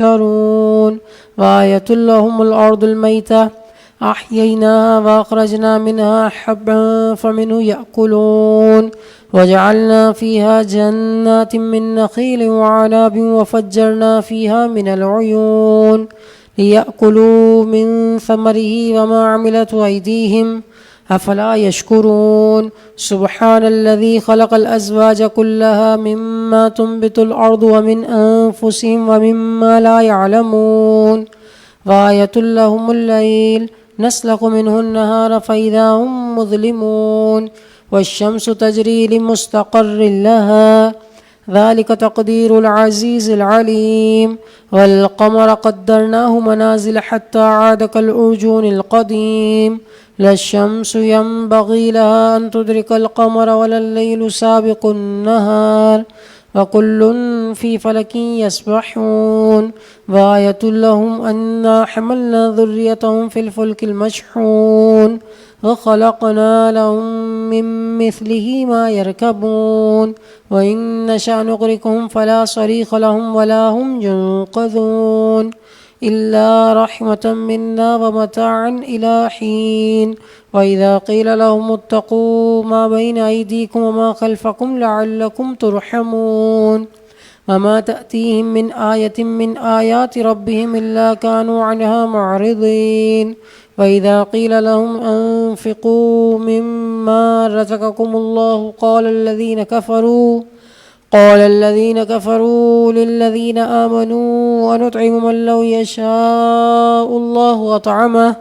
يحشرون وآية لهم الأرض الميتة أحييناها وأخرجنا منها حبا فمنه يأكلون وجعلنا فيها جنات من نخيل وعناب وفجرنا فيها من العيون ليأكلوا من ثمره وما عملت أيديهم أفلا يشكرون سبحان الذي خلق الأزواج كلها مما تنبت الأرض ومن أنفسهم ومما لا يعلمون وآية لهم الليل نسلخ منه النهار فإذا هم مظلمون والشمس تجري لمستقر لها ذلك تقدير العزيز العليم والقمر قدرناه منازل حتى عاد كالأرجون القديم لا الشمس ينبغي لها أن تدرك القمر ولا الليل سابق النهار وكل في فلك يسبحون وآية لهم أنا حملنا ذريتهم في الفلك المشحون وخلقنا لهم من مثله ما يركبون وإن نشأ نغرقهم فلا صريخ لهم ولا هم ينقذون إلا رحمة منا ومتاعا إلى حين وإذا قيل لهم اتقوا ما بين أيديكم وما خلفكم لعلكم ترحمون وما تأتيهم من آية من آيات ربهم إلا كانوا عنها معرضين وإذا قيل لهم أنفقوا مما رزقكم الله قال الذين كفروا للذين آمنوا ونطعم من لو يشاء الله أطعمه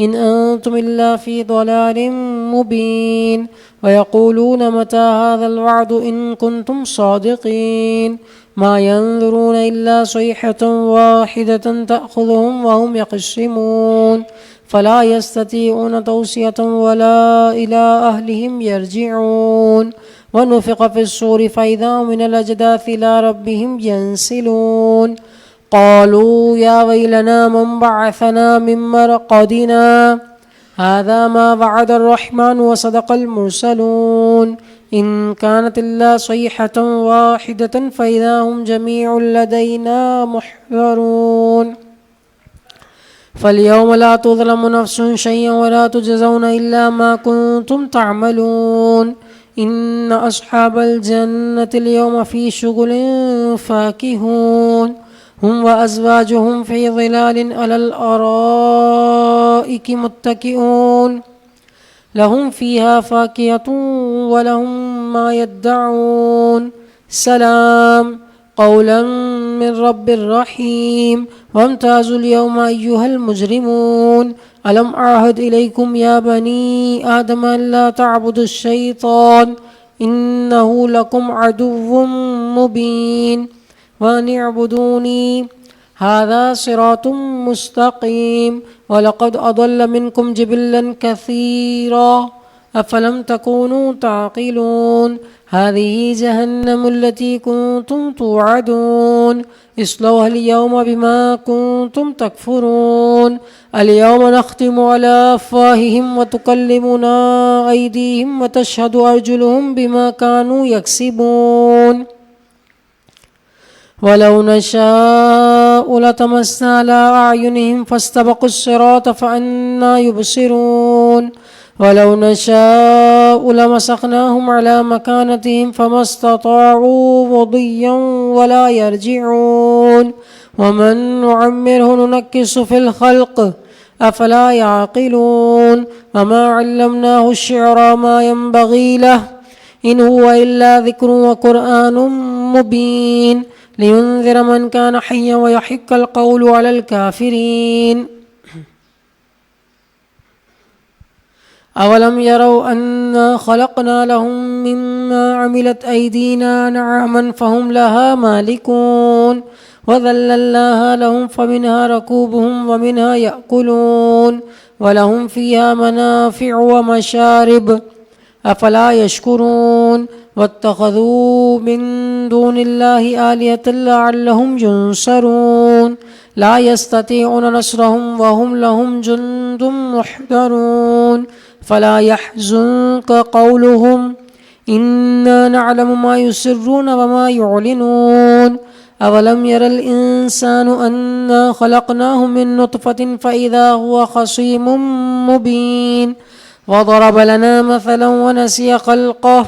إن أنتم إلا في ضلال مبين ويقولون متى هذا الوعد إن كنتم صادقين ما ينظرون إلا صيحة واحدة تأخذهم وهم يخصمون فلا يستطيعون توصية ولا إلى أهلهم يرجعون ونفخ في الصور فإذا هم من الأجداث إلى ربهم ينسلون قالوا يا ويلنا من بعثنا من مرقدنا هذا ما وعد الرحمن وصدق المرسلون إن كانت إلا صيحة واحدة فإذا هم جميع لدينا محضرون فاليوم لا تظلم نفس شيئا ولا تجزون إلا ما كنتم تعملون إن أصحاب الجنة اليوم في شغل فاكهون هم وأزواجهم في ظلال على الأرائك متكئون لهم فيها فاكهة ولهم ما يدعون سلام قولا من رب رحيم وامتازوا اليوم أيها المجرمون ألم أعهد إليكم يا بني آدم أن لا تعبدوا الشيطان إنه لكم عدو مبين وأن اعبدوني هذا صراط مستقيم ولقد أضل منكم جبلا كثيرا أفلم تكونوا تعقلون هذه جهنم التي كنتم توعدون اصلوها اليوم بما كنتم تكفرون اليوم نختم على أفواههم وتكلمنا أيديهم وتشهد أرجلهم بما كانوا يكسبون ولو نشاء لطمسنا على أعينهم فاستبقوا الصراط فأنى يبصرون ولو نشاء لمسخناهم على مكانتهم فما استطاعوا مضيا ولا يرجعون ومن نعمره ننكس في الخلق أفلا يعقلون وما علمناه الشعر ما ينبغي له إن هو إلا ذكر وقرآن مبين لينذر من كان حيا ويحق القول على الكافرين أولم يروا أنا خلقنا لهم مما عملت أيدينا نعاما فهم لها مالكون وذللناها لهم فمنها ركوبهم ومنها يأكلون ولهم فيها منافع ومشارب أفلا يشكرون واتخذوا من دون الله آلهة لعلهم ينصرون لا يستطيعون نصرهم وهم لهم جند محضرون فلا يحزنك قولهم إنا نعلم ما يسرون وما يعلنون أولم ير الإنسان أنا خلقناه من نطفة فإذا هو خصيم مبين وضرب لنا مثلا ونسي خلقه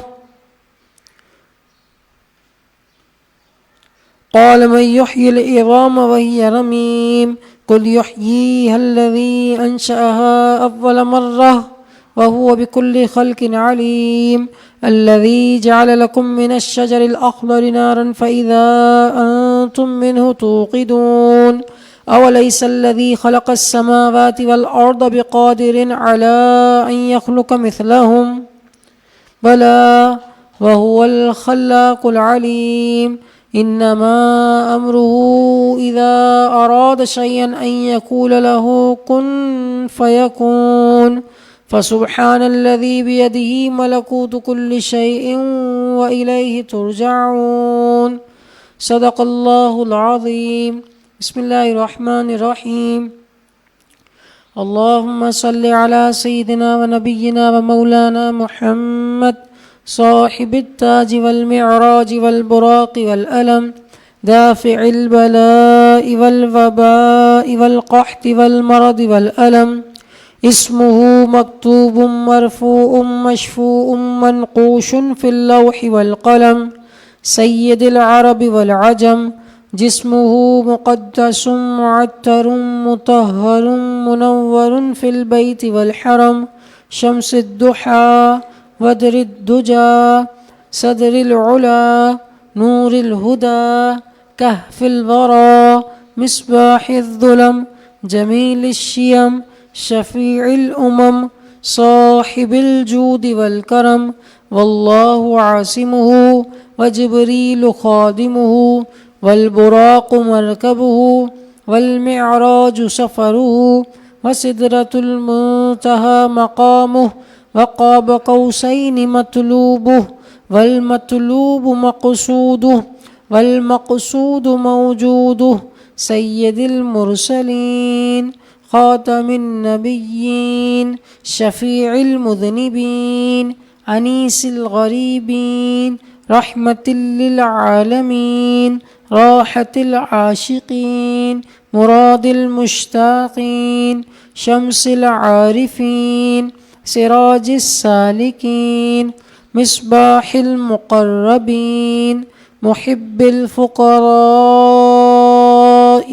قال من يحيي العظام وهي رميم قل يحييها الذي أنشأها أول مرة وهو بكل خلق عليم الذي جعل لكم من الشجر الأخضر نارا فإذا أنتم منه توقدون أوليس الذي خلق السماوات والأرض بقادر على أن يخلق مثلهم بلى وهو الخلاق العليم إنما أمره إذا أراد شيئا أن يقول له كن فيكون فسبحان الذي بيده ملكوت كل شيء وإليه ترجعون صدق الله العظيم بسم الله الرحمن الرحيم اللهم صل على سيدنا ونبينا ومولانا محمد صاحب التاج والمعراج والبراق والألم دافع البلاء والوباء والقحط والمرض والألم اسمه مكتوب مرفوع مشفوع منقوش في اللوح والقلم سيد العرب والعجم جسمه مقدس معطر مطهر منور في البيت والحرم شمس الضحى بدر الدجى صدر العلا نور الهدى كهف الورى مصباح الظلم جميل الشيم شفيع الأمم صاحب الجود والكرم والله عاصمه وجبريل خادمه والبراق مركبه والمعراج سفره وسدرة المنتهى مقامه وقاب قوسين مطلوبه والمطلوب مقصوده والمقصود موجوده سيد المرسلين خاتم النبيين شفيع المذنبين أنيس الغريبين رحمة للعالمين راحة العاشقين مراد المشتاقين شمس العارفين سراج السالكين مصباح المقربين محب الفقراء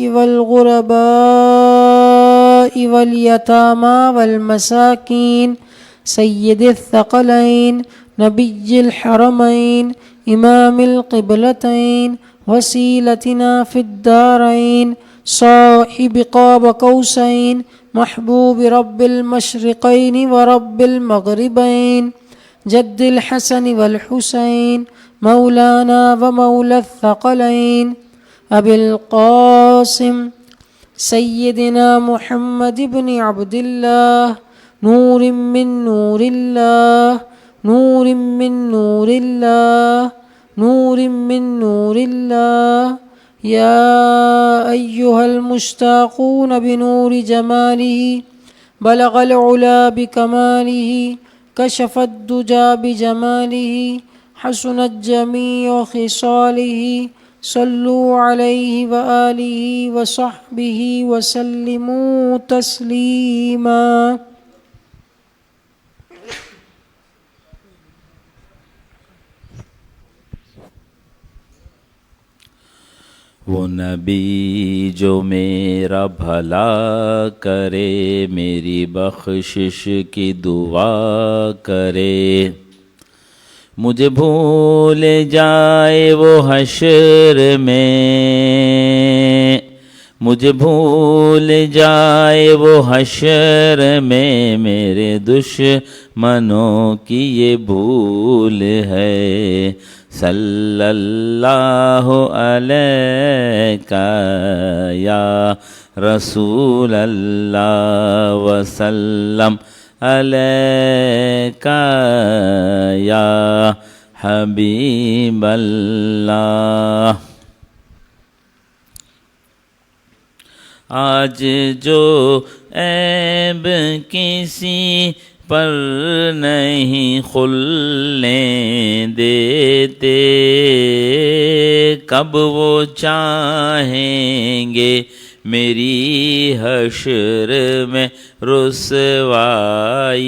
والغرباء واليتامى والمساكين سيد الثقلين نبي الحرمين إمام القبلتين وسيلتنا في الدارين صاحب قاب قوسين محبوب رب المشرقين ورب المغربين جد الحسن والحسين مولانا ومولى الثقلين أبي القاسم سيدنا محمد بن عبد الله نور من نور الله نور من نور الله نور من نور الله يا أيها المشتاقون بنور جماله بلغ العلا بكماله كشف الدجى بجماله حسنت جميع خصاله صلوا عليه وآله وصحبه وسلموا تسليما وہ نبی جو میرا بھلا کرے میری بخشش کی دعا کرے مجھے بھول جائے وہ حشر میں مجھے بھول جائے وہ حشر میں میرے دشمنوں کی یہ بھول ہے صلی اللہ علیہ یا رسول اللہ وسلم علیہ یا حبیب اللہ آج جو عیب کسی پر نہیں کھلنے دیتے، کب وہ چاہیں گے میری حشر میں رسوائی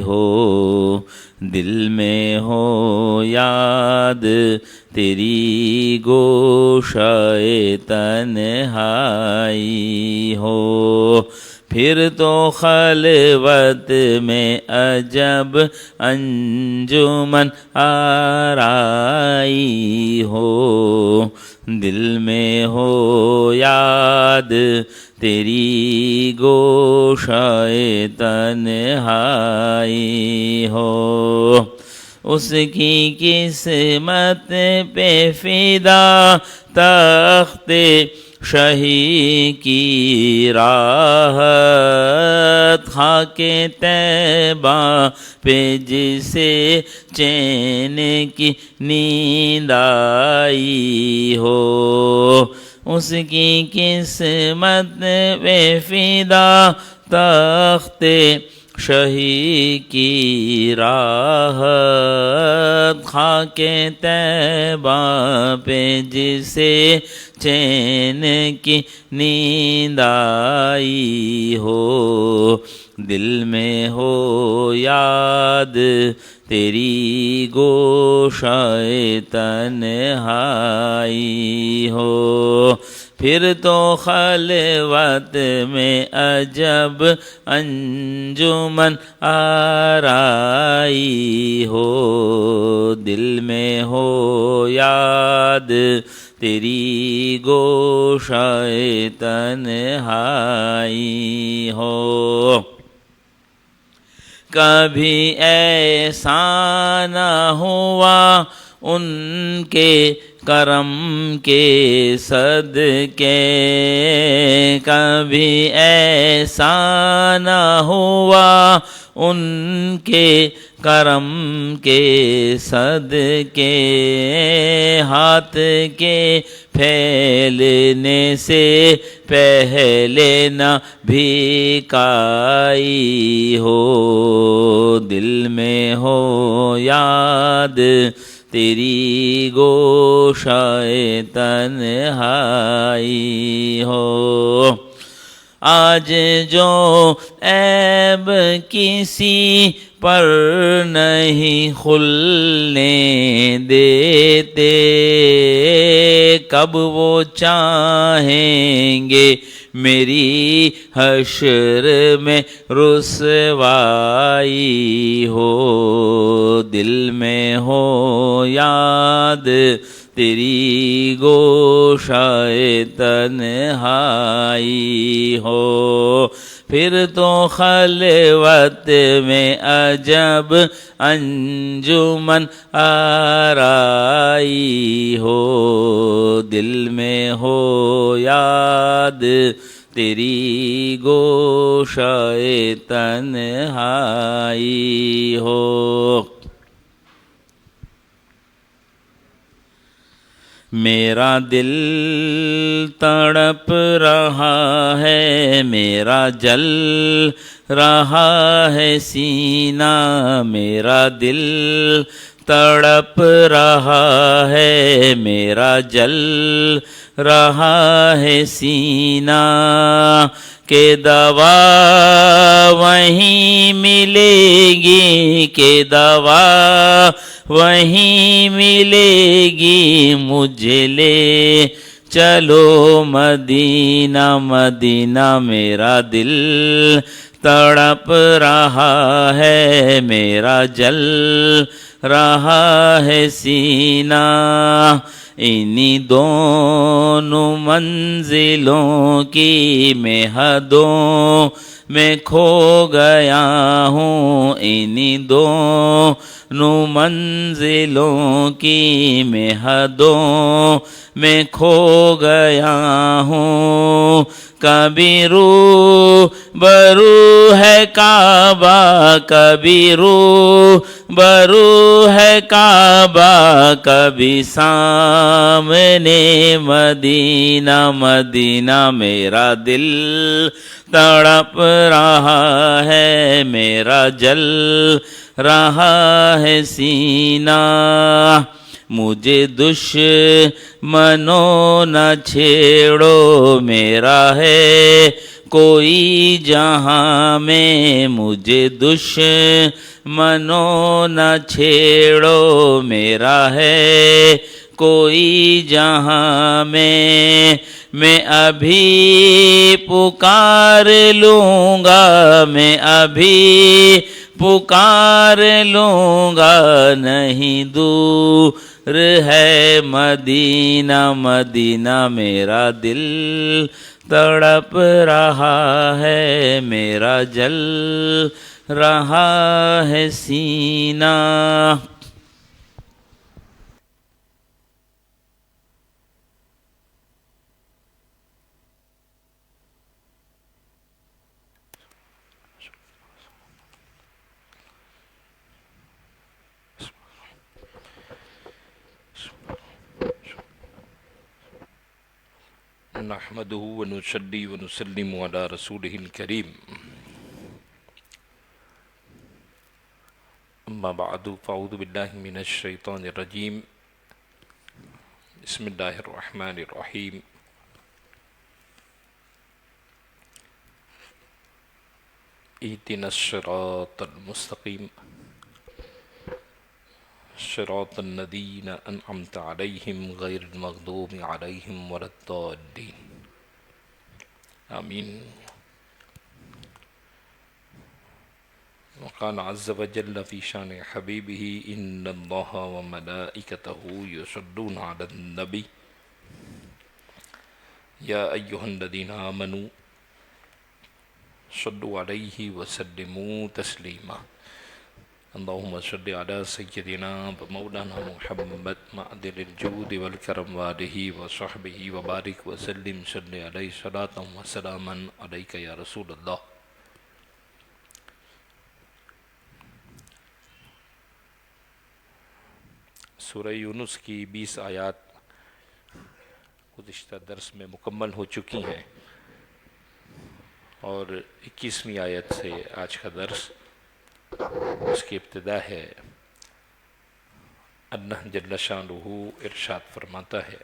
ہو، دل میں ہو یاد تیری گوشۂ تنہائی ہو، پھر تو خلوت میں عجب انجمن آرائی ہو، دل میں ہو یاد تیری گوشۂ تنہائی ہو، اس کی قسمت پہ فدا تخت شہی کی راحت، خاک طیبہ پہ جسے چین کی نیند آئی ہو، اس کی قسمت پہ فدا تخت شہی کی راحت، خاک طیبہ پہ جسے چین کی نیند آئی ہو، دل میں ہو یاد تیری گوشۂ تنہائی ہو، پھر تو خلوت میں عجب انجمن آرائی ہو، دل میں ہو یاد تیری گوشۂ تنہائی ہو، کبھی ایسا نہ ہوا ان کے کرم کے صدقے، کبھی ایسا نہ ہوا ان کے کرم کے صدقے، ہاتھ کے پھیلنے سے پہلے نہ بھیکائی ہو، دل میں ہو یاد تیری گوشۂ تنہائی ہو، آج جو عیب کسی پر نہیں کھلنے دیتے، کب وہ چاہیں گے میری حشر میں رسوائی ہو، دل میں ہو یاد تیری گوشۂ تنہائی ہو، پھر تو خلوت میں عجب انجمن آرائی ہو، دل میں ہو یاد تیری گوشۂ تنہائی ہو، میرا دل تڑپ رہا ہے، میرا جل رہا ہے سینہ، میرا دل تڑپ رہا ہے، میرا جل رہا ہے سینہ، کہ دوا وہیں ملے گی، کہ دوا وہیں ملے گی، مجھے لے چلو مدینہ مدینہ، میرا دل تڑپ رہا ہے، میرا جل رہا ہے سینہ، انہی دونوں منزلوں کی میں حدوں میں کھو گیا ہوں، انہی دونوں منزلوں کی میں حدوں میں کھو گیا ہوں، کبھی رو برو ہے کعبہ، کبھی رو برو ہے کعبہ کبھی سامنے مدینہ مدینہ میرا دل تڑپ رہا ہے میرا جل رہا ہے سینہ مجھے دشمنوں نہ چھیڑو میرا ہے کوئی جہاں میں مجھے دشمنوں نہ چھیڑو میرا ہے کوئی جہاں میں ابھی پکار لوں گا میں ابھی پکار لوں گا نہیں دور ہے مدینہ مدینہ میرا دل تڑپ رہا ہے میرا جل رہا ہے سینہ نحمده ونصلي ونسلم على رسوله الكريم اما بعد فاعوذ بالله من الشيطان الرجيم بسم الله الرحمن الرحيم اهدنا الصراط المستقيم صراط الذين أنعمت عليهم غير المغضوب عليهم ولا الضالين آمين وقال عز وجل في شان حبيبه إن الله وملائكته يصلون على النبي يا أيها الذين آمنوا صلوا عليه وسلموا تسليما اللهم صل على سيدنا ومولانا محمد معدن الجود والكرم وآله وصحبه وبارك وسلم صل عليه صلاة وسلاما عليك يا رسول الله سورہ یونس کی 20 آیات گزشتہ درس میں مکمل ہو چکی ہیں اور 21ویں آیت سے آج کا درس اس کی ابتدا ہے اللہ جل شانہ ارشاد فرماتا ہے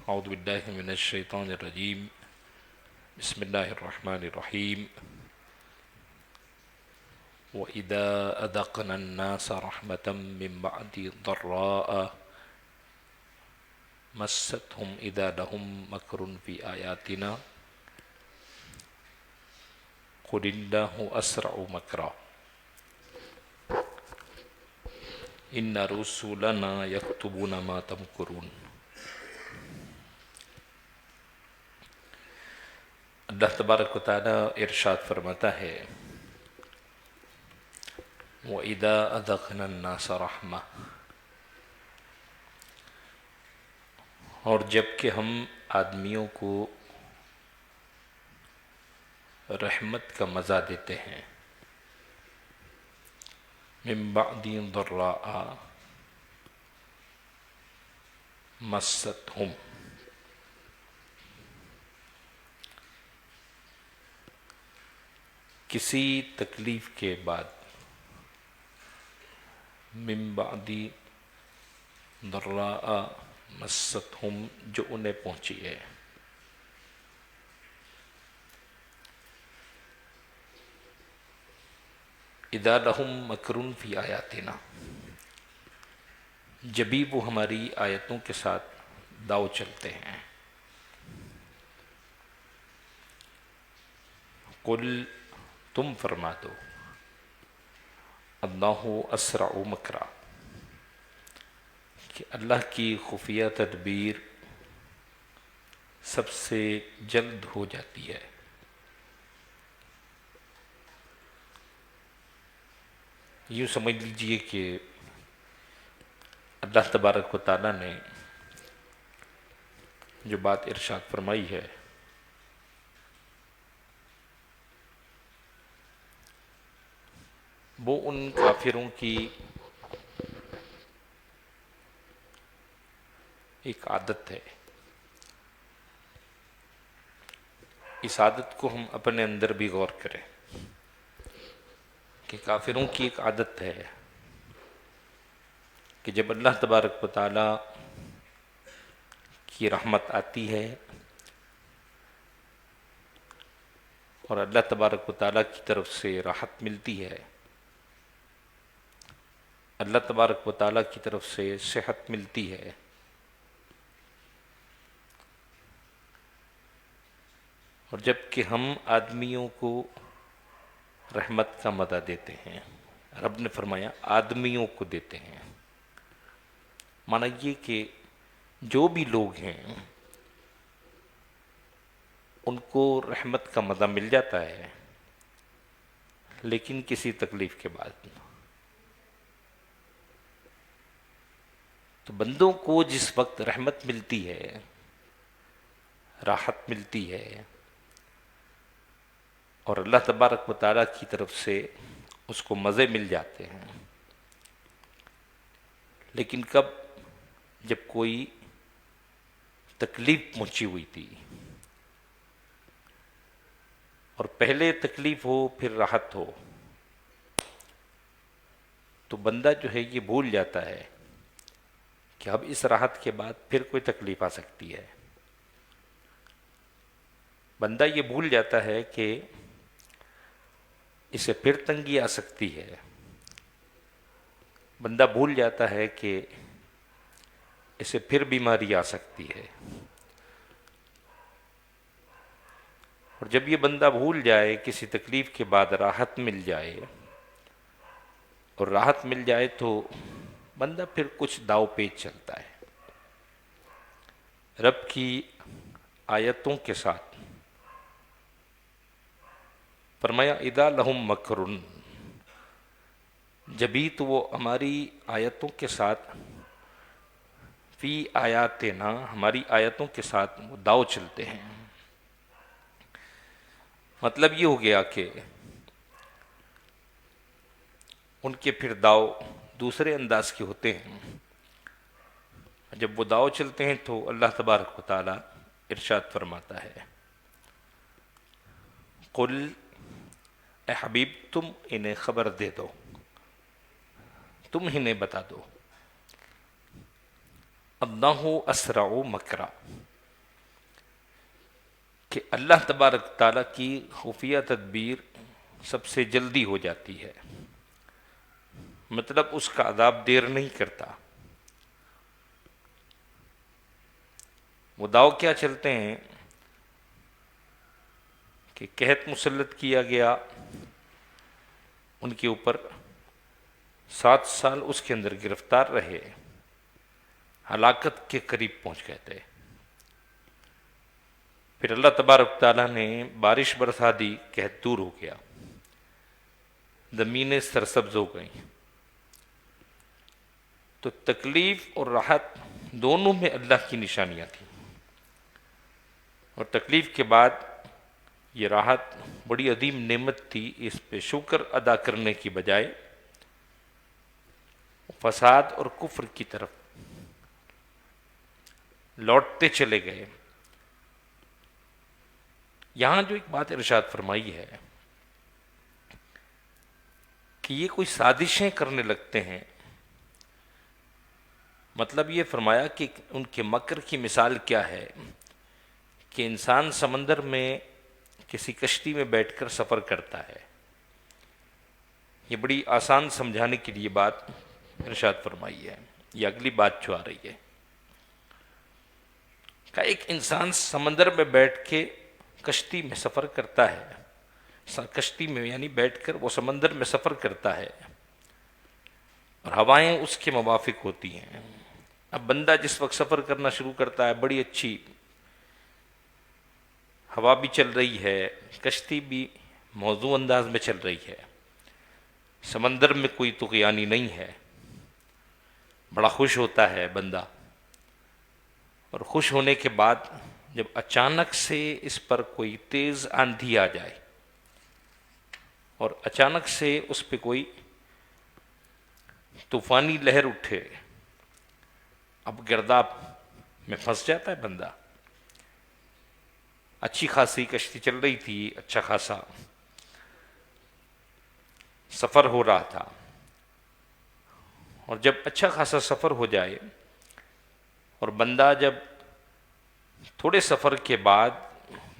اعوذ باللہ من الشیطان الرجیم بسم اللہ الرحمن الرحیم وَإِذَا أَذَقْنَا النَّاسَ رَحْمَةً مِّن بَعْدِ ضَرَّاءَ مَسَّتْهُمْ إِذَا لَهُمْ مَكْرٌ فِي آيَاتِنَا قُلِ اللَّهُ أَسْرَعُ مَكْرًا إِنَّ رُسُلَنَا يَكْتُبُونَ مَا تَمْكُرُونَ اللہ تبارک و تعالی ارشاد فرماتا ہے وَإِذَا أَذَقْنَا النَّاسَ رَحْمَةً اور جب کہ ہم آدمیوں کو رحمت کا مزہ دیتے ہیں من بعد ضراء مستہم کسی تکلیف کے بعد من بعد ضراء مستہم جو انہیں پہنچی ہے اذا لہم مکرٌ فی آیاتنا جبھی وہ ہماری آیتوں کے ساتھ داؤ چلتے ہیں قل تم فرما دو اللہ اسرع مکرا کہ اللہ کی خفیہ تدبیر سب سے جلد ہو جاتی ہے یوں سمجھ لیجئے کہ اللہ تبارک و تعالیٰ نے جو بات ارشاد فرمائی ہے وہ ان کافروں کی ایک عادت ہے. اس عادت کو ہم اپنے اندر بھی غور کریں کہ کافروں کی ایک عادت ہے کہ جب اللہ تبارک و تعالیٰ کی رحمت آتی ہے اور اللہ تبارک و تعالیٰ کی طرف سے راحت ملتی ہے، اللہ تبارک و تعالیٰ کی طرف سے صحت ملتی ہے، اور جب کہ ہم آدمیوں کو رحمت کا مدعا دیتے ہیں، رب نے فرمایا آدمیوں کو دیتے ہیں، مانا یہ کہ جو بھی لوگ ہیں ان کو رحمت کا مزہ مل جاتا ہے، لیکن کسی تکلیف کے بعد. تو بندوں کو جس وقت رحمت ملتی ہے، راحت ملتی ہے، اور اللہ تبارک و تعالیٰ کی طرف سے اس کو مزے مل جاتے ہیں، لیکن کب؟ جب کوئی تکلیف پہنچی ہوئی تھی، اور پہلے تکلیف ہو پھر راحت ہو، تو بندہ جو ہے یہ بھول جاتا ہے کہ اب اس راحت کے بعد پھر کوئی تکلیف آ سکتی ہے. بندہ یہ بھول جاتا ہے کہ اسے پھر تنگی آ سکتی ہے. بندہ بھول جاتا ہے کہ اسے پھر بیماری آ سکتی ہے. اور جب یہ بندہ بھول جائے، کسی تکلیف کے بعد راحت مل جائے، اور راحت مل جائے تو بندہ پھر کچھ داؤ پیچ چلتا ہے. رب کی آیتوں کے ساتھ فرمایا اذا لہم مکرن، جبھی تو وہ ہماری آیتوں کے ساتھ، فی آیاتنا، ہماری آیتوں کے ساتھ وہ داؤ چلتے ہیں. مطلب یہ ہو گیا کہ ان کے پھر داؤ دوسرے انداز کے ہوتے ہیں. جب وہ داؤ چلتے ہیں تو اللہ تبارک و تعالیٰ ارشاد فرماتا ہے قل، اے حبیب تم انہیں خبر دے دو، تم انہیں بتا دو، اللہ اسرع مکرا، کہ اللہ تبارک تعالیٰ کی خفیہ تدبیر سب سے جلدی ہو جاتی ہے. مطلب اس کا عذاب دیر نہیں کرتا. وہ داؤ کیا چلتے ہیں کہ قحط مسلط کیا گیا ان کے اوپر، 7 سال اس کے اندر گرفتار رہے، ہلاکت کے قریب پہنچ گئے تھے. پھر اللہ تبارک تعالیٰ نے بارش برسا دی، قحط دور ہو گیا، زمینیں سرسبز ہو گئیں. تو تکلیف اور راحت دونوں میں اللہ کی نشانیاں تھیں، اور تکلیف کے بعد یہ راحت بڑی عظیم نعمت تھی. اس پہ شکر ادا کرنے کی بجائے فساد اور کفر کی طرف لوٹتے چلے گئے. یہاں جو ایک بات ارشاد فرمائی ہے کہ یہ کوئی سازشیں کرنے لگتے ہیں، مطلب یہ فرمایا کہ ان کے مکر کی مثال کیا ہے کہ انسان سمندر میں کسی کشتی میں بیٹھ کر سفر کرتا ہے. یہ بڑی آسان سمجھانے کے لیے بات ارشاد فرمائی ہے. یہ اگلی بات جو آ رہی ہے کہ ایک انسان سمندر میں بیٹھ کے کشتی میں سفر کرتا ہے، کشتی میں یعنی بیٹھ کر وہ سمندر میں سفر کرتا ہے، اور ہوائیں اس کے موافق ہوتی ہیں. اب بندہ جس وقت سفر کرنا شروع کرتا ہے، بڑی اچھی ہوا بھی چل رہی ہے، کشتی بھی موزوں انداز میں چل رہی ہے، سمندر میں کوئی طغیانی نہیں ہے، بڑا خوش ہوتا ہے بندہ. اور خوش ہونے کے بعد جب اچانک سے اس پر کوئی تیز آندھی آ جائے اور اچانک سے اس پہ کوئی طوفانی لہر اٹھے، اب گرداب میں پھنس جاتا ہے بندہ. اچھی خاصی کشتی چل رہی تھی، اچھا خاصا سفر ہو رہا تھا، اور جب اچھا خاصا سفر ہو جائے اور بندہ جب تھوڑے سفر کے بعد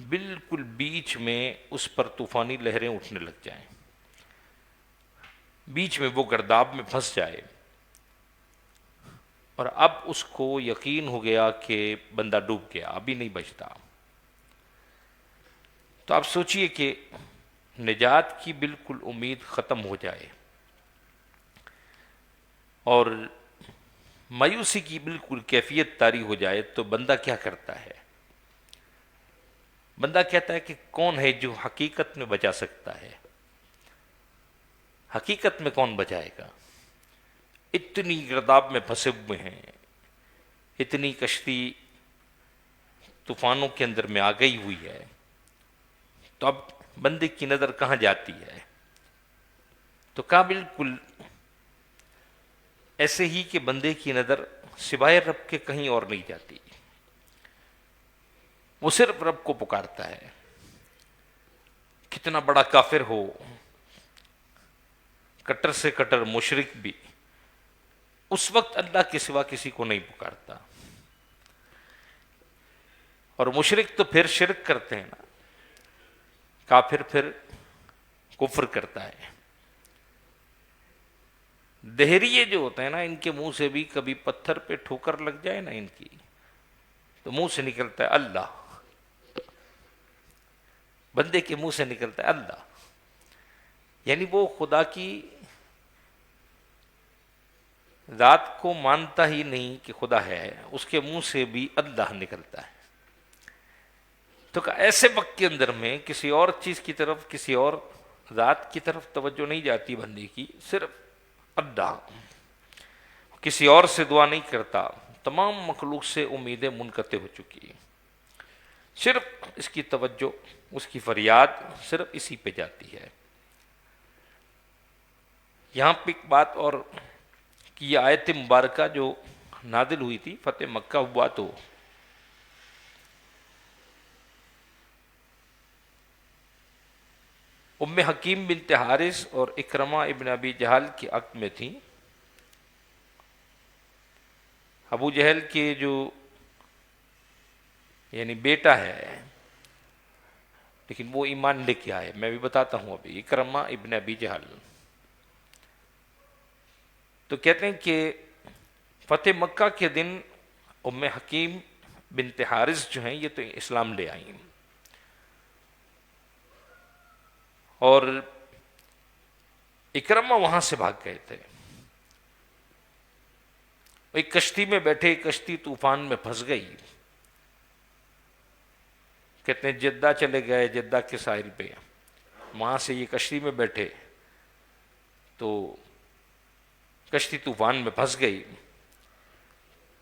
بالکل بیچ میں اس پر طوفانی لہریں اٹھنے لگ جائیں، بیچ میں وہ گرداب میں پھنس جائے، اور اب اس کو یقین ہو گیا کہ بندہ ڈوب گیا، ابھی نہیں بچتا، تو آپ سوچئے کہ نجات کی بالکل امید ختم ہو جائے اور مایوسی کی بالکل کیفیت طاری ہو جائے، تو بندہ کیا کرتا ہے؟ بندہ کہتا ہے کہ کون ہے جو حقیقت میں بچا سکتا ہے؟ حقیقت میں کون بچائے گا؟ اتنی گرداب میں پھنسے ہوئے ہیں، اتنی کشتی طوفانوں کے اندر میں آ گئی ہوئی ہے، تو اب بندے کی نظر کہاں جاتی ہے؟ تو کہا بالکل ایسے ہی کہ بندے کی نظر سوائے رب کے کہیں اور نہیں جاتی، وہ صرف رب کو پکارتا ہے. کتنا بڑا کافر ہو، کٹر سے کٹر مشرک بھی، اس وقت اللہ کے سوا کسی کو نہیں پکارتا. اور مشرک تو پھر شرک کرتے ہیں نا، کافر پھر کفر کرتا ہے. دہریے جو ہوتے ہیں نا، ان کے منہ سے بھی کبھی پتھر پہ ٹھوکر لگ جائے نا ان کی، تو منہ سے نکلتا ہے اللہ، بندے کے منہ سے نکلتا ہے اللہ، یعنی وہ خدا کی ذات کو مانتا ہی نہیں کہ خدا ہے، اس کے منہ سے بھی اللہ نکلتا ہے. تو کہ ایسے وقت کے اندر میں کسی اور چیز کی طرف، کسی اور ذات کی طرف توجہ نہیں جاتی بندے کی، صرف اللہ. کسی اور سے دعا نہیں کرتا، تمام مخلوق سے امیدیں منقطع ہو چکی ہیں، صرف اس کی توجہ، اس کی فریاد صرف اسی پہ جاتی ہے. یہاں پہ ایک بات اور کہ یہ آیت مبارکہ جو نازل ہوئی تھی، فتح مکہ ہوا تو ام حکیم بنت حارث اور اکرمہ ابن ابی جہل کے عقد میں تھی. ابو جہل کے جو یعنی بیٹا ہے، لیکن وہ ایمان لے کے آئے، میں بھی بتاتا ہوں ابھی. اکرمہ ابن ابی جہل تو کہتے ہیں کہ فتح مکہ کے دن ام حکیم بنت حارث جو ہیں یہ تو اسلام لے آئیں، اور اکرمہ وہاں سے بھاگ گئے تھے. ایک کشتی میں بیٹھے، کشتی طوفان میں پھنس گئی. کہتے ہیں جدہ چلے گئے، جدہ کے ساحل پہ، وہاں سے یہ کشتی میں بیٹھے تو کشتی طوفان میں پھنس گئی.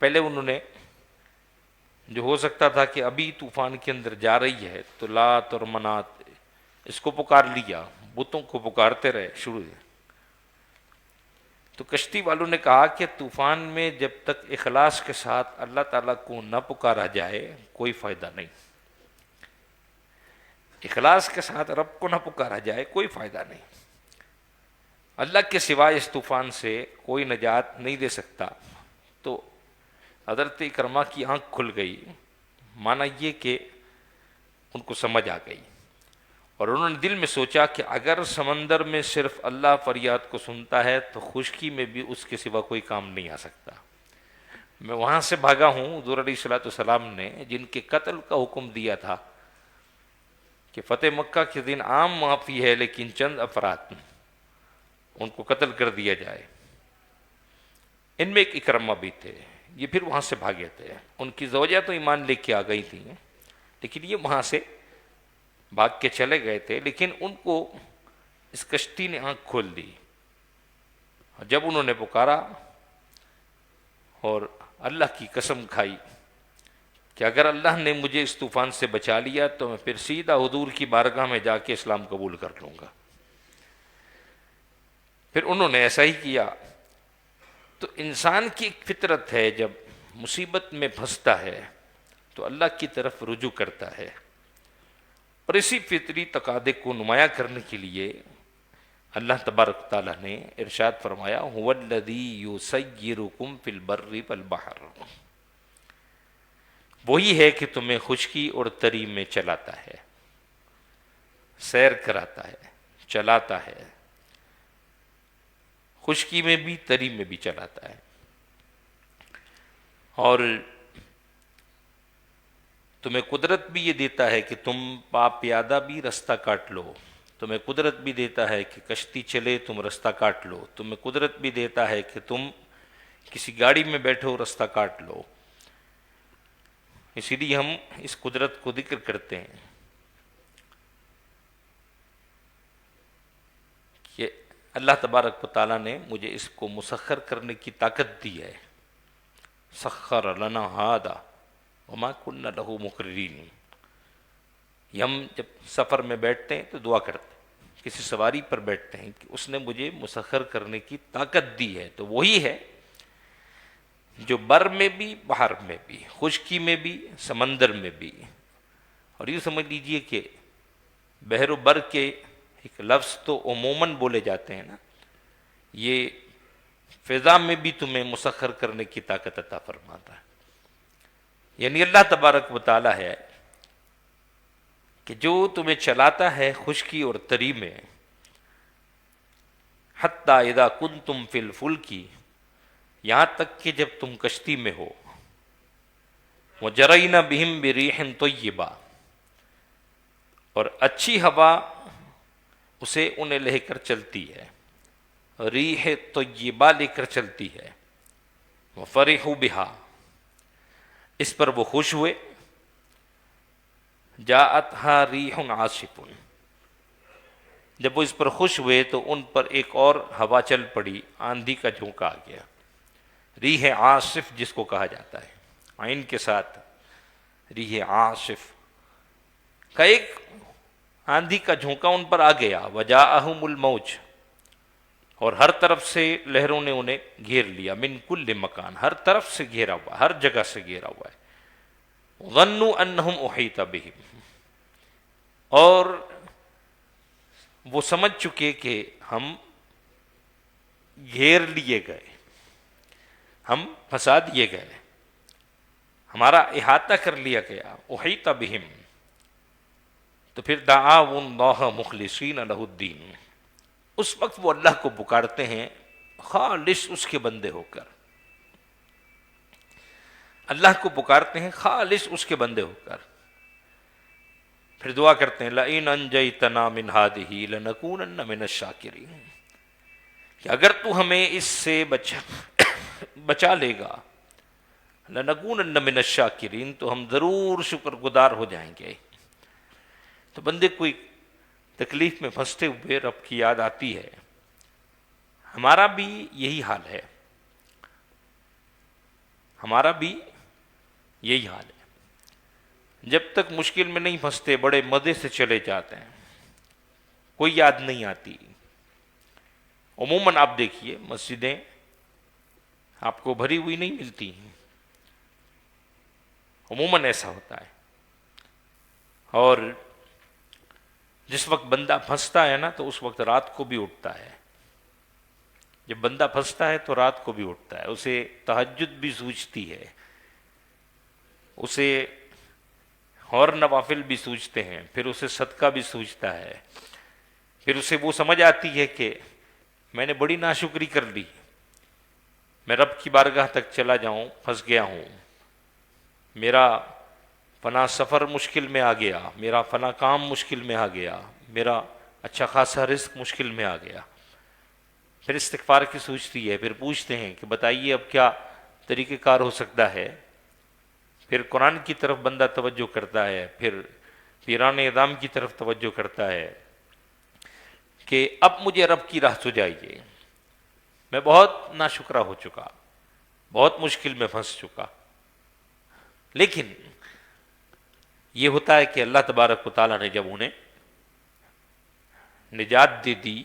پہلے انہوں نے جو ہو سکتا تھا کہ ابھی طوفان کے اندر جا رہی ہے تو لات اور منات اس کو پکار لیا، بتوں کو پکارتے رہے شروع. تو کشتی والوں نے کہا کہ طوفان میں جب تک اخلاص کے ساتھ اللہ تعالیٰ کو نہ پکارا جائے کوئی فائدہ نہیں. اخلاص کے ساتھ رب کو نہ پکارا جائے کوئی فائدہ نہیں. اللہ کے سوائے اس طوفان سے کوئی نجات نہیں دے سکتا. تو حضرت اکرمہ کی آنکھ کھل گئی، مانا یہ کہ ان کو سمجھ آ گئی، اور انہوں نے دل میں سوچا کہ اگر سمندر میں صرف اللہ فریاد کو سنتا ہے تو خشکی میں بھی اس کے سوا کوئی کام نہیں آ سکتا. میں وہاں سے بھاگا ہوں، حضور علیہ الصلوۃ والسلام نے جن کے قتل کا حکم دیا تھا کہ فتح مکہ کے دن عام معافی ہے لیکن چند افراد ان کو قتل کر دیا جائے. ان میں ایک اکرمہ بھی تھے، یہ پھر وہاں سے بھاگے تھے. ان کی زوجہ تو ایمان لے کے آ گئی تھیں، لیکن یہ وہاں سے بھاگ کے چلے گئے تھے. لیکن ان کو اس کشتی نے آنکھ کھول دی. جب انہوں نے پکارا اور اللہ کی قسم کھائی کہ اگر اللہ نے مجھے اس طوفان سے بچا لیا تو میں پھر سیدھا حضور کی بارگاہ میں جا کے اسلام قبول کر لوں گا. پھر انہوں نے ایسا ہی کیا. تو انسان کی ایک فطرت ہے، جب مصیبت میں پھنستا ہے تو اللہ کی طرف رجوع کرتا ہے، اور اسی فطری تقاضے کو نمایاں کرنے کے لیے اللہ تبارک و تعالیٰ نے ارشاد فرمایا هو الذی یسیرکم فی البر والبحر، وہی ہے کہ تمہیں خشکی اور تری میں چلاتا ہے، سیر کراتا ہے، چلاتا ہے، خشکی میں بھی تری میں بھی چلاتا ہے، اور تمہیں قدرت بھی یہ دیتا ہے کہ تم پا پیادہ بھی رستہ کاٹ لو، تمہیں قدرت بھی دیتا ہے کہ کشتی چلے تم رستہ کاٹ لو، تمہیں قدرت بھی دیتا ہے کہ تم کسی گاڑی میں بیٹھو رستہ کاٹ لو۔ اسی لیے ہم اس قدرت کو ذکر کرتے ہیں کہ اللہ تبارک و تعالیٰ نے مجھے اس کو مسخر کرنے کی طاقت دی ہے، سخر لنا ھذا وما كنا له مقرنین۔ یہ ہم جب سفر میں بیٹھتے ہیں تو دعا کرتے ہیں، کسی سواری پر بیٹھتے ہیں کہ اس نے مجھے مسخر کرنے کی طاقت دی ہے، تو وہی ہے جو بر میں بھی بحر میں بھی، خشکی میں بھی سمندر میں بھی۔ اور یہ سمجھ لیجئے کہ بحر و بر کے ایک لفظ تو عموماً بولے جاتے ہیں نا، یہ فضا میں بھی تمہیں مسخر کرنے کی طاقت عطا فرماتا ہے، یعنی اللہ تبارک و تعالی ہے کہ جو تمہیں چلاتا ہے خشکی اور تری میں، حتیٰ اذا کنتم فی الفلک، یہاں تک کہ جب تم کشتی میں ہو، وجرین بہم بریح طیبہ، اور اچھی ہوا اسے انہیں لے کر چلتی ہے، ریح طیبہ لے کر چلتی ہے، وفرحوا بہا، اس پر وہ خوش ہوئے، جاءتھا ریح عاصف، جب وہ اس پر خوش ہوئے تو ان پر ایک اور ہوا چل پڑی، آندھی کا جھونکا آ گیا، ریح عاصف جس کو کہا جاتا ہے، عین کے ساتھ ریح عاصف کا ایک آندھی کا جھونکا ان پر آ گیا، وجاءہم الموج، اور ہر طرف سے لہروں نے انہیں گھیر لیا، من کل مکان، ہر طرف سے گھیرا ہوا، ہر جگہ سے گھیرا ہوا ہے، ظنوا انہم احیط بہم، اور وہ سمجھ چکے کہ ہم گھیر لیے گئے، ہم پھنسا دیے گئے، ہمارا احاطہ کر لیا گیا، احیط بہم، تو پھر دعاوا اللہ مخلصین لہ الدین، اس وقت وہ اللہ کو پکارتے ہیں خالص اس کے بندے ہو کر، اللہ کو پکارتے ہیں خالص اس کے بندے ہو کر، پھر دعا کرتے ہیں لئن انجیتنا من ھذہ لنکونن من الشاکرین، کہ اگر تو ہمیں اس سے بچا لے گا، لنکونن من الشاکرین، تو ہم ضرور شکر گزار ہو جائیں گے۔ تو بندے کوئی تکلیف میں پھنستے ہوئے رب کی یاد آتی ہے، ہمارا بھی یہی حال ہے، ہمارا بھی یہی حال ہے، جب تک مشکل میں نہیں پھنستے بڑے مزے سے چلے جاتے ہیں، کوئی یاد نہیں آتی۔ عموماً آپ دیکھیے مسجدیں آپ کو بھری ہوئی نہیں ملتی، عموماً ایسا ہوتا ہے، اور جس وقت بندہ پھنستا ہے نا تو اس وقت رات کو بھی اٹھتا ہے، جب بندہ پھنستا ہے تو رات کو بھی اٹھتا ہے، اسے تہجد بھی سوچتی ہے، اسے اور نوافل بھی سوچتے ہیں، پھر اسے صدقہ بھی سوچتا ہے، پھر اسے وہ سمجھ آتی ہے کہ میں نے بڑی ناشکری کر لی، میں رب کی بارگاہ تک چلا جاؤں پھنس گیا ہوں، میرا فلاں سفر مشکل میں آ گیا، میرا فلاں کام مشکل میں آ گیا، میرا اچھا خاصا رزق مشکل میں آ گیا، پھر استغفار کی سوچتی ہے، پھر پوچھتے ہیں کہ بتائیے اب کیا طریقہ کار ہو سکتا ہے، پھر قرآن کی طرف بندہ توجہ کرتا ہے، پھر پیران اعظام کی طرف توجہ کرتا ہے کہ اب مجھے رب کی راہ سجائیے، میں بہت ناشکرا ہو چکا، بہت مشکل میں پھنس چکا۔ لیکن یہ ہوتا ہے کہ اللہ تبارک و تعالیٰ نے جب انہیں نجات دے دی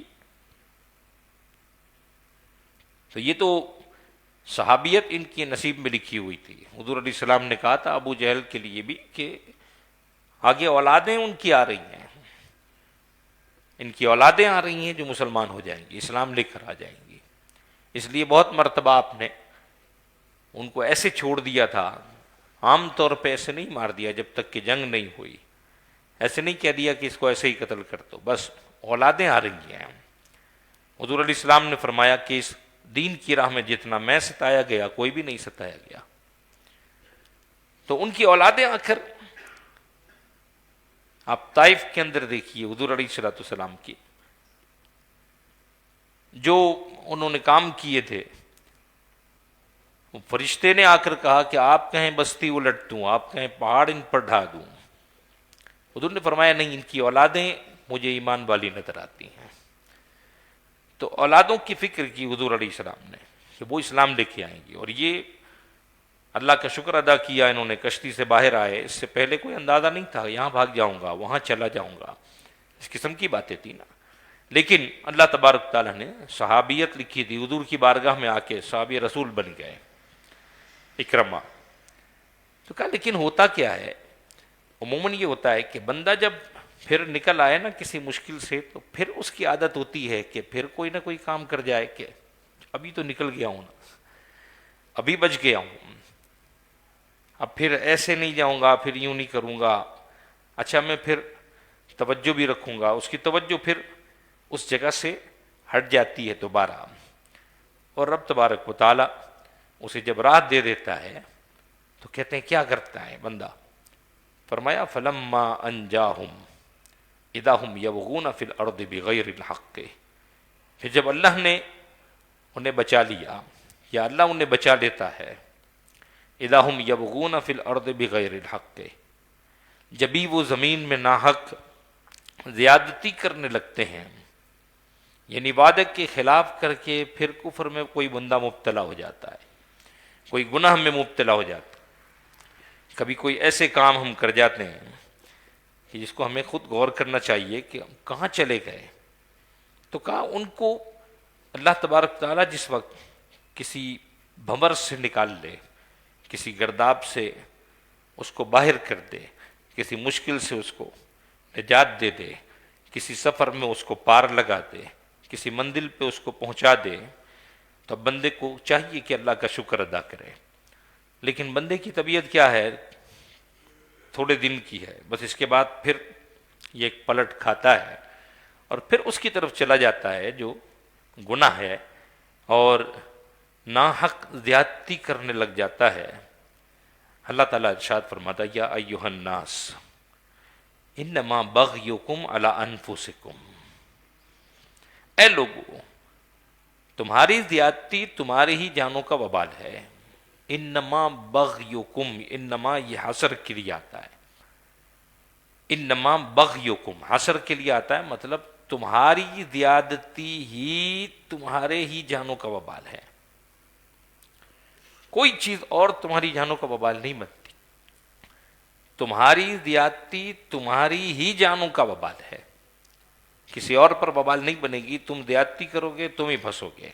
تو یہ تو صحابیت ان کی نصیب میں لکھی ہوئی تھی. حضور علیہ السلام نے کہا تھا ابو جہل کے لیے بھی کہ آگے اولادیں ان کی آ رہی ہیں، ان کی اولادیں آ رہی ہیں جو مسلمان ہو جائیں گی، اسلام لے کر آ جائیں گی. اس لیے بہت مرتبہ آپ نے ان کو ایسے چھوڑ دیا تھا، عام طور پہ ایسے نہیں مار دیا جب تک کہ جنگ نہیں ہوئی، ایسے نہیں کہہ دیا کہ اس کو ایسے ہی قتل کر دو، بس اولادیں آ رہی ہیں. حضور علیہ السلام نے فرمایا کہ اس دین کی راہ میں جتنا میں ستایا گیا کوئی بھی نہیں ستایا گیا. تو ان کی اولادیں آ کر آپ طائف کے اندر دیکھیے حضور علیہ الصلوۃ والسلام کی جو انہوں نے کام کیے تھے. فرشتے نے آ کر کہا کہ آپ کہیں بستی الٹ دوں، آپ کہیں پہاڑ ان پر ڈھا دوں. حضور نے فرمایا نہیں، ان کی اولادیں مجھے ایمان والی نظر آتی ہیں. تو اولادوں کی فکر کی حضور علیہ السلام نے کہ وہ اسلام لے کے آئیں گی. اور یہ اللہ کا شکر ادا کیا انہوں نے، کشتی سے باہر آئے، اس سے پہلے کوئی اندازہ نہیں تھا یہاں بھاگ جاؤں گا وہاں چلا جاؤں گا، اس قسم کی باتیں تھیں نا. لیکن اللہ تبارک تعالیٰ نے صحابیت لکھی تھی، حضور کی بارگاہ میں آ کے صحابی رسول بن گئے اکرمہ. تو کہا لیکن ہوتا کیا ہے، عموماً یہ ہوتا ہے کہ بندہ جب پھر نکل آئے نا کسی مشکل سے تو پھر اس کی عادت ہوتی ہے کہ پھر کوئی نہ کوئی کام کر جائے کہ ابھی تو نکل گیا ہوں نا، ابھی بچ گیا ہوں، اب پھر ایسے نہیں جاؤں گا، پھر یوں نہیں کروں گا، اچھا میں پھر توجہ بھی رکھوں گا. اس کی توجہ پھر اس جگہ سے ہٹ جاتی ہے دوبارہ. اور رب تبارک و تعالیٰ اسے جب راہ دے دیتا ہے تو کہتے ہیں کیا کرتا ہے بندہ. فرمایا فلما انجاہم اذا ہم یبغون فی الارض بغیر الحق. پھر جب اللہ نے انہیں بچا لیا یا اللہ انہیں بچا لیتا ہے، اذا ہم یبغون فی الارض بغیر الحق، جبھی وہ زمین میں ناحق زیادتی کرنے لگتے ہیں، یعنی وعدے کے خلاف کر کے پھر کفر میں کوئی بندہ مبتلا ہو جاتا ہے، کوئی گناہ میں مبتلا ہو جاتا ہے، کبھی کوئی ایسے کام ہم کر جاتے ہیں کہ جس کو ہمیں خود غور کرنا چاہیے کہ ہم کہاں چلے گئے. تو کہا ان کو اللہ تبارک تعالیٰ جس وقت کسی بھنور سے نکال لے، کسی گرداب سے اس کو باہر کر دے، کسی مشکل سے اس کو نجات دے دے، کسی سفر میں اس کو پار لگا دے، کسی منزل پہ اس کو پہنچا دے، تو بندے کو چاہیے کہ اللہ کا شکر ادا کرے. لیکن بندے کی طبیعت کیا ہے، تھوڑے دن کی ہے، بس اس کے بعد پھر یہ ایک پلٹ کھاتا ہے اور پھر اس کی طرف چلا جاتا ہے جو گناہ ہے اور ناحق زیادتی کرنے لگ جاتا ہے. اللہ تعالیٰ ارشاد فرماتا یا ایھا الناس انما بغیکم علی انفسکم، اے لوگو تمہاری زیادتی تمہارے ہی جانوں کا وبال ہے. انما بغیکم، انما یہ حصر کے لیے آتا ہے، انما بغیکم حصر کے لیے آتا ہے، مطلب تمہاری زیادتی ہی تمہارے ہی جانوں کا وبال ہے، کوئی چیز اور تمہاری جانوں کا وبال نہیں بنتی. تمہاری زیادتی تمہاری ہی جانوں کا وبال ہے، کسی اور پر وبال نہیں بنے گی. تم زیادتی کرو گے تم ہی پھنسو گے،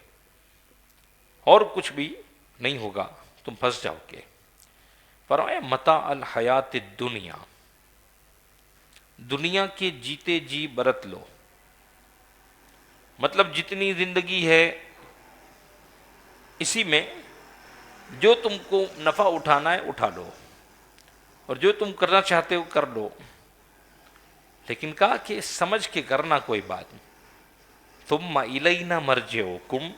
اور کچھ بھی نہیں ہوگا، تم پھنس جاؤ گے. فرمایا متاع الحیات الدنیا، دنیا کے جیتے جی برت لو، مطلب جتنی زندگی ہے اسی میں جو تم کو نفع اٹھانا ہے اٹھا لو، اور جو تم کرنا چاہتے ہو کر لو. لیکن کہا کہ سمجھ کے کرنا کوئی بات نہیں. ثم الینا مرجعکم،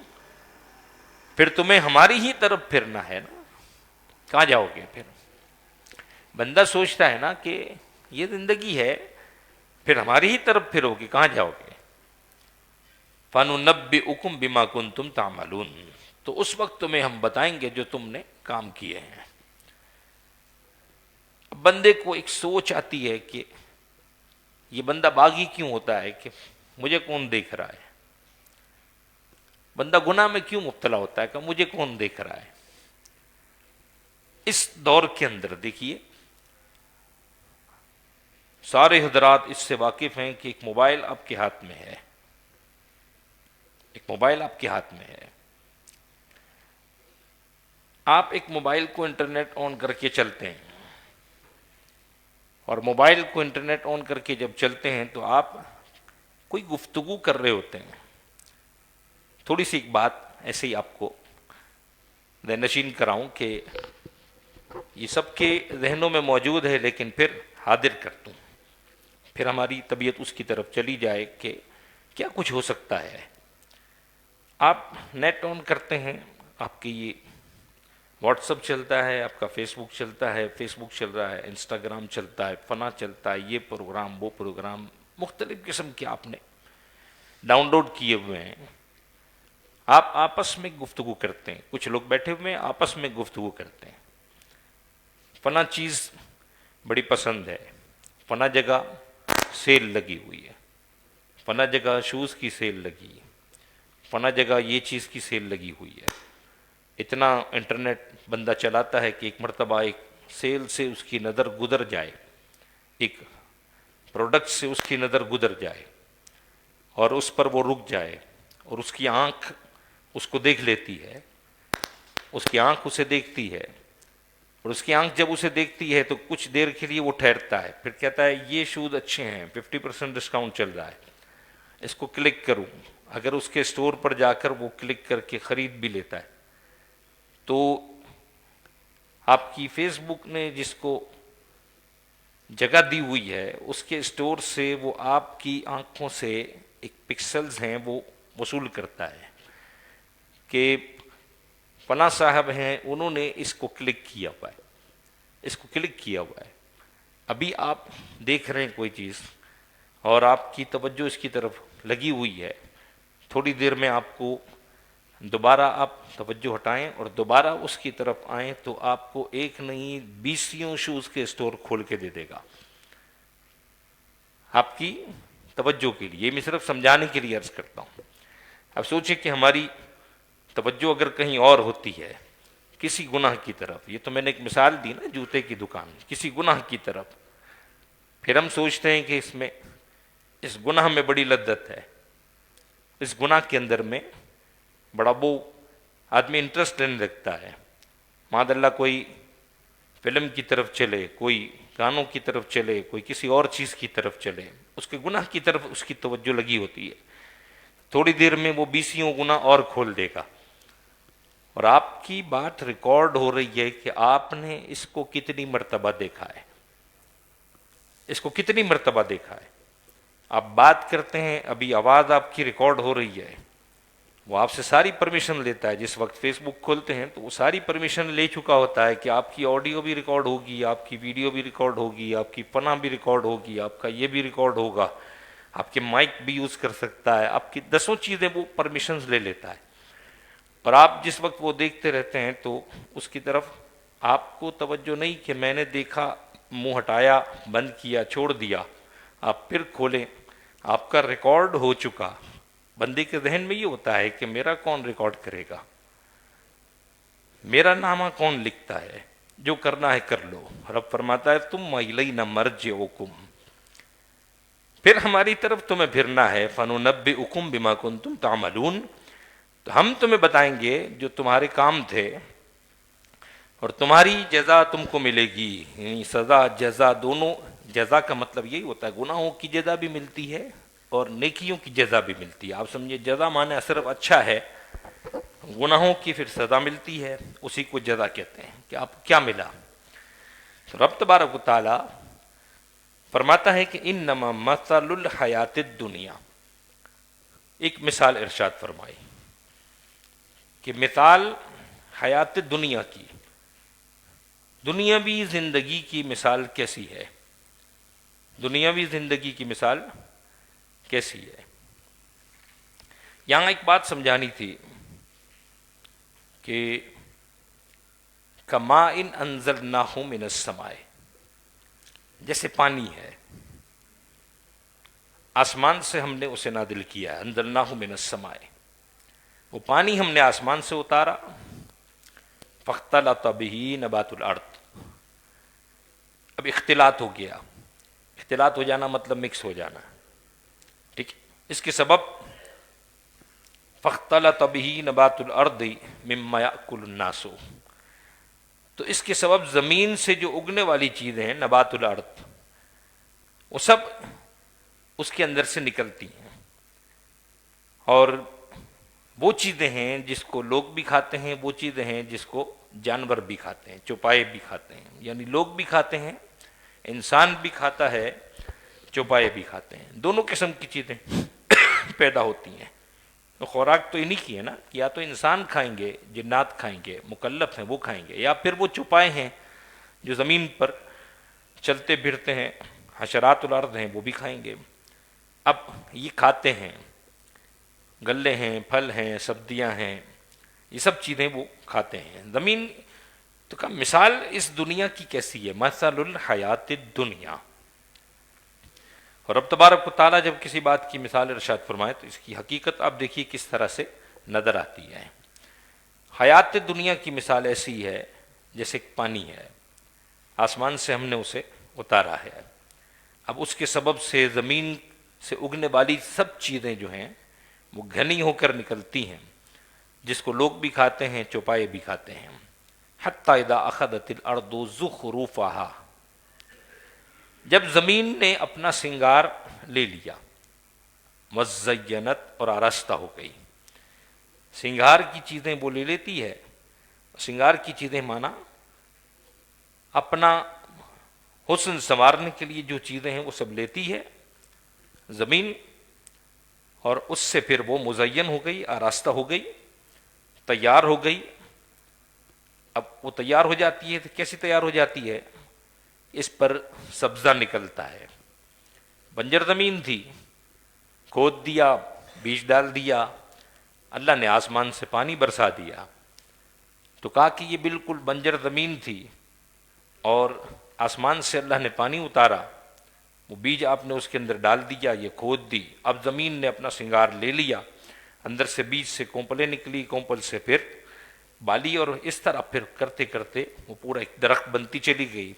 پھر تمہیں ہماری ہی طرف پھرنا ہے نا، کہاں جاؤ گے پھر. بندہ سوچتا ہے نا کہ یہ زندگی ہے، پھر ہماری ہی طرف پھرو گے، کہاں جاؤ گے. فَنُنَبِّئُكُم بِمَا كُنتُمْ تَعْمَلُونَ، تو اس وقت تمہیں ہم بتائیں گے جو تم نے کام کیے ہیں. بندے کو ایک سوچ آتی ہے کہ یہ بندہ باغی کیوں ہوتا ہے، کہ مجھے کون دیکھ رہا ہے. بندہ گناہ میں کیوں مبتلا ہوتا ہے کہ مجھے کون دیکھ رہا ہے. اس دور کے اندر دیکھیے سارے حضرات اس سے واقف ہیں کہ ایک موبائل آپ کے ہاتھ میں ہے، ایک موبائل آپ کے ہاتھ میں ہے. آپ ایک موبائل کو انٹرنیٹ آن کر کے چلتے ہیں، اور موبائل کو انٹرنیٹ آن کر کے جب چلتے ہیں تو آپ کوئی گفتگو کر رہے ہوتے ہیں. تھوڑی سی ایک بات ایسے ہی آپ کو ذہن نشین کراؤں کہ یہ سب کے ذہنوں میں موجود ہے، لیکن پھر حاضر کر دوں، پھر ہماری طبیعت اس کی طرف چلی جائے کہ کیا کچھ ہو سکتا ہے. آپ نیٹ آن کرتے ہیں، آپ کی یہ واٹس اپ چلتا ہے، آپ کا فیس بک چلتا ہے، فیس بک چل رہا ہے، انسٹاگرام چلتا ہے، فلاں چلتا ہے، یہ پروگرام وہ پروگرام مختلف قسم کے آپ نے ڈاؤن لوڈ کیے ہوئے ہیں. آپ آپس میں گفتگو کرتے ہیں، کچھ لوگ بیٹھے ہوئے ہیں آپس میں گفتگو کرتے ہیں، فلاں چیز بڑی پسند ہے، فلاں جگہ سیل لگی ہوئی ہے، فلاں جگہ شوز کی سیل لگی ہے، فلاں جگہ یہ چیز کی سیل لگی ہوئی ہے. اتنا انٹرنیٹ بندہ چلاتا ہے کہ ایک مرتبہ ایک سیل سے اس کی نظر گزر جائے، ایک پروڈکٹ سے اس کی نظر گزر جائے اور اس پر وہ رک جائے، اور اس کی آنکھ اس کو دیکھ لیتی ہے، اس کی آنکھ اسے دیکھتی ہے، اور اس کی آنکھ جب اسے دیکھتی ہے تو کچھ دیر کے لیے وہ ٹھہرتا ہے، پھر کہتا ہے یہ شوز اچھے ہیں، 50% ڈسکاؤنٹ چل رہا ہے، اس کو کلک کروں. اگر اس کے اسٹور پر جا کر وہ کلک کر کے خرید بھی لیتا ہے تو آپ کی فیس بک نے جس کو جگہ دی ہوئی ہے اس کے اسٹور سے وہ آپ کی آنکھوں سے ایک پکسلز ہیں وہ وصول کرتا ہے کہ فلاں صاحب ہیں، انہوں نے اس کو کلک کیا ہوا ہے، اس کو کلک کیا ہوا ہے. ابھی آپ دیکھ رہے ہیں کوئی چیز اور آپ کی توجہ اس کی طرف لگی ہوئی ہے، تھوڑی دیر میں آپ کو دوبارہ آپ توجہ ہٹائیں اور دوبارہ اس کی طرف آئیں تو آپ کو ایک نہیں 20 شوز کے اسٹور کھول کے دے دے گا آپ کی توجہ کے لیے. یہ میں صرف سمجھانے کے لیے عرض کرتا ہوں. اب سوچیں کہ ہماری توجہ اگر کہیں اور ہوتی ہے کسی گناہ کی طرف، یہ تو میں نے ایک مثال دی نا جوتے کی دکان، کسی گناہ کی طرف، پھر ہم سوچتے ہیں کہ اس گناہ میں بڑی لذت ہے، اس گناہ کے اندر میں بڑا وہ آدمی انٹرسٹ لینے لگتا ہے. معاذ اللہ کوئی فلم کی طرف چلے، کوئی گانوں کی طرف چلے، کوئی کسی اور چیز کی طرف چلے، اس کے گناہ کی طرف اس کی توجہ لگی ہوتی ہے، تھوڑی دیر میں وہ 20 گناہ اور کھول دے گا، اور آپ کی بات ریکارڈ ہو رہی ہے کہ آپ نے اس کو کتنی مرتبہ دیکھا ہے، اس کو کتنی مرتبہ دیکھا ہے. آپ بات کرتے ہیں، ابھی آواز آپ کی ریکارڈ ہو رہی ہے، وہ آپ سے ساری پرمیشن لیتا ہے. جس وقت فیس بک کھولتے ہیں تو وہ ساری پرمیشن لے چکا ہوتا ہے کہ آپ کی آڈیو بھی ریکارڈ ہوگی، آپ کی ویڈیو بھی ریکارڈ ہوگی، آپ کی پناہ بھی ریکارڈ ہوگی، آپ کا یہ بھی ریکارڈ ہوگا، آپ کے مائک بھی یوز کر سکتا ہے، آپ کی 10 چیزیں وہ پرمیشنز لے لیتا ہے. اور آپ جس وقت وہ دیکھتے رہتے ہیں تو اس کی طرف آپ کو توجہ نہیں کہ میں نے دیکھا، منہ ہٹایا، بند کیا، چھوڑ دیا. آپ پھر کھولیں، آپ کا ریکارڈ ہو چکا. بندے کے ذہن میں یہ ہوتا ہے کہ میرا کون ریکارڈ کرے گا، میرا نامہ کون لکھتا ہے، جو کرنا ہے کر لو. رب فرماتا ہے تم الینا مرجعکم، پھر ہماری طرف تمہیں پھرنا ہے. فننبئکم بما کنتم تعملون، تو ہم تمہیں بتائیں گے جو تمہارے کام تھے اور تمہاری جزا تم کو ملے گی. یعنی سزا جزا دونوں، جزا کا مطلب یہی ہوتا ہے گناہوں کی جزا بھی ملتی ہے اور نیکیوں کی جزا بھی ملتی ہے. آپ سمجھے جزا معنی صرف اچھا ہے، گناہوں کی پھر سزا ملتی ہے، اسی کو جزا کہتے ہیں کہ آپ کیا ملا. تو رب تبارک و تعالی فرماتا ہے کہ انما مثل الحیات الدنیا، ایک مثال ارشاد فرمائی کہ مثال حیات دنیا کی، دنیاوی زندگی کی مثال کیسی ہے، دنیاوی زندگی کی مثال کیسی ہے. یہاں ایک بات سمجھانی تھی کہ کماء انزلناہ من السماء، جیسے پانی ہے، آسمان سے ہم نے اسے نازل کیا ہے. انزلناہ من السماء، وہ پانی ہم نے آسمان سے اتارا. فاختلط بہ نبات الارض، اب اختلاط ہو گیا. اختلاط ہو جانا مطلب مکس ہو جانا، ٹھیک. اس کے سبب فاختلط بہ نبات الارض مما یأکل الناس، تو اس کے سبب زمین سے جو اگنے والی چیزیں ہیں نبات الارض وہ سب اس کے اندر سے نکلتی ہیں، اور وہ چیزیں ہیں جس کو لوگ بھی کھاتے ہیں، وہ چیزیں ہیں جس کو جانور بھی کھاتے ہیں، چوپائے بھی کھاتے ہیں، یعنی لوگ بھی کھاتے ہیں، انسان بھی کھاتا ہے، چوپائے بھی کھاتے ہیں، دونوں قسم کی چیزیں پیدا ہوتی ہیں۔ تو خوراک تو انہی کی ہے نا، یا تو انسان کھائیں گے، جنات کھائیں گے، مکلف ہیں وہ کھائیں گے، یا پھر وہ چوپائے ہیں جو زمین پر چلتے پھرتے ہیں، حشرات الارض ہیں وہ بھی کھائیں گے۔ اب یہ کھاتے ہیں، گلے ہیں، پھل ہیں، سبزیاں ہیں، یہ سب چیزیں وہ کھاتے ہیں۔ زمین تو کا مثال اس دنیا کی کیسی ہے؟ مثل الحیات الدنیا۔ اور رب تبارک و تعالیٰ جب کسی بات کی مثال ارشاد فرمائے تو اس کی حقیقت آپ دیکھیے کس طرح سے نظر آتی ہے۔ حیات دنیا کی مثال ایسی ہے جیسے ایک پانی ہے، آسمان سے ہم نے اسے اتارا ہے، اب اس کے سبب سے زمین سے اگنے والی سب چیزیں جو ہیں وہ گھنی ہو کر نکلتی ہیں، جس کو لوگ بھی کھاتے ہیں، چوپائے بھی کھاتے ہیں۔ حتی اذا اخذت الارض زخرفها، جب زمین نے اپنا سنگار لے لیا، وزینت اور آراستہ ہو گئی، سنگار کی چیزیں وہ لے لیتی ہے، سنگار کی چیزیں مانا اپنا حسن سنوارنے کے لیے جو چیزیں ہیں وہ سب لیتی ہے زمین، اور اس سے پھر وہ مزین ہو گئی، آراستہ ہو گئی، تیار ہو گئی۔ اب وہ تیار ہو جاتی ہے تو کیسے تیار ہو جاتی ہے؟ اس پر سبزہ نکلتا ہے۔ بنجر زمین تھی، کھود دیا، بیج ڈال دیا، اللہ نے آسمان سے پانی برسا دیا، تو کہا کہ یہ بالکل بنجر زمین تھی اور آسمان سے اللہ نے پانی اتارا، وہ بیج آپ نے اس کے اندر ڈال دیا، یہ کھود دی، اب زمین نے اپنا سنگار لے لیا، اندر سے بیج سے کونپلیں نکلی، کونپل سے پھر بالی، اور اس طرح پھر کرتے کرتے وہ پورا ایک درخت بنتی چلی گئی،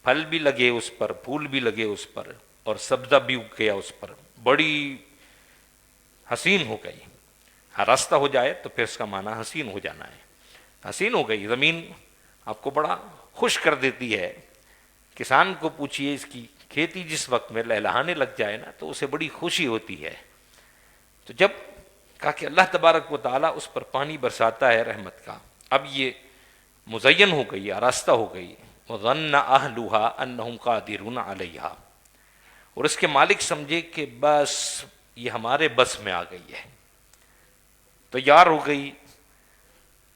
پھل بھی لگے اس پر، پھول بھی لگے اس پر، اور سبزہ بھی اگ گیا اس پر، بڑی حسین ہو گئی۔ راستہ ہو جائے تو پھر اس کا معنی حسین ہو جانا ہے، حسین ہو گئی زمین، آپ کو بڑا خوش کر دیتی ہے۔ کسان کو پوچھئے، اس کی کھیتی جس وقت میں لہلہانے لگ جائے نا تو اسے بڑی خوشی ہوتی ہے۔ تو جب کہا کہ اللہ تبارک و تعالیٰ اس پر پانی برساتا ہے رحمت کا، اب یہ مزین ہو گئی، آراستہ ہو گئی، وَظَنَّ أَهْلُهَا أَنَّهُمْ قَادِرُونَ عَلَيْهَا، اور اس کے مالک سمجھے کہ بس یہ ہمارے بس میں آ گئی ہے، تیار ہو گئی،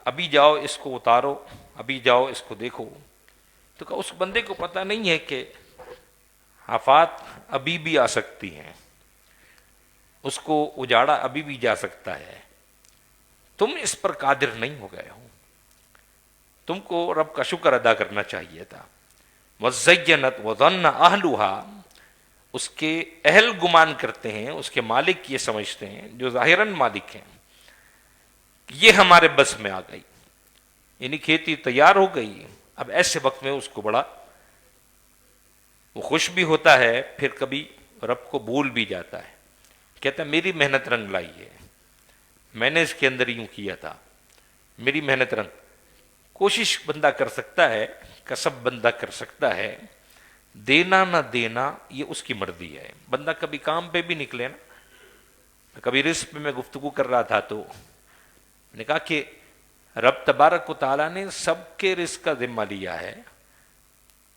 ابھی جاؤ اس کو اتارو، ابھی جاؤ اس کو دیکھو۔ تو کہ اس بندے کو پتہ نہیں ہے کہ آفات ابھی بھی آ سکتی ہیں، اس کو اجاڑا ابھی بھی جا سکتا ہے، تم اس پر قادر نہیں ہو گئے ہو، تم کو رب کا شکر ادا کرنا چاہیے تھا۔ وَزَيَّنَتْ وَظَنَّ أَهْلُهَا، اس کے اہل گمان کرتے ہیں، اس کے مالک یہ سمجھتے ہیں جو ظاہراً مالک ہیں، یہ ہمارے بس میں آ گئی، یعنی کھیتی تیار ہو گئی۔ اب ایسے وقت میں اس کو بڑا وہ خوش بھی ہوتا ہے، پھر کبھی رب کو بھول بھی جاتا ہے، کہتا ہے میری محنت رنگ لائی ہے، میں نے اس کے اندر یوں کیا تھا، میری محنت رنگ۔ کوشش بندہ کر سکتا ہے، کسب بندہ کر سکتا ہے، دینا نہ دینا یہ اس کی مرضی ہے۔ بندہ کبھی کام پہ بھی نکلے نا، کبھی رزق پہ میں گفتگو کر رہا تھا تو میں نے کہا کہ رب تبارک و تعالیٰ نے سب کے رزق کا ذمہ لیا ہے،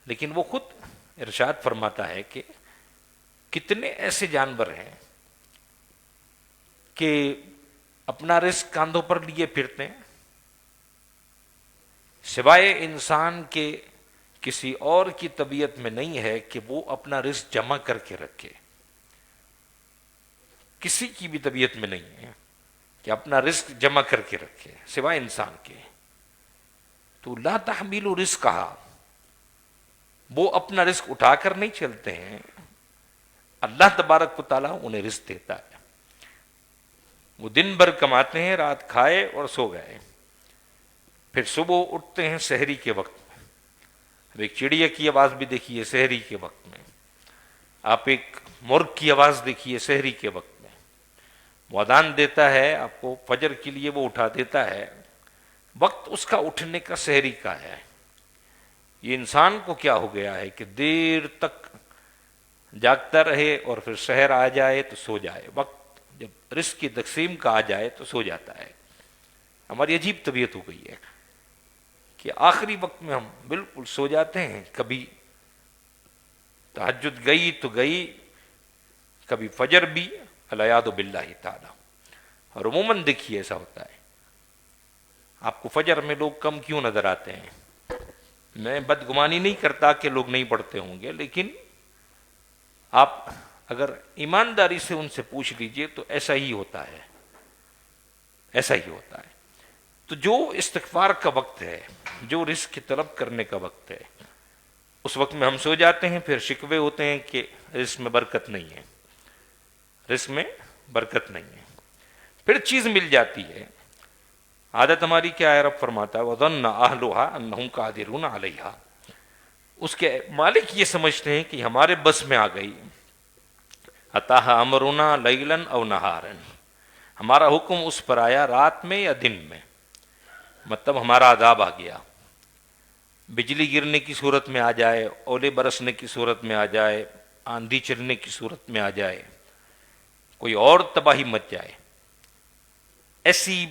لیکن وہ خود ارشاد فرماتا ہے کہ کتنے ایسے جانور ہیں کہ اپنا رزق کاندھوں پر لیے پھرتے ہیں، سوائے انسان کے کسی اور کی طبیعت میں نہیں ہے کہ وہ اپنا رزق جمع کر کے رکھے، کسی کی بھی طبیعت میں نہیں ہے کہ اپنا رزق جمع کر کے رکھے سوائے انسان کے۔ تو لا تحمل رزقھا، وہ اپنا رزق اٹھا کر نہیں چلتے ہیں، اللہ تبارک و تعالیٰ انہیں رزق دیتا ہے۔ وہ دن بھر کماتے ہیں، رات کھائے اور سو گئے، پھر صبح اٹھتے ہیں سحری کے وقت میں۔ اب ایک چڑیا کی آواز بھی دیکھیے سحری کے وقت میں، آپ ایک مرغ کی آواز دیکھیے سحری کے وقت میں، وہ اذان دیتا ہے آپ کو فجر کے لیے، وہ اٹھا دیتا ہے، وقت اس کا اٹھنے کا سحری کا ہے. یہ انسان کو کیا ہو گیا ہے کہ دیر تک جاگتا رہے اور پھر سحر آ جائے تو سو جائے. وقت جب رزق کی تقسیم کا آ جائے تو سو جاتا ہے. ہماری عجیب طبیعت ہو گئی ہے کہ آخری وقت میں ہم بالکل سو جاتے ہیں. کبھی تہجد گئی تو گئی، کبھی فجر بھی، الیاذ باللہ تعالی. اور عموماً دیکھیے ایسا ہوتا ہے. آپ کو فجر میں لوگ کم کیوں نظر آتے ہیں؟ میں بدگمانی نہیں کرتا کہ لوگ نہیں پڑھتے ہوں گے، لیکن آپ اگر ایمانداری سے ان سے پوچھ لیجئے تو ایسا ہی ہوتا ہے، ایسا ہی ہوتا ہے. تو جو استغفار کا وقت ہے، جو رزق کی طلب کرنے کا وقت ہے، اس وقت میں ہم سو جاتے ہیں. پھر شکوے ہوتے ہیں کہ رزق میں برکت نہیں ہے، رزق میں برکت نہیں ہے. پھر چیز مل جاتی ہے. عادت ہماری کیا ہے؟ رب فرماتا ہے وَظَنَّ أَهْلُهَا أَنَّهُمْ قَادِرُونَ عَلَيْهَا. اس کے مالک یہ سمجھتے ہیں کہ ہمارے بس میں آ گئی. أَتَاهَا أَمْرُنَا لَيْلًا أَوْ نَهَارًا. ہمارا حکم اس پر آیا رات میں یا دن میں، مطلب ہمارا عذاب آ گیا. بجلی گرنے کی صورت میں آ جائے، اولے برسنے کی صورت میں آ جائے، آندھی چلنے کی صورت میں آ جائے، کوئی اور تباہی مچ جائے. ایسی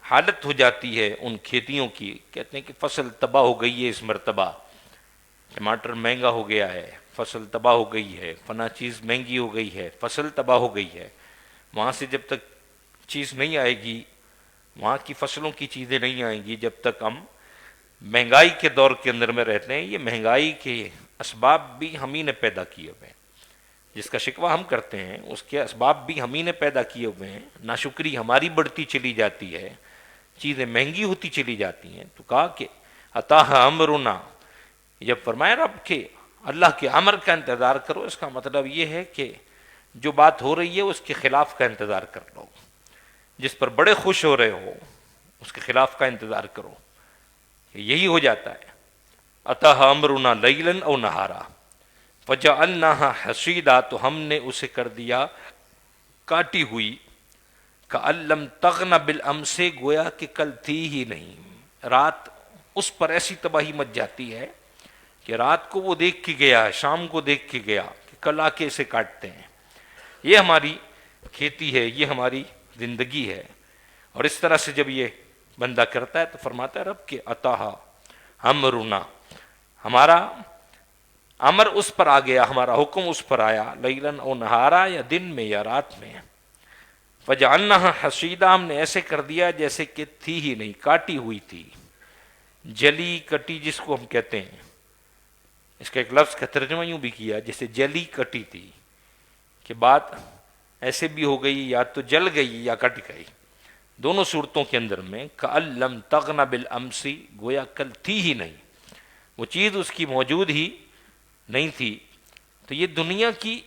حالت ہو جاتی ہے ان کھیتیوں کی، کہتے ہیں کہ فصل تباہ ہو گئی ہے اس مرتبہ، ٹماٹر مہنگا ہو گیا ہے، فصل تباہ ہو گئی ہے، فلاں چیز مہنگی ہو گئی ہے، فصل تباہ ہو گئی ہے. وہاں سے جب تک چیز نہیں آئے گی، وہاں کی فصلوں کی چیزیں نہیں آئیں گی، جب تک ہم مہنگائی کے دور کے اندر میں رہتے ہیں. یہ مہنگائی کے اسباب بھی ہم ہی نے پیدا کیے ہوئے ہیں. جس کا شکوہ ہم کرتے ہیں اس کے اسباب بھی ہم ہی نے پیدا کیے ہوئے ہیں. ناشکری ہماری بڑھتی چلی جاتی ہے، چیزیں مہنگی ہوتی چلی جاتی ہیں. تو کہا کہ اتاہ امرنا، جب فرمایا رب کہ اللہ کے امر کا انتظار کرو، اس کا مطلب یہ ہے کہ جو بات ہو رہی ہے اس کے خلاف کا انتظار کر لو. جس پر بڑے خوش ہو رہے ہو اس کے خلاف کا انتظار کرو. یہی ہو جاتا ہے. اتاہ امرنا لیلا او نہارا فجعلناها حصیدا، تو ہم نے اسے کر دیا کاٹی ہوئی. کأن لم تغن بالامس، گویا کہ کل تھی ہی نہیں. رات اس پر ایسی تباہی مچ جاتی ہے کہ رات کو وہ دیکھ کے گیا، شام کو دیکھ کے گیا کہ کل آ کے اسے کاٹتے ہیں. یہ ہماری کھیتی ہے، یہ ہماری زندگی ہے. اور اس طرح سے جب یہ بندہ کرتا ہے تو فرماتا ہے رب کہ اتاہا امرنا، ہمارا امر اس پر آ گیا، ہمارا حکم اس پر آیا، لیلاً او نہارا، یا دن میں یا رات میں. فجعلناها حصیدا، ہم نے ایسے کر دیا جیسے کہ تھی ہی نہیں، کاٹی ہوئی تھی. جلی کٹی جس کو ہم کہتے ہیں، اس کا ایک لفظ کا ترجمہ یوں بھی کیا جیسے جلی کٹی تھی، کہ بات ایسے بھی ہو گئی یا تو جل گئی یا کٹ گئی. دونوں صورتوں کے اندر میں کأن لم تغن بالامس، گویا کل تھی ہی نہیں، وہ چیز اس کی موجود ہی نہیں تھی. تو یہ دنیا کی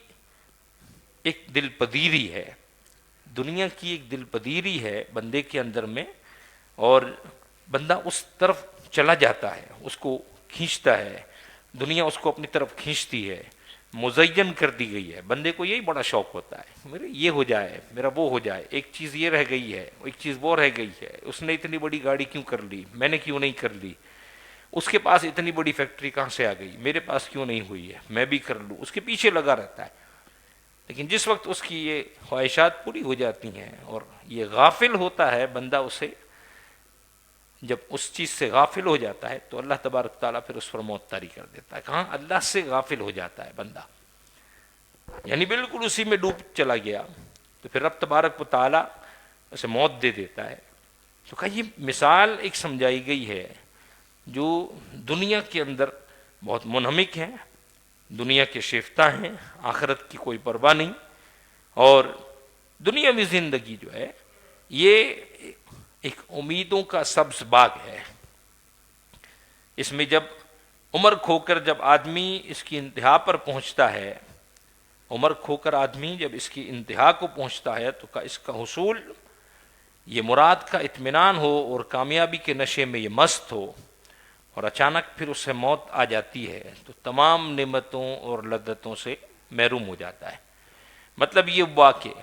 ایک دل پذیری ہے، دنیا کی ایک دل پذیری ہے بندے کے اندر میں، اور بندہ اس طرف چلا جاتا ہے، اس کو کھینچتا ہے، دنیا اس کو اپنی طرف کھینچتی ہے، مزین کر دی گئی ہے. بندے کو یہی بڑا شوق ہوتا ہے، میرے یہ ہو جائے، میرا وہ ہو جائے، ایک چیز یہ رہ گئی ہے، ایک چیز وہ رہ گئی ہے، اس نے اتنی بڑی گاڑی کیوں کر لی، میں نے کیوں نہیں کر لی، اس کے پاس اتنی بڑی فیکٹری کہاں سے آ گئی، میرے پاس کیوں نہیں ہوئی ہے، میں بھی کر لوں. اس کے پیچھے لگا رہتا ہے. لیکن جس وقت اس کی یہ خواہشات پوری ہو جاتی ہیں اور یہ غافل ہوتا ہے بندہ، اسے جب اس چیز سے غافل ہو جاتا ہے تو اللہ تبارک تعالیٰ پھر اس پر موت طاری کر دیتا ہے. کہاں اللہ سے غافل ہو جاتا ہے بندہ، یعنی بالکل اسی میں ڈوب چلا گیا، تو پھر رب تبارک و تعالیٰ اسے موت دے دیتا ہے. تو کہا یہ مثال ایک سمجھائی گئی ہے جو دنیا کے اندر بہت منہمک ہے، دنیا کے شیفتہ ہیں، آخرت کی کوئی پرواہ نہیں. اور دنیاوی زندگی جو ہے یہ ایک امیدوں کا سبز باغ ہے. اس میں جب عمر کھو کر جب آدمی اس کی انتہا پر پہنچتا ہے، عمر کھو کر آدمی جب اس کی انتہا کو پہنچتا ہے تو اس کا حصول یہ مراد کا اطمینان ہو اور کامیابی کے نشے میں یہ مست ہو، اور اچانک پھر اسے موت آ جاتی ہے تو تمام نعمتوں اور لذتوں سے محروم ہو جاتا ہے. مطلب یہ ہوا کہ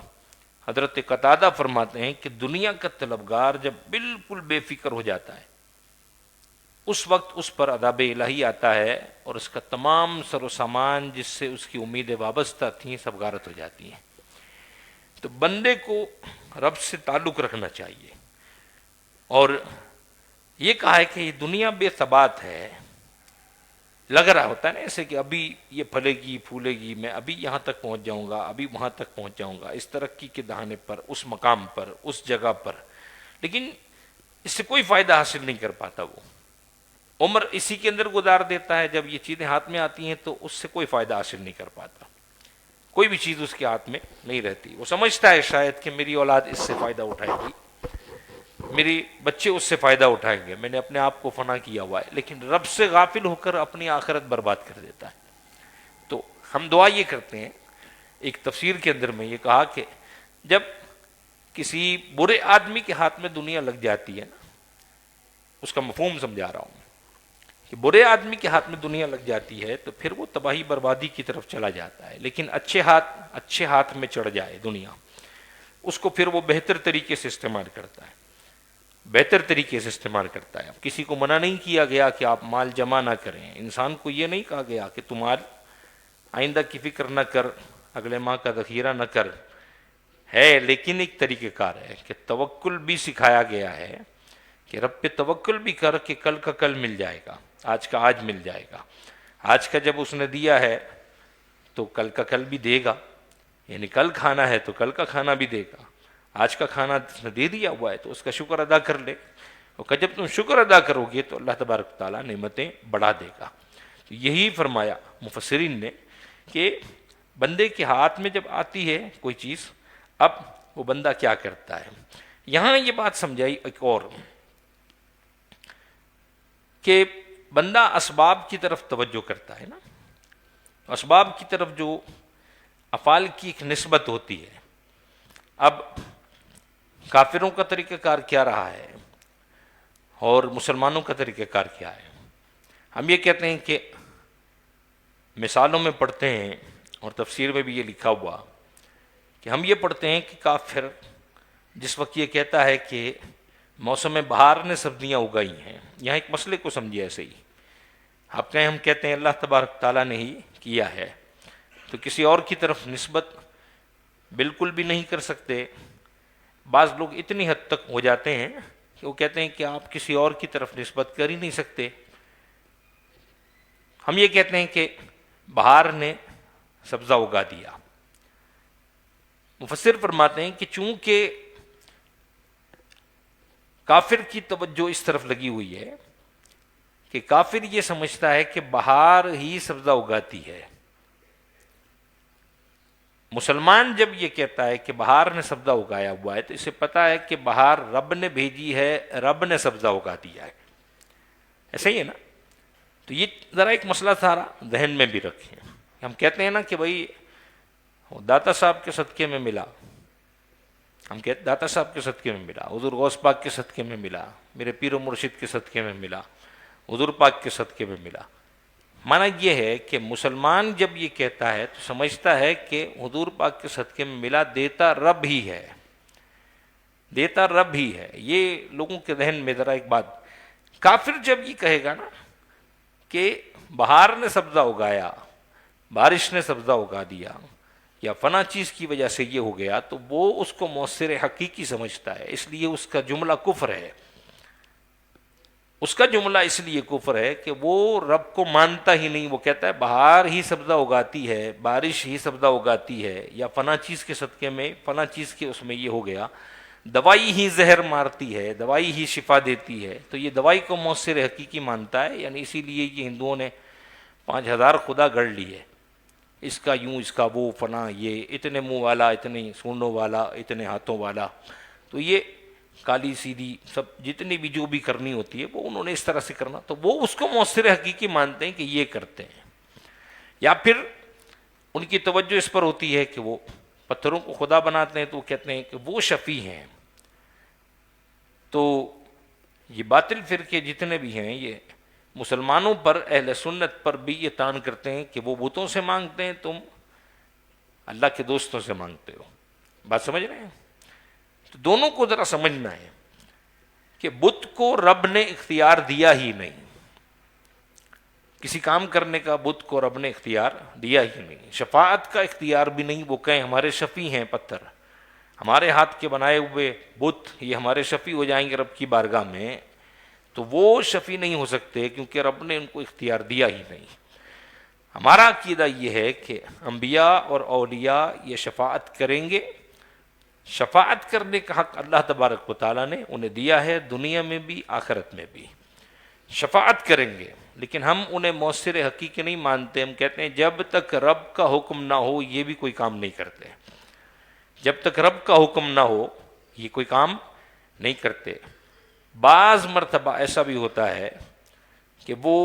حضرت قتادہ فرماتے ہیں کہ دنیا کا طلبگار جب بالکل بے فکر ہو جاتا ہے اس وقت اس پر عذاب الہی آتا ہے اور اس کا تمام سر و سامان جس سے اس کی امیدیں وابستہ تھیں سب غارت ہو جاتی ہیں۔ تو بندے کو رب سے تعلق رکھنا چاہیے، اور یہ کہا ہے کہ یہ دنیا بے ثبات ہے، لگ رہا ہوتا ہے نا ایسے کہ ابھی یہ پھلے گی پھولے گی، میں ابھی یہاں تک پہنچ جاؤں گا، ابھی وہاں تک پہنچ جاؤں گا، اس ترقی کے دہانے پر، اس مقام پر، اس جگہ پر، لیکن اس سے کوئی فائدہ حاصل نہیں کر پاتا۔ وہ عمر اسی کے اندر گزار دیتا ہے، جب یہ چیزیں ہاتھ میں آتی ہیں تو اس سے کوئی فائدہ حاصل نہیں کر پاتا، کوئی بھی چیز اس کے ہاتھ میں نہیں رہتی۔ وہ سمجھتا ہے شاید کہ میری اولاد اس سے فائدہ اٹھائے گی، میری بچے اس سے فائدہ اٹھائیں گے، میں نے اپنے آپ کو فنا کیا ہوا ہے، لیکن رب سے غافل ہو کر اپنی آخرت برباد کر دیتا ہے۔ تو ہم دعا یہ کرتے ہیں، ایک تفسیر کے اندر میں یہ کہا کہ جب کسی برے آدمی کے ہاتھ میں دنیا لگ جاتی ہے نا، اس کا مفہوم سمجھا رہا ہوں کہ برے آدمی کے ہاتھ میں دنیا لگ جاتی ہے تو پھر وہ تباہی بربادی کی طرف چلا جاتا ہے، لیکن اچھے ہاتھ میں چڑھ جائے دنیا، اس کو پھر وہ بہتر طریقے سے استعمال کرتا ہے، بہتر طریقے سے استعمال کرتا ہے۔ اب کسی کو منع نہیں کیا گیا کہ آپ مال جمع نہ کریں، انسان کو یہ نہیں کہا گیا کہ تم آئندہ کی فکر نہ کر، اگلے ماہ کا ذخیرہ نہ کر، ہے لیکن ایک طریقہ کار ہے کہ توکل بھی سکھایا گیا ہے کہ رب پہ توکل بھی کر کہ کل کا کل مل جائے گا، آج کا آج مل جائے گا، آج کا جب اس نے دیا ہے تو کل کا کل بھی دے گا، یعنی کل کھانا ہے تو کل کا کھانا بھی دے گا، آج کا کھانا اس نے دے دیا ہوا ہے تو اس کا شکر ادا کر لے، اور جب تم شکر ادا کرو گے تو اللہ تبارک تعالیٰ نعمتیں بڑھا دے گا۔ تو یہی فرمایا مفسرین نے کہ بندے کے ہاتھ میں جب آتی ہے کوئی چیز، اب وہ بندہ کیا کرتا ہے۔ یہاں یہ بات سمجھائی ایک اور کہ بندہ اسباب کی طرف توجہ کرتا ہے نا، اسباب کی طرف جو افعال کی ایک نسبت ہوتی ہے۔ اب کافروں کا طریقہ کار کیا رہا ہے اور مسلمانوں کا طریقہ کار کیا ہے؟ ہم یہ کہتے ہیں کہ مثالوں میں پڑھتے ہیں، اور تفسیر میں بھی یہ لکھا ہوا کہ ہم یہ پڑھتے ہیں کہ کافر جس وقت یہ کہتا ہے کہ موسم بہار نے سبزیاں اگائی ہیں، یہاں ایک مسئلے کو سمجھے ایسے ہی، آپ کہیں ہم کہتے ہیں اللہ تبارک تعالیٰ نے ہی کیا ہے، تو کسی اور کی طرف نسبت بالکل بھی نہیں کر سکتے۔ بعض لوگ اتنی حد تک ہو جاتے ہیں کہ وہ کہتے ہیں کہ آپ کسی اور کی طرف نسبت کر ہی نہیں سکتے۔ ہم یہ کہتے ہیں کہ بہار نے سبزہ اگا دیا۔ مفسر فرماتے ہیں کہ چونکہ کافر کی توجہ اس طرف لگی ہوئی ہے کہ کافر یہ سمجھتا ہے کہ بہار ہی سبزہ اگاتی ہے، مسلمان جب یہ کہتا ہے کہ بہار نے سبزہ اگایا ہوا ہے تو اسے پتا ہے کہ بہار رب نے بھیجی ہے، رب نے سبزہ اگا دیا ہے، ایسا ہی ہے نا۔ تو یہ ذرا ایک مسئلہ سارا ذہن میں بھی رکھیں۔ ہم کہتے ہیں نا کہ بھائی داتا صاحب کے صدقے میں ملا، ہم کہتے داتا صاحب کے صدقے میں ملا، حضور غوث پاک کے صدقے میں ملا، میرے پیر و مرشد کے صدقے میں ملا، حضور پاک کے صدقے میں ملا۔ معنی یہ ہے کہ مسلمان جب یہ کہتا ہے تو سمجھتا ہے کہ حضور پاک کے صدقے میں ملا، دیتا رب ہی ہے، دیتا رب ہی ہے۔ یہ لوگوں کے ذہن میں ذرا ایک بات، کافر جب یہ کہے گا نا کہ بہار نے سبزہ اگایا، بارش نے سبزہ اگا دیا، یا فلاں چیز کی وجہ سے یہ ہو گیا، تو وہ اس کو مؤثر حقیقی سمجھتا ہے، اس لیے اس کا جملہ کفر ہے۔ اس کا جملہ اس لیے کفر ہے کہ وہ رب کو مانتا ہی نہیں، وہ کہتا ہے بہار ہی سبزہ اگاتی ہے، بارش ہی سبزہ اگاتی ہے، یا فلاں چیز کے صدقے میں فلاں چیز کے اس میں یہ ہو گیا، دوائی ہی زہر مارتی ہے، دوائی ہی شفا دیتی ہے، تو یہ دوائی کو مؤثر حقیقی مانتا ہے۔ یعنی اسی لیے یہ ہندوؤں نے 5000 خدا گڑھ لیے، اس کا یوں، اس کا وہ، فلاں، یہ اتنے منہ والا، اتنے سونڈوں والا، اتنے ہاتھوں والا، تو یہ کالی سیدھی سب جتنی بھی جو بھی کرنی ہوتی ہے وہ انہوں نے اس طرح سے کرنا، تو وہ اس کو مؤثر حقیقی مانتے ہیں کہ یہ کرتے ہیں۔ یا پھر ان کی توجہ اس پر ہوتی ہے کہ وہ پتھروں کو خدا بناتے ہیں، تو وہ کہتے ہیں کہ وہ شفیع ہیں۔ تو یہ باطل فرقے جتنے بھی ہیں یہ مسلمانوں پر، اہل سنت پر بھی یہ تان کرتے ہیں کہ وہ بتوں سے مانگتے ہیں، تم اللہ کے دوستوں سے مانگتے ہو۔ بات سمجھ رہے ہیں؟ تو دونوں کو ذرا سمجھنا ہے کہ بت کو رب نے اختیار دیا ہی نہیں، کسی کام کرنے کا بت کو رب نے اختیار دیا ہی نہیں، شفاعت کا اختیار بھی نہیں، وہ کہیں ہمارے شفیع ہیں پتھر، ہمارے ہاتھ کے بنائے ہوئے بت یہ ہمارے شفیع ہو جائیں گے رب کی بارگاہ میں، تو وہ شفیع نہیں ہو سکتے کیونکہ رب نے ان کو اختیار دیا ہی نہیں۔ ہمارا عقیدہ یہ ہے کہ انبیاء اور اولیاء یہ شفاعت کریں گے، شفاعت کرنے کا حق اللہ تبارک و تعالیٰ نے انہیں دیا ہے، دنیا میں بھی آخرت میں بھی شفاعت کریں گے، لیکن ہم انہیں مؤثر حقیقی نہیں مانتے، ہم کہتے ہیں جب تک رب کا حکم نہ ہو یہ بھی کوئی کام نہیں کرتے، جب تک رب کا حکم نہ ہو یہ کوئی کام نہیں کرتے۔ بعض مرتبہ ایسا بھی ہوتا ہے کہ وہ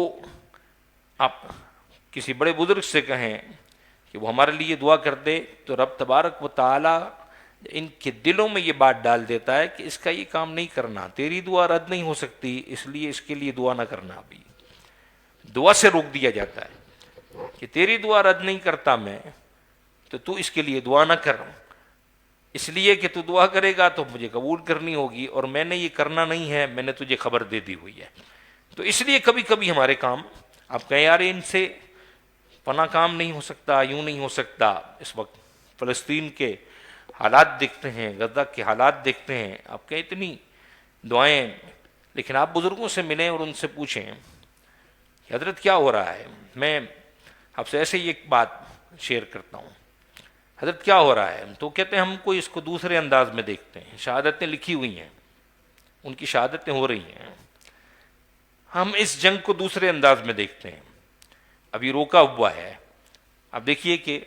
آپ کسی بڑے بزرگ سے کہیں کہ وہ ہمارے لیے دعا کر دے، تو رب تبارک و تعالیٰ ان کے دلوں میں یہ بات ڈال دیتا ہے کہ اس کا یہ کام نہیں کرنا، تیری دعا رد نہیں ہو سکتی، اس لیے اس کے لیے دعا نہ کرنا، ابھی دعا سے روک دیا جاتا ہے کہ تیری دعا رد نہیں کرتا میں، تو اس کے لیے دعا نہ کر، اس لیے کہ تو دعا کرے گا تو مجھے قبول کرنی ہوگی، اور میں نے یہ کرنا نہیں ہے، میں نے تجھے خبر دے دی ہوئی ہے۔ تو اس لیے کبھی کبھی ہمارے کام آپ کہیں یار ان سے پناہ کام نہیں ہو سکتا، یوں نہیں ہو سکتا۔ اس وقت فلسطین کے حالات دیکھتے ہیں، غزہ کے حالات دیکھتے ہیں، آپ کہیں اتنی دعائیں، لیکن آپ بزرگوں سے ملیں اور ان سے پوچھیں کہ حضرت کیا ہو رہا ہے۔ میں آپ سے ایسے ہی ایک بات شیئر کرتا ہوں، حضرت کیا ہو رہا ہے، تو کہتے ہیں ہم کوئی اس کو دوسرے انداز میں دیکھتے ہیں، شہادتیں لکھی ہوئی ہیں، ان کی شہادتیں ہو رہی ہیں، ہم اس جنگ کو دوسرے انداز میں دیکھتے ہیں، ابھی روکا ہوا ہے۔ اب دیکھیے کہ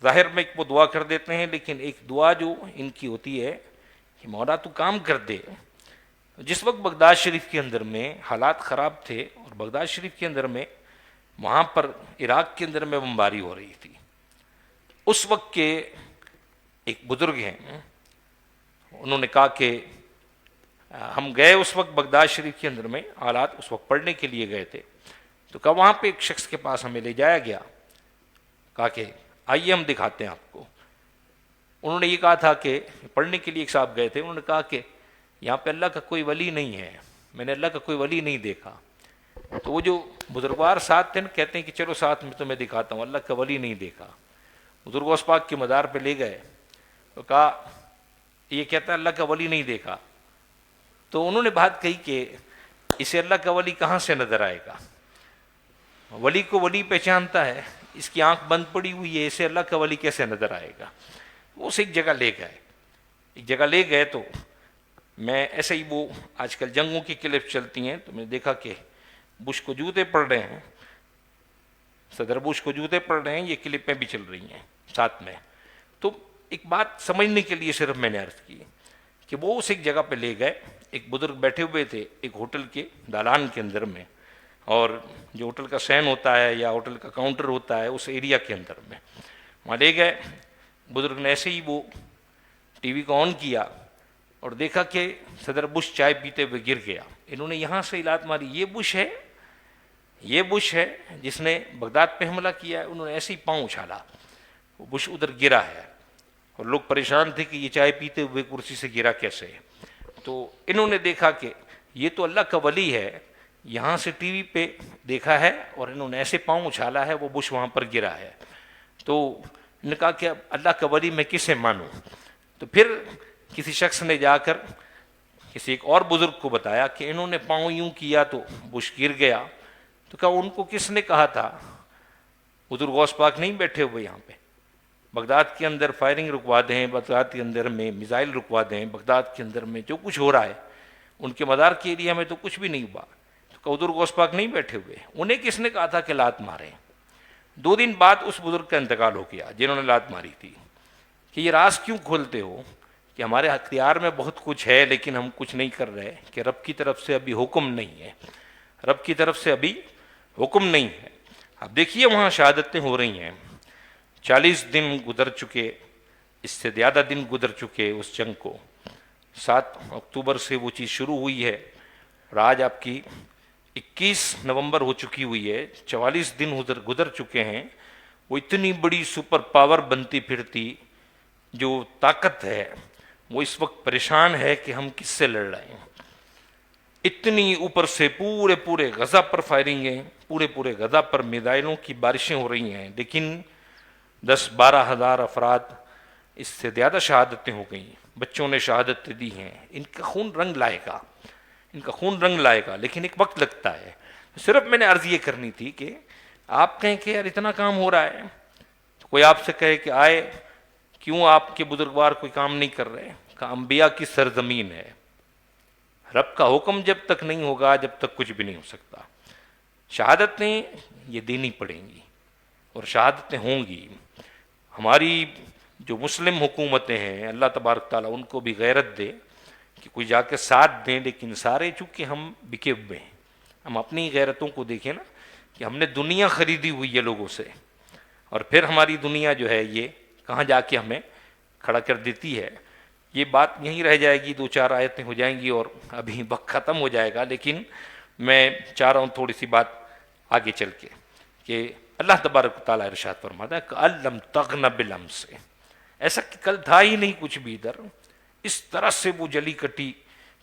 ظاہر میں وہ دعا کر دیتے ہیں، لیکن ایک دعا جو ان کی ہوتی ہے کہ مولا تو کام کر دے۔ جس وقت بغداد شریف کے اندر میں حالات خراب تھے، اور بغداد شریف کے اندر میں وہاں پر عراق کے اندر میں بمباری ہو رہی تھی، اس وقت کے ایک بزرگ ہیں، انہوں نے کہا کہ ہم گئے اس وقت بغداد شریف کے اندر میں، حالات اس وقت پڑھنے کے لیے گئے تھے، تو کہا وہاں پہ ایک شخص کے پاس ہمیں لے جایا گیا، کہا کہ آئیے ہم دکھاتے ہیں آپ کو۔ انہوں نے یہ کہا تھا کہ پڑھنے کے لیے ایک صاحب گئے تھے، انہوں نے کہا کہ یہاں پہ اللہ کا کوئی ولی نہیں ہے، میں نے اللہ کا کوئی ولی نہیں دیکھا۔ تو وہ جو بزرگوار ساتھ تھے نا، کہتے ہیں کہ چلو ساتھ میں تمہیں دکھاتا ہوں، اللہ کا ولی نہیں دیکھا۔ بزرگ غوث پاک کے مزار پہ لے گئے تو کہا یہ کہتا ہے اللہ کا ولی نہیں دیکھا۔ تو انہوں نے بات کہی کہ اسے اللہ کا ولی کہاں سے نظر آئے گا، ولی کو ولی پہچانتا ہے، اس کی آنکھ بند پڑی ہوئی ہے، اسے اللہ کا ولی کیسے نظر آئے گا۔ وہ اسے ایک جگہ لے گئے، ایک جگہ لے گئے، تو میں ایسے ہی وہ آج کل جنگوں کی کلپ چلتی ہیں، تو میں نے دیکھا کہ بش کو جوتے پڑ رہے ہیں، صدر بش کو جوتے پڑ رہے ہیں، یہ کلپیں بھی چل رہی ہیں ساتھ میں۔ تو ایک بات سمجھنے کے لیے صرف میں نے عرض کی کہ وہ اس ایک جگہ پہ لے گئے، ایک بزرگ بیٹھے ہوئے تھے ایک ہوٹل کے دالان کے اندر میں، اور جو ہوٹل کا سین ہوتا ہے یا ہوٹل کا کاؤنٹر ہوتا ہے اس ایریا کے اندر میں، وہاں لے گئے۔ بزرگ نے ایسے ہی وہ ٹی وی کو آن کیا اور دیکھا کہ صدر بش چائے پیتے ہوئے گر گیا۔ انہوں نے یہاں سے لات ماری، یہ بش ہے، یہ بش ہے جس نے بغداد پہ حملہ کیا ہے۔ انہوں نے ایسے ہی پاؤں اچھالا، وہ بش ادھر گرا ہے، اور لوگ پریشان تھے کہ یہ چائے پیتے ہوئے کرسی سے گرا کیسے۔ تو انہوں نے دیکھا کہ یہ تو اللہ کا ولی ہے، یہاں سے ٹی وی پہ دیکھا ہے اور انہوں نے ایسے پاؤں اچھالا ہے، وہ بش وہاں پر گرا ہے۔ تو انہوں نے کہا کہ اب اللہ کا ولی میں کسے مانوں۔ تو پھر کسی شخص نے جا کر کسی ایک اور بزرگ کو بتایا کہ انہوں نے پاؤں یوں کیا تو بش گر گیا۔ تو کہا ان کو کس نے کہا تھا؟ بزرگ غوث پاک نہیں بیٹھے ہوئے یہاں پہ، بغداد کے اندر فائرنگ رکوا دیں، بغداد کے اندر میں میزائل رکوا دیں، بغداد کے اندر میں جو کچھ ہو رہا ہے، ان کے مدار کے ایریا میں تو کچھ بھی نہیں ہوا۔ تو کہ بزرگ غوث پاک نہیں بیٹھے ہوئے، انہیں کس نے کہا تھا کہ لات ماریں؟ 2 دن بعد اس بزرگ کا انتقال ہو گیا جنہوں نے لات ماری تھی، کہ یہ راز کیوں کھولتے ہو کہ ہمارے اختیار میں بہت کچھ ہے لیکن ہم کچھ نہیں کر رہے، کہ رب کی طرف سے ابھی حکم نہیں ہے، رب کی طرف سے ابھی حکم نہیں ہے۔ اب دیکھیے وہاں شہادتیں ہو رہی ہیں، 40 دن گزر چکے، اس سے زیادہ دن گزر چکے اس جنگ کو، 7 اکتوبر سے وہ چیز شروع ہوئی ہے، اور آج آپ کی 21 نومبر ہو چکی ہوئی ہے، 44 دن گزر چکے ہیں۔ وہ اتنی بڑی سپر پاور بنتی پھرتی جو طاقت ہے وہ اس وقت پریشان ہے کہ ہم کس سے لڑ رہے ہیں. اتنی اوپر سے پورے غزہ پر فائرنگیں، پورے غزہ پر میزائلوں کی بارشیں ہو رہی ہیں، لیکن 10-12 ہزار افراد، اس سے زیادہ شہادتیں ہو گئی، بچوں نے شہادتیں دی ہیں. ان کا خون رنگ لائے گا، لیکن ایک وقت لگتا ہے. صرف میں نے عرض یہ کرنی تھی کہ آپ کہیں کہ یار اتنا کام ہو رہا ہے، تو کوئی آپ سے کہے کہ آئے کیوں آپ کے بزرگوار کوئی کام نہیں کر رہے، کہ انبیاء کی سرزمین ہے، رب کا حکم جب تک نہیں ہوگا جب تک کچھ بھی نہیں ہو سکتا. شہادتیں یہ دینی پڑیں گی اور شہادتیں ہوں گی. ہماری جو مسلم حکومتیں ہیں اللہ تبارک تعالیٰ ان کو بھی غیرت دے کہ کوئی جا کے ساتھ دیں، لیکن سارے چونکہ ہم بکے ہوئے ہیں. ہم اپنی غیرتوں کو دیکھیں نا کہ ہم نے دنیا خریدی ہوئی ہے لوگوں سے، اور پھر ہماری دنیا جو ہے یہ کہاں جا کے ہمیں کھڑا کر دیتی ہے. یہ بات یہیں رہ جائے گی، 2-4 آیتیں ہو جائیں گی اور ابھی وقت ختم ہو جائے گا. لیکن میں چاہ رہا ہوں تھوڑی سی بات آگے چل کے کہ اللہ تبارک و تعالیٰ ارشاد فرماتا ہے کہ لم تغن بالامس، ایسا کہ کل تھا ہی نہیں کچھ بھی ادھر، اس طرح سے وہ جلی کٹی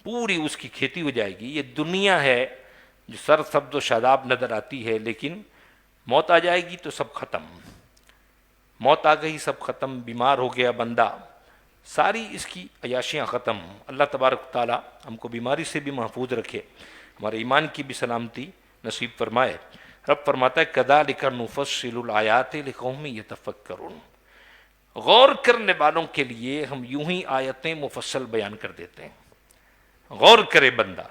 پوری اس کی کھیتی ہو جائے گی. یہ دنیا ہے جو سر سبز و شاداب نظر آتی ہے، لیکن موت آ جائے گی تو سب ختم. موت آ گئی سب ختم، بیمار ہو گیا بندہ، ساری اس کی عیاشیاں ختم. اللہ تبارک تعالیٰ ہم کو بیماری سے بھی محفوظ رکھے، ہمارے ایمان کی بھی سلامتی نصیب فرمائے. رب فرماتا ہے کذالک نفصل الآیات لقوم یتفکرون، غور کرنے والوں کے لیے ہم یوں ہی آیتیں مفصل بیان کر دیتے ہیں. غور کرے بندہ،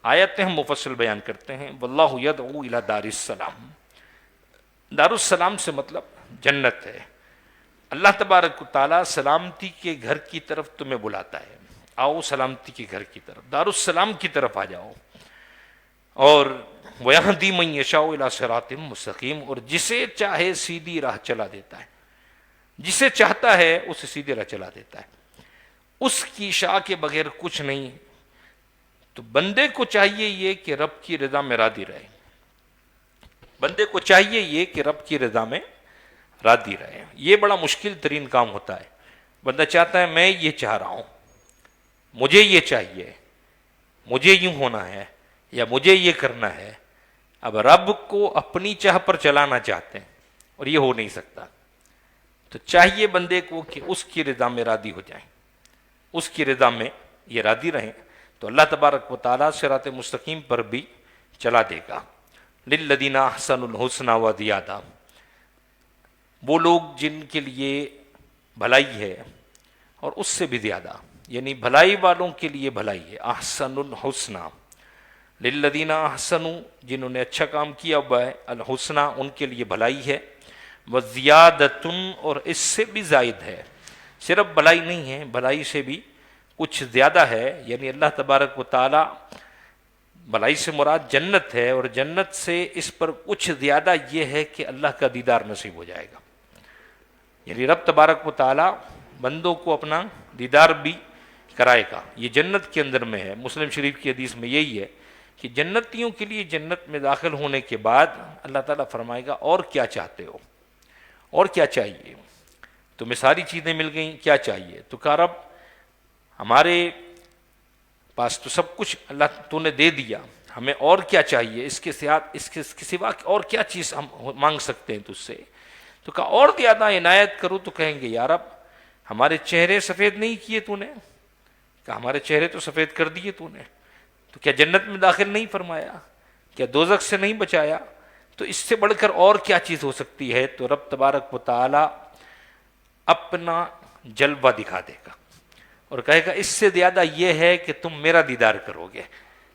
آیتیں ہم مفصل بیان کرتے ہیں. واللہ یدعو الی دار السلام، دار السلام سے مطلب جنت ہے. اللہ تبارک و تعالیٰ سلامتی کے گھر کی طرف تمہیں بلاتا ہے، آؤ سلامتی کے گھر کی طرف، دار السلام کی طرف آ جاؤ. اور وَيَهْدِي مَن يَشَاءُ إِلَىٰ صِرَاطٍ مُّسْتَقِيمٍ، اور جسے چاہے سیدھی راہ چلا دیتا ہے، جسے چاہتا ہے اسے سیدھی راہ چلا دیتا ہے. اس کی شاء کے بغیر کچھ نہیں. تو بندے کو چاہیے یہ کہ رب کی رضا میں راضی رہے، بندے کو چاہیے یہ کہ رب کی رضا میں راضی رہے. یہ بڑا مشکل ترین کام ہوتا ہے. بندہ چاہتا ہے میں یہ چاہ رہا ہوں، مجھے یہ چاہیے، مجھے یوں ہونا ہے یا مجھے یہ کرنا ہے. اب رب کو اپنی چاہ پر چلانا چاہتے ہیں اور یہ ہو نہیں سکتا. تو چاہیے بندے کو کہ اس کی رضا میں راضی ہو جائیں، اس کی رضا میں یہ راضی رہیں، تو اللہ تبارک و تعالیٰ صراط مستقیم پر بھی چلا دے گا. للذین احسنوا الحسنی وزیادہ، وہ لوگ جن کے لیے بھلائی ہے اور اس سے بھی زیادہ، یعنی بھلائی والوں کے لیے بھلائی ہے. احسن الحسنی، للذین احسنوا، جنہوں نے اچھا کام کیا ہوا ہے، الحسنی ان کے لیے بھلائی ہے، وزیادۃ اور اس سے بھی زائد ہے. صرف بھلائی نہیں ہے، بھلائی سے بھی کچھ زیادہ ہے. یعنی اللہ تبارک و تعالی، بھلائی سے مراد جنت ہے، اور جنت سے اس پر کچھ زیادہ یہ ہے کہ اللہ کا دیدار نصیب ہو جائے گا. یعنی رب تبارک و تعالی بندوں کو اپنا دیدار بھی کرائے گا. یہ جنت کے اندر میں ہے. مسلم شریف کی حدیث میں یہی ہے کہ جنتیوں کے لیے جنت میں داخل ہونے کے بعد اللہ تعالیٰ فرمائے گا اور کیا چاہتے ہو، اور کیا چاہیے. تمہیں ساری چیزیں مل گئیں، کیا چاہیے؟ تو کہا رب ہمارے پاس تو سب کچھ اللہ تو نے دے دیا، ہمیں اور کیا چاہیے، اس کے سوا اور کیا چیز ہم مانگ سکتے ہیں تجھ سے. تو کہا اور زیادہ عنایت کرو. تو کہیں گے یا رب ہمارے چہرے سفید نہیں کیے تو نے، کہ ہمارے چہرے تو سفید کر دیے تو نے، تو کیا جنت میں داخل نہیں فرمایا، کیا دوزخ سے نہیں بچایا؟ تو اس سے بڑھ کر اور کیا چیز ہو سکتی ہے؟ تو رب تبارک و تعالی اپنا جلوہ دکھا دے گا اور کہے گا اس سے زیادہ یہ ہے کہ تم میرا دیدار کرو گے.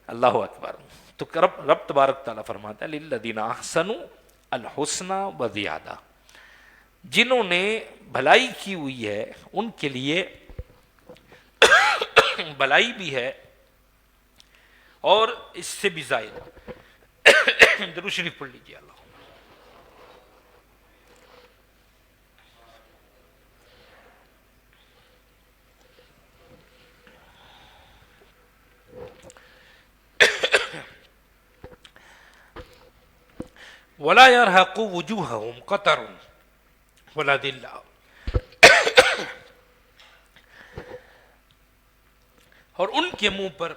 اللہ اکبر. تو رب تبارک تعالیٰ فرماتا ہے للذین احسنوا الحسنی وزیادہ، جنہوں نے بھلائی کی ہوئی ہے ان کے لیے بھلائی بھی ہے اور اس سے بھی زائد. درود شریف پڑھ لیجیے. اللہ ولا يرهق وجوههم قتر ولا ذلة اور ان کے منہ پر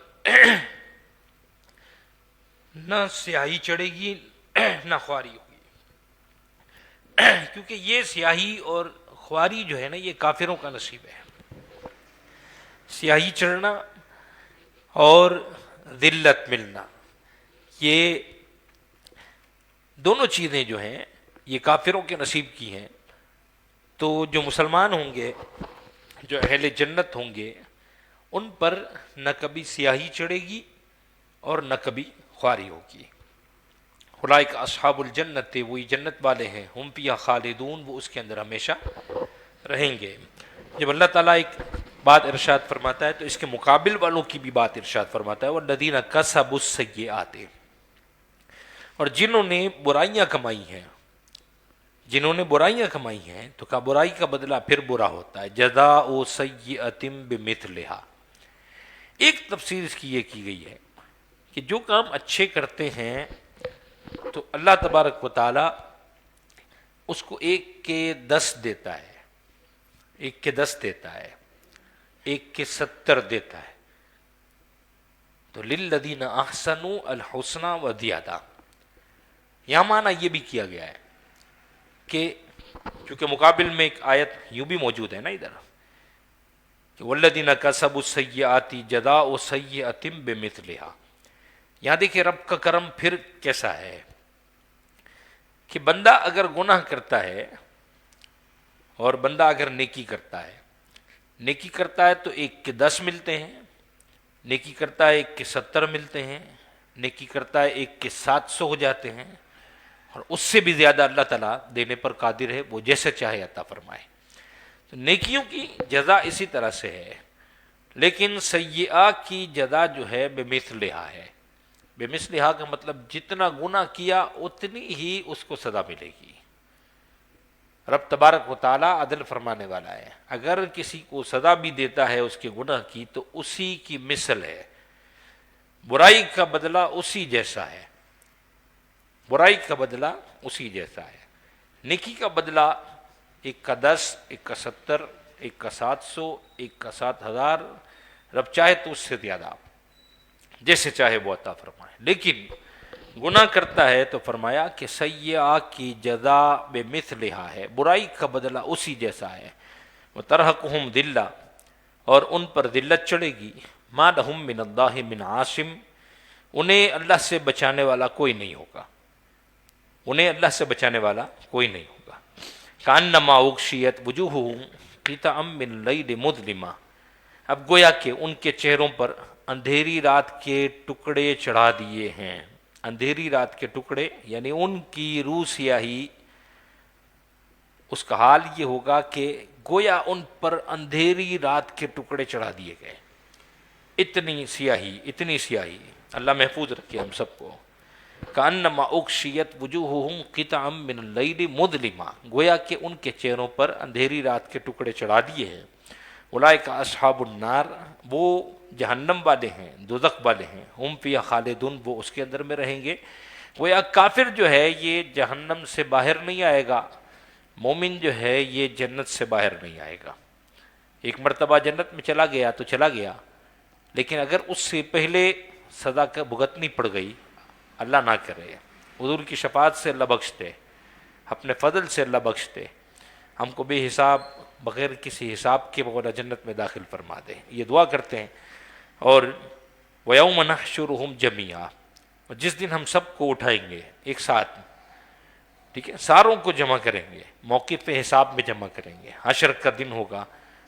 نہ سیاہی چڑھے گی نہ خواری ہوگی، کیونکہ یہ سیاہی اور خواری جو ہے نا یہ کافروں کا نصیب ہے۔ سیاہی چڑھنا اور ذلت ملنا، یہ دونوں چیزیں جو ہیں یہ کافروں کے نصیب کی ہیں۔ تو جو مسلمان ہوں گے، جو اہل جنت ہوں گے، ان پر نہ کبھی سیاہی چڑھے گی اور نہ کبھی خواری ہوگی۔ اولئک اصحاب الجنت، وہی جنت والے ہیں، ہم فیہا خالدون، وہ اس کے اندر ہمیشہ رہیں گے۔ جب اللہ تعالیٰ ایک بات ارشاد فرماتا ہے تو اس کے مقابل والوں کی بھی بات ارشاد فرماتا ہے، والذین کسبوا السیئات، اور جنہوں نے برائیاں کمائی ہیں، جنہوں نے برائیاں کمائی ہیں تو کہا برائی کا بدلہ پھر برا ہوتا ہے، جزاء سیئۃ بمثلھا۔ ایک تفسیر اس کی یہ کی گئی ہے کہ جو کام اچھے کرتے ہیں تو اللہ تبارک و تعالی اس کو 1 کے 10 دیتا ہے، 1 کے 10 دیتا ہے، 1 کے 70 دیتا ہے۔ تو للذین احسنوا الحسنى وزیادہ، یہاں معنی یہ بھی کیا گیا ہے کہ چونکہ مقابل میں ایک آیت یوں بھی موجود ہے نا ادھر کہ والذین کسبوا السیئات جزاء سیئۃ بمثلھا، یہاں دیکھیں رب کا کرم پھر کیسا ہے کہ بندہ اگر گناہ کرتا ہے اور بندہ اگر نیکی کرتا ہے، نیکی کرتا ہے تو 1 کے 10 ملتے ہیں، نیکی کرتا ہے 1 کے 70 ملتے ہیں، نیکی کرتا ہے 1 کے 700 ہو جاتے ہیں، اور اس سے بھی زیادہ اللہ تعالیٰ دینے پر قادر ہے، وہ جیسے چاہے عطا فرمائے۔ تو نیکیوں کی جزا اسی طرح سے ہے، لیکن سیئات کی جزا جو ہے بمثلھا ہے۔ بمثلھا کا مطلب جتنا گناہ کیا اتنی ہی اس کو سزا ملے گی۔ رب تبارک و تعالیٰ عدل فرمانے والا ہے، اگر کسی کو سزا بھی دیتا ہے اس کے گناہ کی تو اسی کی مثل ہے، برائی کا بدلہ اسی جیسا ہے، برائی کا بدلہ اسی جیسا ہے۔ نیکی کا بدلہ 1 کا 10، 1 کا 70، 1 کا 700، 1 کا 7000، رب چاہے تو اس سے زیادہ جیسے چاہے وہ عطا فرمائے۔ لیکن گناہ کرتا ہے تو فرمایا کہ سیئات کی جزا بمثلھا ہے، برائی کا بدلہ اسی جیسا ہے۔ وترہقہم ذلہ، اور ان پر ذلت چڑھے گی، ما لہم من اللہ من عاصم، انہیں اللہ سے بچانے والا کوئی نہیں ہوگا، انہیں اللہ سے بچانے والا کوئی نہیں ہوگا۔ کأنما اغشیت وجوہہم قطعا من اللیل مظلما، اب گویا کہ ان کے چہروں پر اندھیری رات کے ٹکڑے چڑھا دیے ہیں، اندھیری رات کے ٹکڑے یعنی ان کی روح سیاہی، اس کا حال یہ ہوگا کہ گویا ان پر اندھیری رات کے ٹکڑے چڑھا دیے گئے، اتنی سیاہی، اتنی سیاہی، اللہ محفوظ رکھے ہم سب کو۔ کأنما اغشیت وجوہہم قطعا من اللیل مظلما، گویا کہ ان کے چہروں پر اندھیری رات کے ٹکڑے چڑھا دیے ہیں۔ اولئک اصحاب النار، وہ جہنم والے ہیں، دوزخ والے ہیں، ہم فیہا خالدون، وہ اس کے اندر میں رہیں گے۔ گویا کافر جو ہے یہ جہنم سے باہر نہیں آئے گا، مومن جو ہے یہ جنت سے باہر نہیں آئے گا۔ ایک مرتبہ جنت میں چلا گیا تو چلا گیا، لیکن اگر اس سے پہلے سزا کا بھگتنی پڑ گئی، اللہ نہ کرے، حضور کی شفاعت سے اللہ بخشتے، اپنے فضل سے اللہ بخشتے، ہم کو بے حساب بغیر کسی حساب کے مولا جنت میں داخل فرما دے، یہ دعا کرتے ہیں۔ اور وَيَوْمَ نَحْشُرُهُمْ جَمِيعًا، اور جس دن ہم سب کو اٹھائیں گے ایک ساتھ، ٹھیک ہے، ساروں کو جمع کریں گے، موقف حساب میں جمع کریں گے، حشر کا دن ہوگا،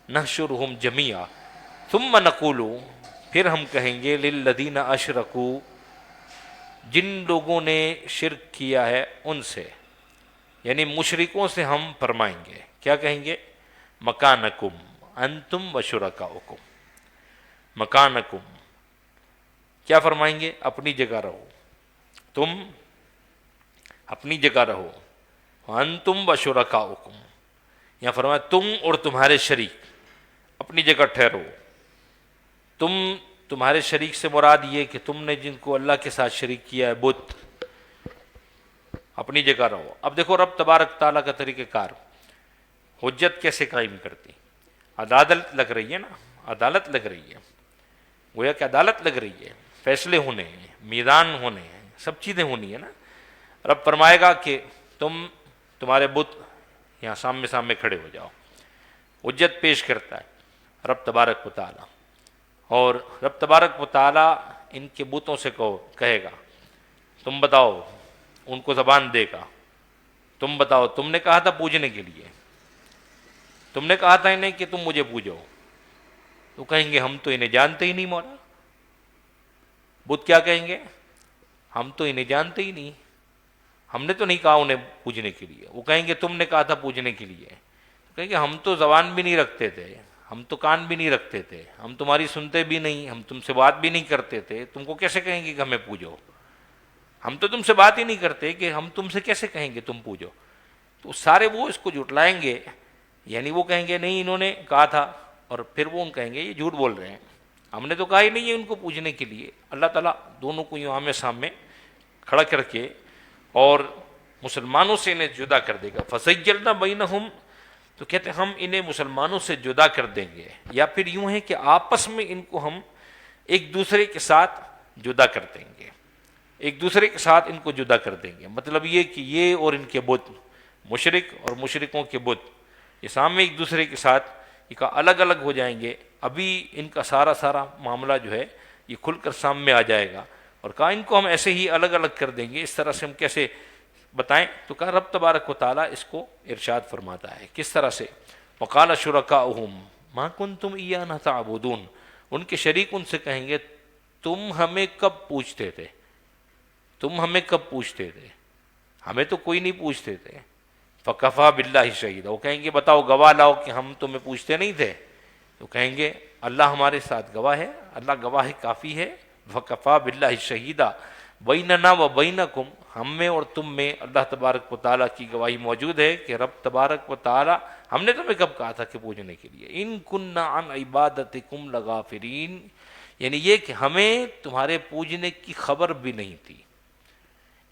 نحشرهم جميعا ثم نقول، پھر ہم کہیں گے للذین اشرکوا، جن لوگوں نے شرک کیا ہے ان سے، یعنی مشرکوں سے ہم فرمائیں گے، کیا کہیں گے؟ مکانکم انتم وشرکاؤکم، مکانکم، کیا فرمائیں گے؟ اپنی جگہ رہو، تم اپنی جگہ رہو، انتم وشرکاؤکم، یہاں فرمایا تم اور تمہارے شریک اپنی جگہ ٹھہرو۔ تمہارے شریک سے مراد یہ کہ تم نے جن کو اللہ کے ساتھ شریک کیا ہے بت، اپنی جگہ رہو۔ اب دیکھو رب تبارک تعالیٰ کا طریقہ کار، حجت کیسے قائم کرتی، عدالت لگ رہی ہے نا، عدالت لگ رہی ہے گویا کہ عدالت لگ رہی ہے، فیصلے ہونے ہیں، میدان ہونے ہیں، سب چیزیں ہونی ہے نا۔ رب فرمائے گا کہ تمہارے بت یہاں سامنے سامنے کھڑے ہو جاؤ، حجت پیش کرتا ہے رب تبارک و تعالیٰ، اور رب تبارک و تعالیٰ ان کے بتوں سے کہے گا تم بتاؤ، ان کو زبان دے گا، تم بتاؤ، تم نے کہا تھا پوجنے کے لیے، تم نے کہا تھا انہیں کہ تم مجھے پوجو، تو کہیں گے ہم تو انہیں جانتے ہی نہیں مولا۔ بت کیا کہیں گے؟ ہم تو انہیں جانتے ہی نہیں، ہم نے تو نہیں کہا انہیں پوجنے کے لیے۔ وہ کہیں گے تم نے کہا تھا پوجنے کے لیے، کہیں گے ہم تو زبان بھی نہیں رکھتے تھے، ہم تو کان بھی نہیں رکھتے تھے، ہم تمہاری سنتے بھی نہیں، ہم تم سے بات بھی نہیں کرتے تھے، تم کو کیسے کہیں گے کہ ہمیں پوجو؟ ہم تو تم سے بات ہی نہیں کرتے کہ ہم تم سے کیسے کہیں گے تم پوجو؟ تو سارے وہ اس کو جھٹلائیں گے، یعنی وہ کہیں گے نہیں انہوں نے کہا تھا، اور پھر وہ کہیں گے یہ جھوٹ بول رہے ہیں، ہم نے تو کہا ہی نہیں ہے ان کو پوجنے کے لیے۔ اللہ تعالیٰ دونوں کو یوں آمنے سامنے کھڑا کر کے اور مسلمانوں سے انہیں جدا کر دے گا۔ فَزَيَّلْنَا بَيْنَهُمْ، تو کہتے ہیں ہم انہیں مسلمانوں سے جدا کر دیں گے، یا پھر یوں ہے کہ آپس میں ان کو ہم ایک دوسرے کے ساتھ جدا کر دیں گے، ایک دوسرے کے ساتھ ان کو جدا کر دیں گے۔ مطلب یہ کہ یہ اور ان کے بت، مشرک اور مشرکوں کے بت، یہ سامنے ایک دوسرے کے ساتھ یہ الگ الگ ہو جائیں گے۔ ابھی ان کا سارا معاملہ جو ہے یہ کھل کر سامنے آ جائے گا، اور کہا ان کو ہم ایسے ہی الگ الگ کر دیں گے، اس طرح سے ہم کیسے بتائیں؟ تو کہا رب تبارک و تعالیٰ اس کو ارشاد فرماتا ہے کس طرح سے، وقال شرکاؤہم ما کنتم ایانا تعبدون، ان کے شریک ان سے کہیں گے تم ہمیں کب پوچھتے تھے، تم ہمیں کب پوچھتے تھے، ہمیں تو کوئی نہیں پوچھتے تھے۔ فکفا باللہ شہیدا، وہ کہیں گے بتاؤ گواہ لاؤ کہ ہم تمہیں پوچھتے نہیں تھے، تو کہیں گے اللہ ہمارے ساتھ گواہ ہے، اللہ گواہ کافی ہے۔ فکفا باللہ شہیدا بیننا و بینکم، ہم میں اور تم میں اللہ تبارک و تعالیٰ کی گواہی موجود ہے کہ رب تبارک و تعالیٰ ہم نے تمہیں کب کہا تھا کہ پوجنے کے لیے، ان کننا عن عبادتکم لغافلین، یعنی یہ کہ ہمیں تمہارے پوجنے کی خبر بھی نہیں تھی،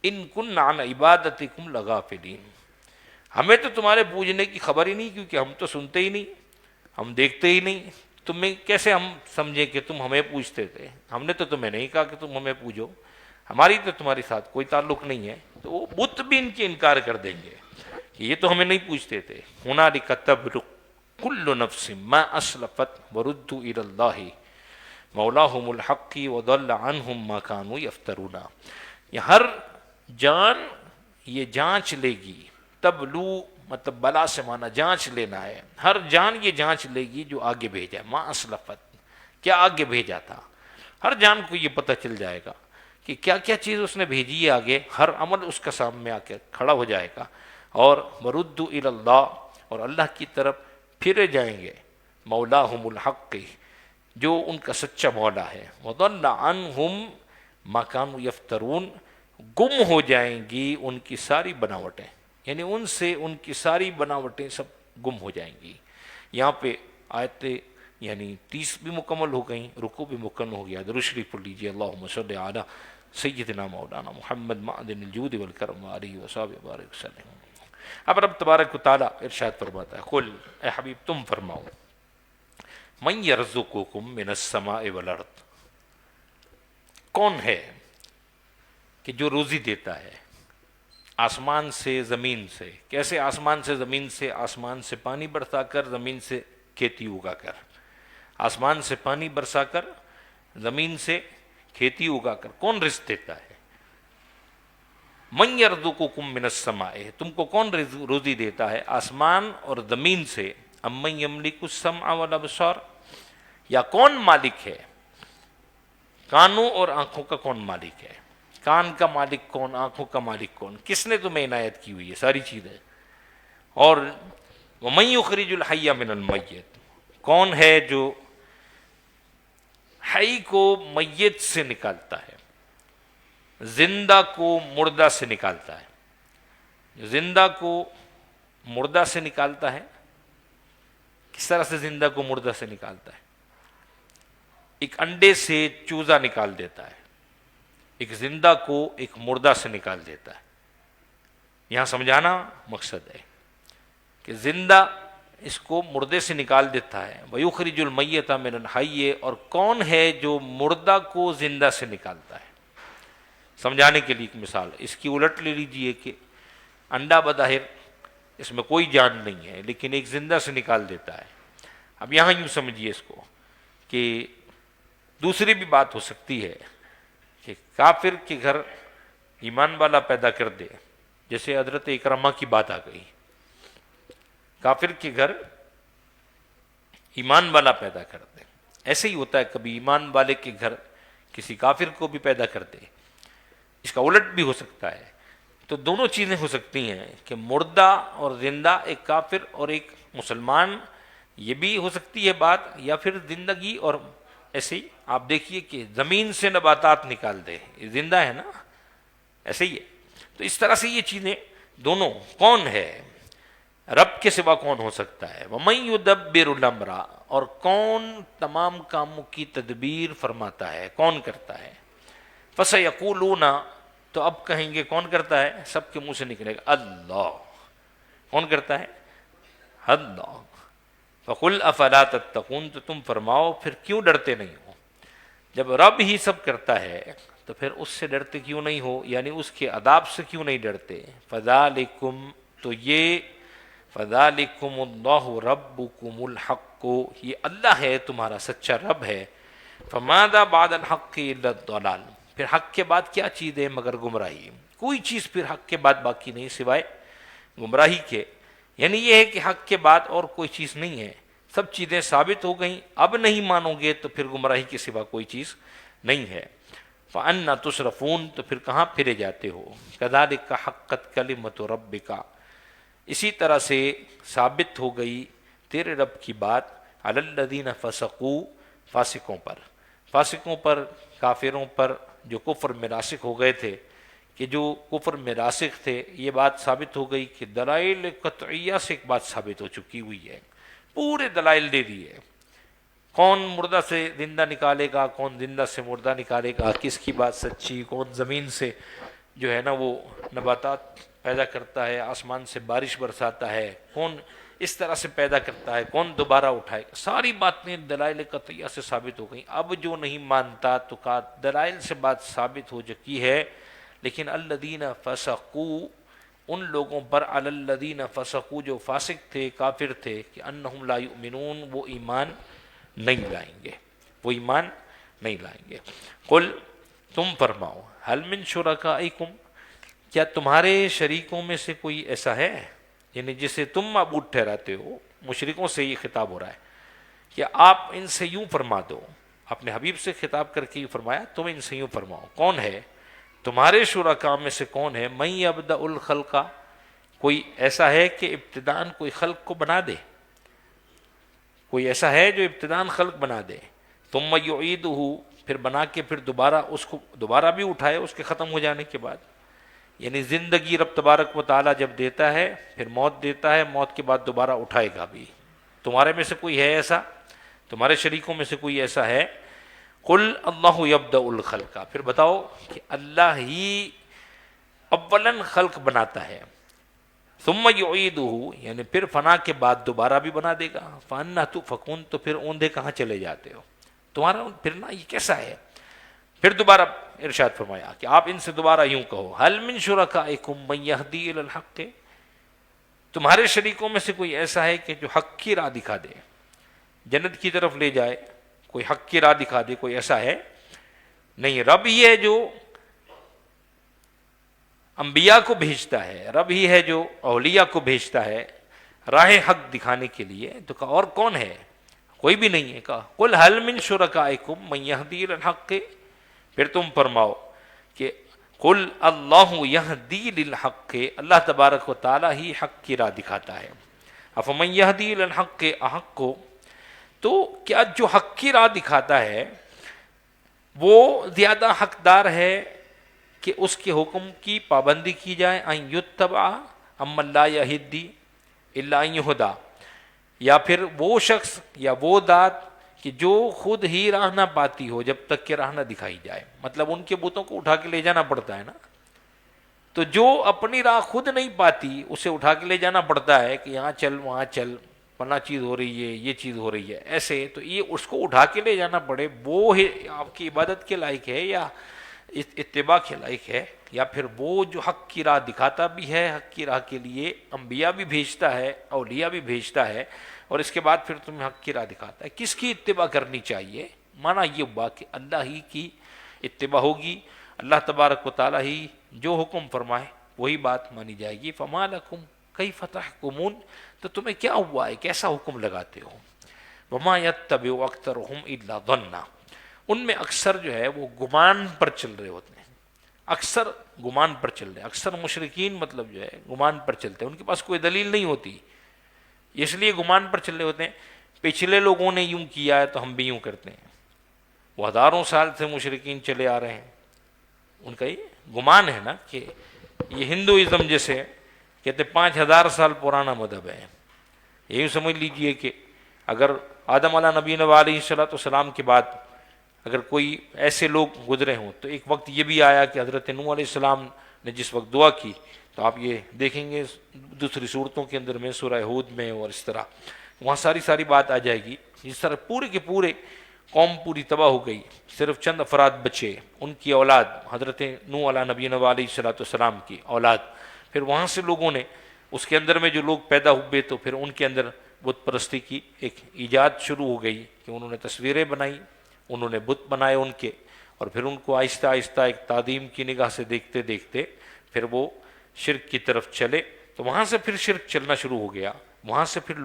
ان کننا عن عبادتکم لغافلین، ہمیں تو تمہارے پوجنے کی خبر ہی نہیں، کیونکہ ہم تو سنتے ہی نہیں، ہم دیکھتے ہی نہیں، تمہیں کیسے ہم سمجھیں کہ تم ہمیں پوچھتے تھے، ہم نے تو تمہیں نہیں کہا کہ تم ہمیں پوجو، ہماری تو تمہارے ساتھ کوئی تعلق نہیں ہے۔ تو وہ بت بھی ان کی انکار کر دیں گے کہ یہ تو ہمیں نہیں پوچھتے تھے۔ ہنالک تبلو کل نفس ما اسلفت وردوا الی اللہ مولاہم الحق وضل عنہم ما کانوا یفترون، یہ ہر جان یہ جانچ لے گی، تبلو مطلب بلا سے مانا جانچ لینا ہے، ہر جان یہ جانچ لے گی جو آگے بھیجا، ما اسلفت کیا آگے بھیجا تھا، ہر جان کو یہ پتہ چل جائے گا کہ کیا کیا چیز اس نے بھیجی ہے آگے، ہر عمل اس کا سامنے آ کے کھڑا ہو جائے گا، اور وردوا الی اللہ، اور اللہ کی طرف پھرے جائیں گے، مولاہم الحق جو ان کا سچا مولا ہے، وضل عنہم ما کانوا یفترون، گم ہو جائیں گی ان کی ساری بناوٹیں، یعنی ان سے ان کی ساری بناوٹیں سب گم ہو جائیں گی۔ یہاں پہ آیت یعنی 30 بھی مکمل ہو گئیں، رکوع بھی مکمل ہو گیا۔ درود شریف پڑھ لیجیے، اللہم صلی علی سیدنا مولانا محمد معدن الجود والکرم وآلہ وصحبہ وبارک وسلم۔ اب رب تبارک و تعالیٰ ارشاد فرماتا ہے، قل اے حبیب تم فرماؤ، من یرزقکم من السماء والارض، کون ہے کہ جو روزی دیتا ہے آسمان سے زمین سے؟ کیسے آسمان سے زمین سے؟ آسمان سے پانی برسا کر، زمین سے کھیتی اگا کر، آسمان سے پانی برسا کر، زمین سے کھیتی اگا کر، کون رزق دیتا ہے؟ من یرزقکم من السماء، تم کو کون روزی دیتا ہے آسمان اور زمین سے؟ امن یملک السمع والابصار، یا کون مالک ہے؟ کانوں اور آنکھوں کا کون مالک ہے؟ کان کا مالک کون؟ آنکھوں کا مالک کون؟ کس نے تمہیں عنایت کی ہوئی ہے ساری چیزیں؟ اور وَمَن يُخْرِجُ الْحَيَّ مِنَ الْمَيِّتِ، کون ہے جو حی کو میت سے نکالتا ہے، زندہ کو مردہ سے نکالتا ہے؟ زندہ کو مردہ سے نکالتا ہے، کس طرح سے زندہ کو مردہ سے نکالتا ہے؟ ایک انڈے سے چوزا نکال دیتا ہے، ایک زندہ کو ایک مردہ سے نکال دیتا ہے۔ یہاں سمجھانا مقصد ہے کہ زندہ اس کو مردے سے نکال دیتا ہے، وَيُخْرِجُ الْمَيِّتَ مِنَ الْحَيِّ، اور کون ہے جو مردہ کو زندہ سے نکالتا ہے؟ سمجھانے کے لیے ایک مثال، اس کی الٹ لے لیجئے کہ انڈا بظاہر اس میں کوئی جان نہیں ہے لیکن ایک زندہ سے نکال دیتا ہے۔ اب یہاں یوں سمجھیے اس کو کہ دوسری بھی بات ہو سکتی ہے کہ کافر کے گھر ایمان والا پیدا کر دے، جیسے حضرت اکرمہ کی بات آ گئی، کافر کے گھر ایمان والا پیدا کر دے۔ ایسے ہی ہوتا ہے کبھی ایمان والے کے گھر کسی کافر کو بھی پیدا کر دے، اس کا الٹ بھی ہو سکتا ہے۔ تو دونوں چیزیں ہو سکتی ہیں کہ مردہ اور زندہ، ایک کافر اور ایک مسلمان، یہ بھی ہو سکتی ہے بات، یا پھر زندگی اور ایسے ہی آپ دیکھیے کہ زمین سے نباتات نکال دے، یہ زندہ ہے نا، ایسے ہی ہے۔ تو اس طرح سے یہ چیزیں دونوں، کون ہے؟ رب کے سوا کون ہو سکتا ہے؟ وَمَن يُدَبِّرُ الْأَمْرَ، اور کون تمام کاموں کی تدبیر فرماتا ہے، کون کرتا ہے؟ فَسَيَقُولُونَ، تو اب کہیں گے کون کرتا ہے؟ سب کے منہ سے نکلے گا اللہ۔ کون کرتا ہے؟ اللہ۔ فَقُلْ أَفَلَا تَتَّقُونَ، تو تم فرماؤ پھر کیوں ڈرتے نہیں ہو؟ جب رب ہی سب کرتا ہے تو پھر اس سے ڈرتے کیوں نہیں ہو، یعنی اس کے عذاب سے کیوں نہیں ڈرتے؟ فَذَلِكُمْ، تو یہ فَذَلِكُمُ اللَّهُ رَبُّكُمُ الْحَقُّ، یہ اللہ ہے تمہارا سچا رب ہے۔ فَمَاذَا بَعْدَ الْحَقِّ إِلَّا الضَّلَالُ، پھر حق کے بعد کیا چیز ہے مگر گمراہی، کوئی چیز پھر حق کے بعد باقی نہیں سوائے گمراہی کے۔ یعنی یہ ہے کہ حق کے بعد اور کوئی چیز نہیں ہے، سب چیزیں ثابت ہو گئیں، اب نہیں مانو گے تو پھر گمراہی کے سوا کوئی چیز نہیں ہے۔ فَأَنَّا تُصْرَفُونَ، تو پھر کہاں پھرے جاتے ہو؟ كَذَلِكَ حَقَّتْ كَلِمَةُ رَبِّكَ، اسی طرح سے ثابت ہو گئی تیرے رب کی بات، عَلَى الَّذِينَ فَسَقُوا، فاسقوں پر، کافروں پر جو کفر میں راسخ ہو گئے تھے، کہ جو کفر میں راسخ تھے، یہ بات ثابت ہو گئی کہ دلائل قطعیہ سے ایک بات ثابت ہو چکی ہوئی ہے، پورے دلائل دے دیے، کون مردہ سے زندہ نکالے گا، کون زندہ سے مردہ نکالے گا، کس کی بات سچی، کون زمین سے جو ہے نا وہ نباتات پیدا کرتا ہے، آسمان سے بارش برساتا ہے، کون اس طرح سے پیدا کرتا ہے، کون دوبارہ اٹھائے گا، ساری باتیں دلائل قطعیہ سے ثابت ہو گئیں۔ اب جو نہیں مانتا تو دلائل سے بات ثابت ہو چکی ہے، لیکن الذین فسقوا، ان لوگوں پر، علی الذین فسقوا، جو فاسق تھے، کافر تھے، کہ انہم لا یؤمنون، وہ ایمان نہیں لائیں گے، وہ ایمان نہیں لائیں گے۔ قل، تم فرماؤ، هل من شرکائکم، کیا تمہارے شریکوں میں سے کوئی ایسا ہے، یعنی جسے تم معبود ٹھہراتے ہو، مشرکوں سے یہ خطاب ہو رہا ہے کہ آپ ان سے یوں فرما دو، اپنے حبیب سے خطاب کر کے یوں فرمایا تم ان سے یوں فرماؤ، کون ہے تمہارے شرکاء میں سے، کون ہے من یبدأ الخلق، کوئی ایسا ہے کہ ابتداءً کوئی خلق کو بنا دے، کوئی ایسا ہے جو ابتداءً خلق بنا دے، ثم یعیدہ، پھر بنا کے پھر دوبارہ اس کو دوبارہ بھی اٹھائے اس کے ختم ہو جانے کے بعد، یعنی زندگی رب تبارک و تعالیٰ جب دیتا ہے پھر موت دیتا ہے، موت کے بعد دوبارہ اٹھائے گا بھی، تمہارے میں سے کوئی ہے ایسا، تمہارے شریکوں میں سے کوئی ایسا ہے؟ قل اللہ یبدأ الخلق، پھر بتاؤ کہ اللہ ہی اولاً خلق بناتا ہے، ثم یعیدہ، یعنی پھر فنا کے بعد دوبارہ بھی بنا دے گا، فأنا تؤفکون، تو پھر اوندے کہاں چلے جاتے ہو، تمہارا پھرنا یہ کیسا ہے؟ پھر دوبارہ ارشاد فرمایا کہ آپ ان سے دوبارہ یوں کہو، هل من شرکائکم من یہدی الی الحق، تمہارے شریکوں میں سے کوئی ایسا ہے کہ جو حق کی راہ دکھا دے، جنت کی طرف لے جائے، کوئی حق کی راہ دکھا دے، کوئی ایسا ہے؟ نہیں، رب ہی ہے جو انبیاء کو بھیجتا ہے، رب ہی ہے جو اولیاء کو بھیجتا ہے راہ حق دکھانے کے لیے، تو کہا اور کون ہے؟ کوئی بھی نہیں ہے۔ کہا قل هل من شرکائکم من یہدی الی الحق، پھر تم فرماؤ کہ قل اللہ یہدی للحق، اللہ تبارک و تعالیٰ ہی حق کی راہ دکھاتا ہے، افمن یہدی الی الحق احق، تو کیا جو حق کی راہ دکھاتا ہے وہ زیادہ حقدار ہے کہ اس کے حکم کی پابندی کی جائے، ان یتبع امن لا یہدی الا ان یہدی، یا پھر وہ شخص یا وہ ذات کہ جو خود ہی راہ نہ پاتی ہو جب تک کہ راہ نہ دکھائی جائے، مطلب ان کے بتوں کو اٹھا کے لے جانا پڑتا ہے نا، تو جو اپنی راہ خود نہیں پاتی اسے اٹھا کے لے جانا پڑتا ہے کہ یہاں چل وہاں چل، فلاں چیز ہو رہی ہے، یہ چیز ہو رہی ہے، ایسے تو یہ اس کو اٹھا کے لے جانا پڑے، وہ آپ کی عبادت کے لائق ہے یا اتباع کے لائق ہے؟ یا پھر وہ جو حق کی راہ دکھاتا بھی ہے، حق کی راہ کے لیے انبیاء بھی بھیجتا ہے، اولیاء بھی بھیجتا ہے، اور اس کے بعد پھر تمہیں حق کی راہ دکھاتا ہے، کس کی اتباع کرنی چاہیے؟ مانا یہ ہوا کہ اللہ ہی کی اتباع ہوگی، اللہ تبارک و تعالیٰ ہی جو حکم فرمائے وہی بات مانی جائے گی۔ فما لکم کیف تحکمون، تو تمہیں کیا ہوا ہے، کیسا حکم لگاتے ہو؟ وما یتبع اکثرهم الا ظنا، ان میں اکثر جو ہے وہ گمان پر چل رہے ہوتے ہیں، اکثر گمان پر چل رہے ہیں، اکثر مشرکین مطلب جو ہے گمان پر چلتے ہیں، ان کے پاس کوئی دلیل نہیں ہوتی، اس لیے گمان پر چل رہے ہوتے ہیں۔ پچھلے لوگوں نے یوں کیا ہے تو ہم بھی یوں کرتے ہیں، وہ ہزاروں سال سے مشرکین چلے آ رہے ہیں، ان کا یہ گمان ہے نا کہ یہ ہندوازم جیسے کہتے 5000 سال پرانا مذہب ہے، یہی سمجھ لیجئے کہ اگر آدم علیہ نبی علیہ السلام کے بعد اگر کوئی ایسے لوگ گزرے ہوں تو ایک وقت یہ بھی آیا کہ حضرت نوح علیہ السلام نے جس وقت دعا کی، تو آپ یہ دیکھیں گے دوسری صورتوں کے اندر میں، سورہ ہود میں اور اس طرح وہاں ساری بات آ جائے گی، جس طرح پورے کے پورے قوم پوری تباہ ہو گئی، صرف چند افراد بچے، ان کی اولاد حضرت نوح علیہ نبی علیہ السلام کی اولاد، پھر وہاں سے لوگوں نے اس کے اندر میں جو لوگ پیدا ہوئے تو پھر ان کے اندر بت پرستی کی ایک ایجاد شروع ہو گئی کہ انہوں نے تصویریں بنائی، انہوں نے بت بنائے ان کے، اور پھر ان کو آہستہ آہستہ ایک تعظیم کی نگاہ سے دیکھتے دیکھتے پھر وہ شرک کی طرف چلے، تو وہاں سے پھر شرک چلنا شروع ہو گیا، وہاں سے پھر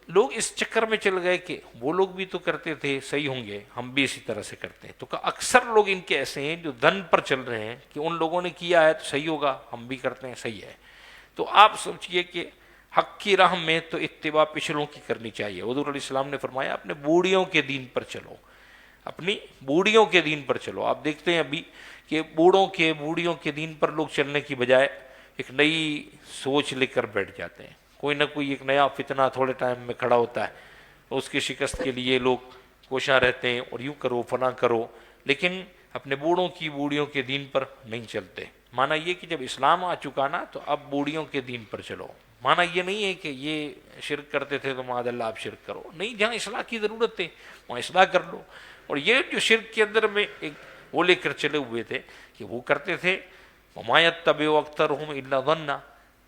لوگ اس چکر میں چل گئے کہ وہ لوگ بھی تو کرتے تھے، صحیح ہوں گے، ہم بھی اسی طرح سے کرتے ہیں، تو اکثر لوگ ان کے ایسے ہیں جو دھن پر چل رہے ہیں کہ ان لوگوں نے کیا ہے تو صحیح ہوگا، ہم بھی کرتے ہیں، صحیح ہے۔ تو آپ سوچئے کہ حق کی راہ میں تو اتباع پچھلوں کی کرنی چاہیے، حضور علیہ السلام نے فرمایا اپنے بوڑھیوں کے دین پر چلو، اپنی بوڑھیوں کے دین پر چلو۔ آپ دیکھتے ہیں ابھی کہ بوڑھیوں کے دین پر لوگ چلنے کی بجائے ایک نئی سوچ لے کر بیٹھ جاتے ہیں، کوئی نہ کوئی ایک نیا فتنہ تھوڑے ٹائم میں کھڑا ہوتا ہے، اس کی شکست کے لیے لوگ کوشاں رہتے ہیں اور یوں کرو فلاں کرو، لیکن اپنے بوڑھیوں کے دین پر نہیں چلتے۔ مانا یہ کہ جب اسلام آ چکا نا تو اب بوڑھیوں کے دین پر چلو، مانا یہ نہیں ہے کہ یہ شرک کرتے تھے تو معاذ اللہ آپ شرک کرو، نہیں، جہاں اصلاح کی ضرورت ہے وہاں اصلاح کر لو۔ اور یہ جو شرک کے اندر میں ایک وہ لے کر چلے ہوئے تھے کہ وہ کرتے تھے وَمَا يَتَّبِعُ أَكْثَرُهُمْ إِلَّا ظَنًّا،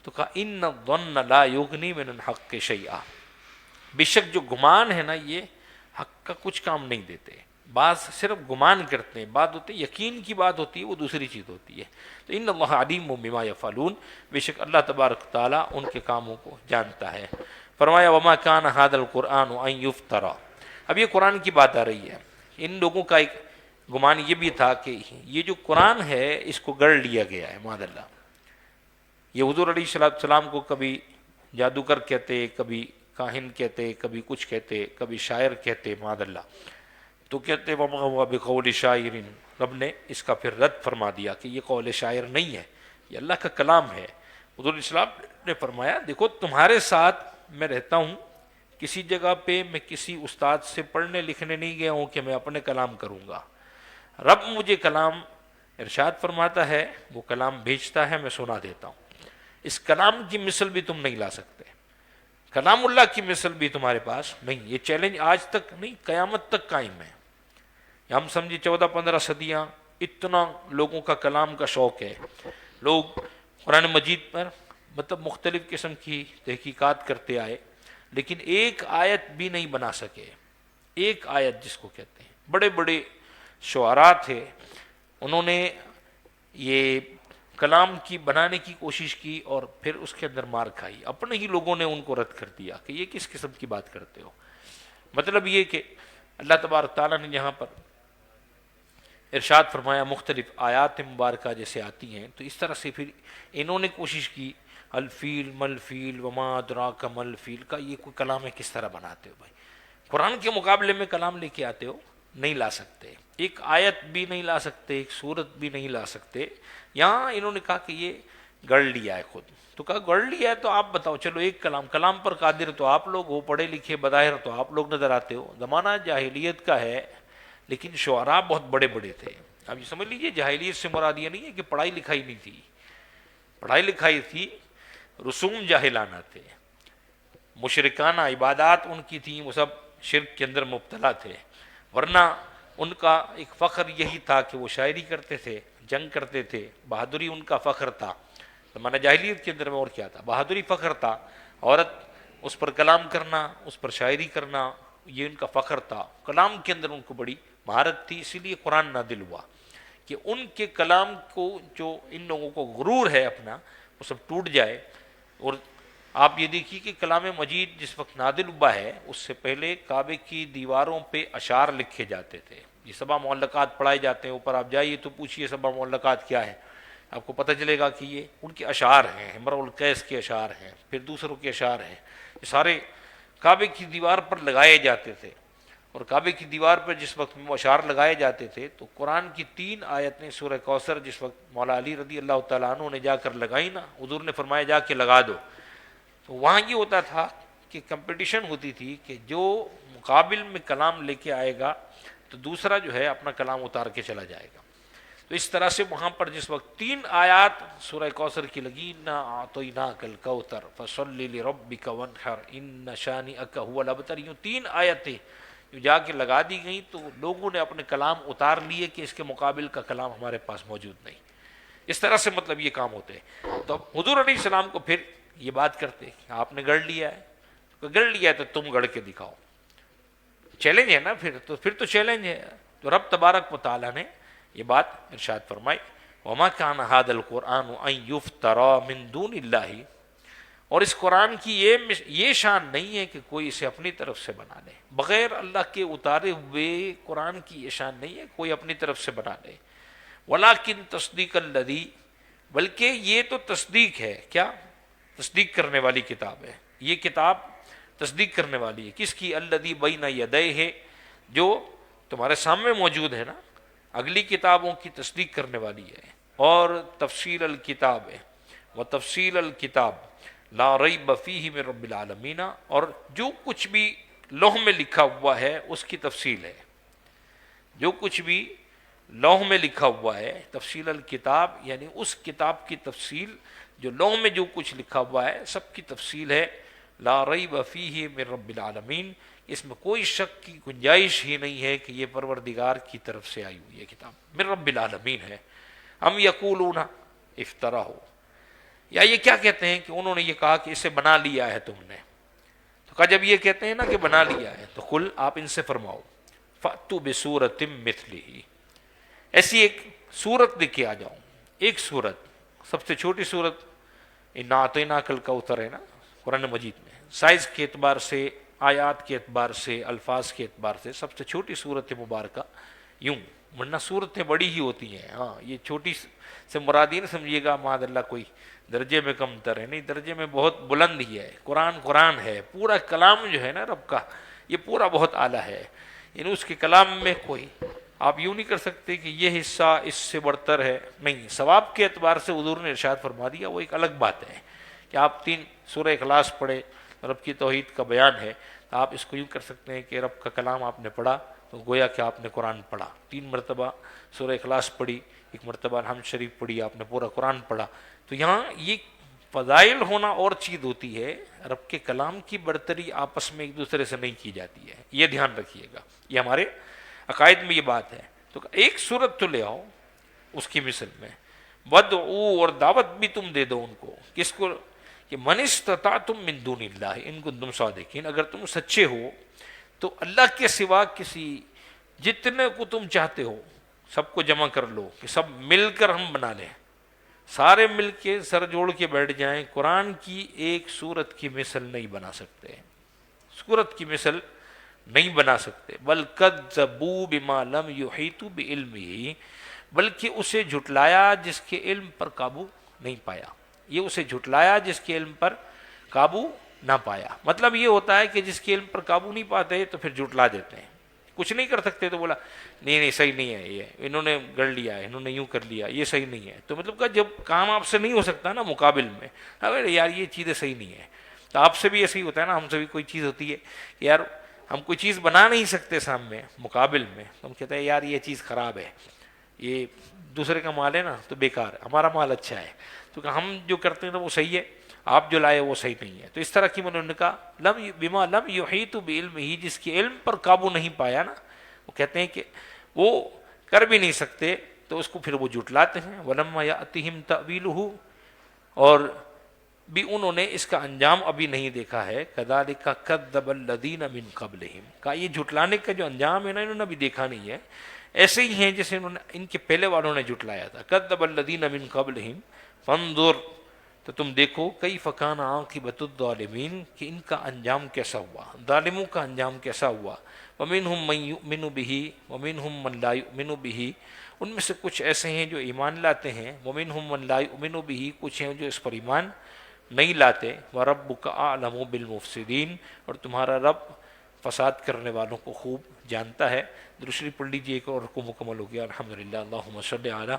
تو کہا إِنَّ الظَّنَّ لَا يُغْنِي مِنَ الْحَقِّ شَيْئًا، بے شک جو گمان ہے نا یہ حق کا کچھ کام نہیں دیتے، بعض صرف گمان کرتے ہیں، بات ہوتی ہے یقین کی بات ہوتی ہے، وہ دوسری چیز ہوتی ہے۔ تو ان اللہ علیم بما یفعلون، بے شک اللہ تبارک تعالیٰ ان کے کاموں کو جانتا ہے۔ فرمایا وما کان ھذا القرآن ان یفترى، اب یہ قرآن کی بات آ رہی ہے، ان لوگوں کا ایک گمان یہ بھی تھا کہ یہ جو قرآن ہے اس کو گڑھ لیا گیا ہے، معاذ اللہ۔ یہ حضور علیہ السلام کو کبھی جادوگر کہتے، کبھی کاہن کہتے، کبھی کچھ کہتے، کبھی شاعر کہتے، معاذ اللہ۔ تو کہتے وما ہوا بقول شاعر، رب نے اس کا پھر رد فرما دیا کہ یہ قول شاعر نہیں ہے، یہ اللہ کا کلام ہے۔ حضور السلام نے فرمایا دیکھو تمہارے ساتھ میں رہتا ہوں، کسی جگہ پہ میں کسی استاد سے پڑھنے لکھنے نہیں گیا ہوں کہ میں اپنے کلام کروں گا، رب مجھے کلام ارشاد فرماتا ہے، وہ کلام بھیجتا ہے، میں سنا دیتا ہوں۔ اس کلام کی مثل بھی تم نہیں لا سکتے، کلام اللہ کی مثل بھی تمہارے پاس نہیں۔ یہ چیلنج آج تک نہیں، قیامت تک قائم ہے۔ ہم سمجھے 14-15 صدیاں اتنا لوگوں کا کلام کا شوق ہے، لوگ قرآن مجید پر مطلب مختلف قسم کی تحقیقات کرتے آئے، لیکن ایک آیت بھی نہیں بنا سکے، ایک آیت جس کو کہتے ہیں۔ بڑے بڑے شعراء تھے، انہوں نے یہ کلام کی بنانے کی کوشش کی اور پھر اس کے اندر مار کھائی، اپنے ہی لوگوں نے ان کو رد کر دیا کہ یہ کس قسم کی بات کرتے ہو۔ مطلب یہ کہ اللہ تبارک تعالیٰ نے جہاں پر ارشاد فرمایا مختلف آیات مبارکہ جیسے آتی ہیں، تو اس طرح سے پھر انہوں نے کوشش کی الفیل ملفیل وما ادراک ملفیل کا یہ کوئی کلام ہے، کس طرح بناتے ہو بھائی؟ قرآن کے مقابلے میں کلام لے کے آتے ہو، نہیں لا سکتے، ایک آیت بھی نہیں لا سکتے، ایک سورت بھی نہیں لا سکتے۔ یہاں انہوں نے کہا کہ یہ گڑھ لیا ہے خود، تو کہا گڑھ لیا ہے تو آپ بتاؤ، چلو ایک کلام پر قادر تو آپ لوگ ہو، پڑھے لکھے بظاہر تو آپ لوگ نظر آتے ہو، زمانہ جاہلیت کا ہے، لیکن شعراء بہت بڑے بڑے تھے۔ اب یہ سمجھ لیجیے جاہلیت سے مراد یہ نہیں ہے کہ پڑھائی لکھائی نہیں تھی، پڑھائی لکھائی تھی، رسوم جاہلانہ تھے، مشرکانہ عبادات ان کی تھیں، وہ سب شرک کے اندر مبتلا تھے، ورنہ ان کا ایک فخر یہی تھا کہ وہ شاعری کرتے تھے، جنگ کرتے تھے، بہادری ان کا فخر تھا۔ زمانہ جاہلیت کے اندر میں اور کیا تھا؟ بہادری فخر تھا، عورت اس پر کلام کرنا، اس پر شاعری کرنا، یہ ان کا فخر تھا۔ کلام کے اندر ان کو بڑی مہارت تھی، اسی لیے قرآن نازل ہوا کہ ان کے کلام کو جو ان لوگوں کو غرور ہے اپنا وہ سب ٹوٹ جائے۔ اور آپ یہ دیکھیے کہ کلام مجید جس وقت نازل ہوا ہے اس سے پہلے کعبے کی دیواروں پہ اشعار لکھے جاتے تھے، یہ سبع معلقات پڑھائے جاتے ہیں، اوپر آپ جائیے تو پوچھیے سبع معلقات کیا ہے، آپ کو پتہ چلے گا کہ یہ ان کے اشعار ہیں، امرؤ القیس کے اشعار ہیں، پھر دوسروں کے اشعار ہیں، یہ سارے کعبے کی دیوار پر لگائے جاتے تھے۔ اور کعبے کی دیوار پر جس وقت وہ اشعار لگائے جاتے تھے تو قرآن کی 3 آیتیں سورہ کوثر جس وقت مولا علی رضی اللہ تعالیٰ عنہ نے جا کر لگائی نا، حضور نے فرمایا جا کے لگا دو، تو وہاں یہ ہوتا تھا کہ کمپٹیشن ہوتی تھی کہ جو مقابل میں کلام لے کے آئے گا تو دوسرا جو ہے اپنا کلام اتار کے چلا جائے گا۔ تو اس طرح سے وہاں پر جس وقت 3 آیات سورہ کوثر کی لگی، انا اعطیناک الکوثر فصلی لربک وانحر ان شانئک هو الابتر، یہ 3 آیتیں جو جا کے لگا دی گئیں تو لوگوں نے اپنے کلام اتار لیے کہ اس کے مقابل کا کلام ہمارے پاس موجود نہیں۔ اس طرح سے مطلب یہ کام ہوتے ہیں۔ تو حضور علیہ السلام کو پھر یہ بات کرتے کہ آپ نے گڑھ لیا ہے، تو گڑھ لیا ہے تو تم گڑھ کے دکھاؤ، چیلنج ہے نا، پھر تو چیلنج ہے۔ تو رب تبارک و تعالیٰ نے یہ بات ارشاد فرمائی، وما کان ھذا القرآن ان یفتری من دون اللہ، اور اس قرآن کی یہ شان نہیں ہے کہ کوئی اسے اپنی طرف سے بنا لے، بغیر اللہ کے اتارے ہوئے قرآن کی یہ شان نہیں ہے کوئی اپنی طرف سے بنا لے، ولیکن تصدیق الذی، بلکہ یہ تو تصدیق ہے، کیا؟ تصدیق کرنے والی کتاب ہے، یہ کتاب تصدیق کرنے والی ہے، کس کی؟ الذی بین یدیہ، جو تمہارے سامنے موجود ہے نا، اگلی کتابوں کی تصدیق کرنے والی ہے، اور تفصیل الکتاب ہے، وتفصیل الکتاب لا ریب فیہ من رب العالمین، اور جو کچھ بھی لوح میں لکھا ہوا ہے اس کی تفصیل ہے، جو کچھ بھی لوح میں لکھا ہوا ہے، تفصیل الکتاب یعنی اس کتاب کی تفصیل، جو لوح میں جو کچھ لکھا ہوا ہے سب کی تفصیل ہے، لا ریب فیہ من رب العالمین، اس میں کوئی شک کی گنجائش ہی نہیں ہے کہ یہ پروردگار کی طرف سے آئی ہوئی ہے کتاب، من رب العالمین ہے۔ ام یقولون افطرہ، یا یہ کیا کہتے ہیں کہ انہوں نے یہ کہا کہ اسے بنا لیا ہے تم نے، تو کہا جب یہ کہتے ہیں نا کہ بنا لیا ہے تو قل، آپ ان سے فرماؤ، فأتوا بسورۃ مثلہ، ایسی ایک سورت لے کے آ جاؤ، ایک سورت، سب سے چھوٹی سورت انا اعطیناک الکوثر ہے نا قرآن مجید میں، سائز کے اعتبار سے، آیات کے اعتبار سے، الفاظ کے اعتبار سے سب سے چھوٹی سورت مبارکہ یوں، ورنہ صورتیں بڑی ہی ہوتی ہیں، ہاں یہ چھوٹی سے مراد یہ نہ سمجھیے گا معاذ اللہ کوئی درجے میں کم تر ہے، نہیں، درجے میں بہت بلند ہی ہے، قرآن ہے، پورا کلام جو ہے نا رب کا یہ پورا بہت اعلیٰ ہے، یعنی اس کے کلام میں کوئی آپ یوں نہیں کر سکتے کہ یہ حصہ اس سے بڑھتر ہے، نہیں، ثواب کے اعتبار سے حضور نے ارشاد فرما دیا، وہ ایک الگ بات ہے کہ آپ 3 سورہ اخلاص پڑھے، رب کی توحید کا بیان ہے، تو آپ اس کو یوں کر سکتے ہیں کہ رب کا کلام آپ نے پڑھا تو گویا کہ آپ نے قرآن پڑھا، 3 مرتبہ سورہ اخلاص پڑھی، 1 مرتبہ الحمد شریف پڑھی، آپ نے پورا قرآن پڑھا۔ تو یہاں یہ فضائل ہونا اور چیز ہوتی ہے، رب کے کلام کی برتری آپس میں ایک دوسرے سے نہیں کی جاتی ہے، یہ دھیان رکھیے گا، یہ ہمارے عقائد میں یہ بات ہے۔ تو ایک صورت تو لے آؤ اس کی مثل میں، ودعو، اور دعوت بھی تم دے دو ان کو، کس کو؟ کہ من استطعتم من دون اللہ ان کنتم صادقین، اگر تم سچے ہو تو اللہ کے سوا کسی، جتنے کو تم چاہتے ہو سب کو جمع کر لو کہ سب مل کر ہم بنا لیں، سارے مل کے سر جوڑ کے بیٹھ جائیں، قرآن کی ایک سورت کی مثل نہیں بنا سکتے، سورت کی مثل نہیں بنا سکتے، بل کذبوا بما لم یحیطوا بعلمہ، بلکہ اسے جھٹلایا جس کے علم پر قابو نہیں پایا، یہ اسے جھٹلایا جس کے علم پر قابو نہ پایا، مطلب یہ ہوتا ہے کہ جس کے علم پر قابو نہیں پاتے تو پھر جھٹلا دیتے ہیں، کچھ نہیں کر سکتے تو بولا نہیں صحیح نہیں ہے، یہ انہوں نے گڑھ لیا ہے، انہوں نے یوں کر لیا، یہ صحیح نہیں ہے، تو مطلب کہ جب کام آپ سے نہیں ہو سکتا نا مقابل میں، ارے یار یہ چیزیں صحیح نہیں ہے، تو آپ سے بھی ایسے ہی ہوتا ہے نا، ہم سے بھی کوئی چیز ہوتی ہے کہ یار ہم کوئی چیز بنا نہیں سکتے سامنے مقابل میں، تو ہم کہتے ہیں یار یہ چیز خراب ہے، یہ دوسرے کا مال ہے نا تو بیکار ہے، ہمارا مال اچھا ہے، تو ہم جو کرتے ہیں نا وہ صحیح ہے، آپ جو لائے وہ صحیح نہیں ہے. تو اس طرح کی انہوں نے کہا بما لم یحیط بعلمہ، جس کے علم پر قابو نہیں پایا نا، وہ کہتے ہیں کہ وہ کر بھی نہیں سکتے تو اس کو پھر وہ جھٹلاتے ہیں. ولما یاتہم تاویلہ، اور بھی انہوں نے اس کا انجام ابھی نہیں دیکھا ہے. کذالک کذب الذین من قبلہم، کہا یہ جھٹلانے کا جو انجام ہے نا انہوں نے ابھی دیکھا نہیں ہے، ایسے ہی ہیں جیسے انہوں نے ان کے پہلے والوں نے جھٹلایا تھا. کذب الذین من قبلہم فانظر، تو تم دیکھو کیف کان عاقبۃ الظالمین، کہ ان کا انجام کیسا ہوا، ظالموں کا انجام کیسا ہوا. ومنہم من یؤمن بہ ومنہم من لا یؤمن بہ، ان میں سے کچھ ایسے ہیں جو ایمان لاتے ہیں. ومنہم من لا یؤمن بہ، کچھ ہیں جو اس پر ایمان نہیں لاتے. وَرَبُّكَ أَعْلَمُ بِالْمُفْسِدِينَ، اور تمہارا رب فساد کرنے والوں کو خوب جانتا ہے. دوسری پڑھ لیجیے، ایک اور رکوع مکمل ہو گیا. الحمدللہ. اللہم صلی علی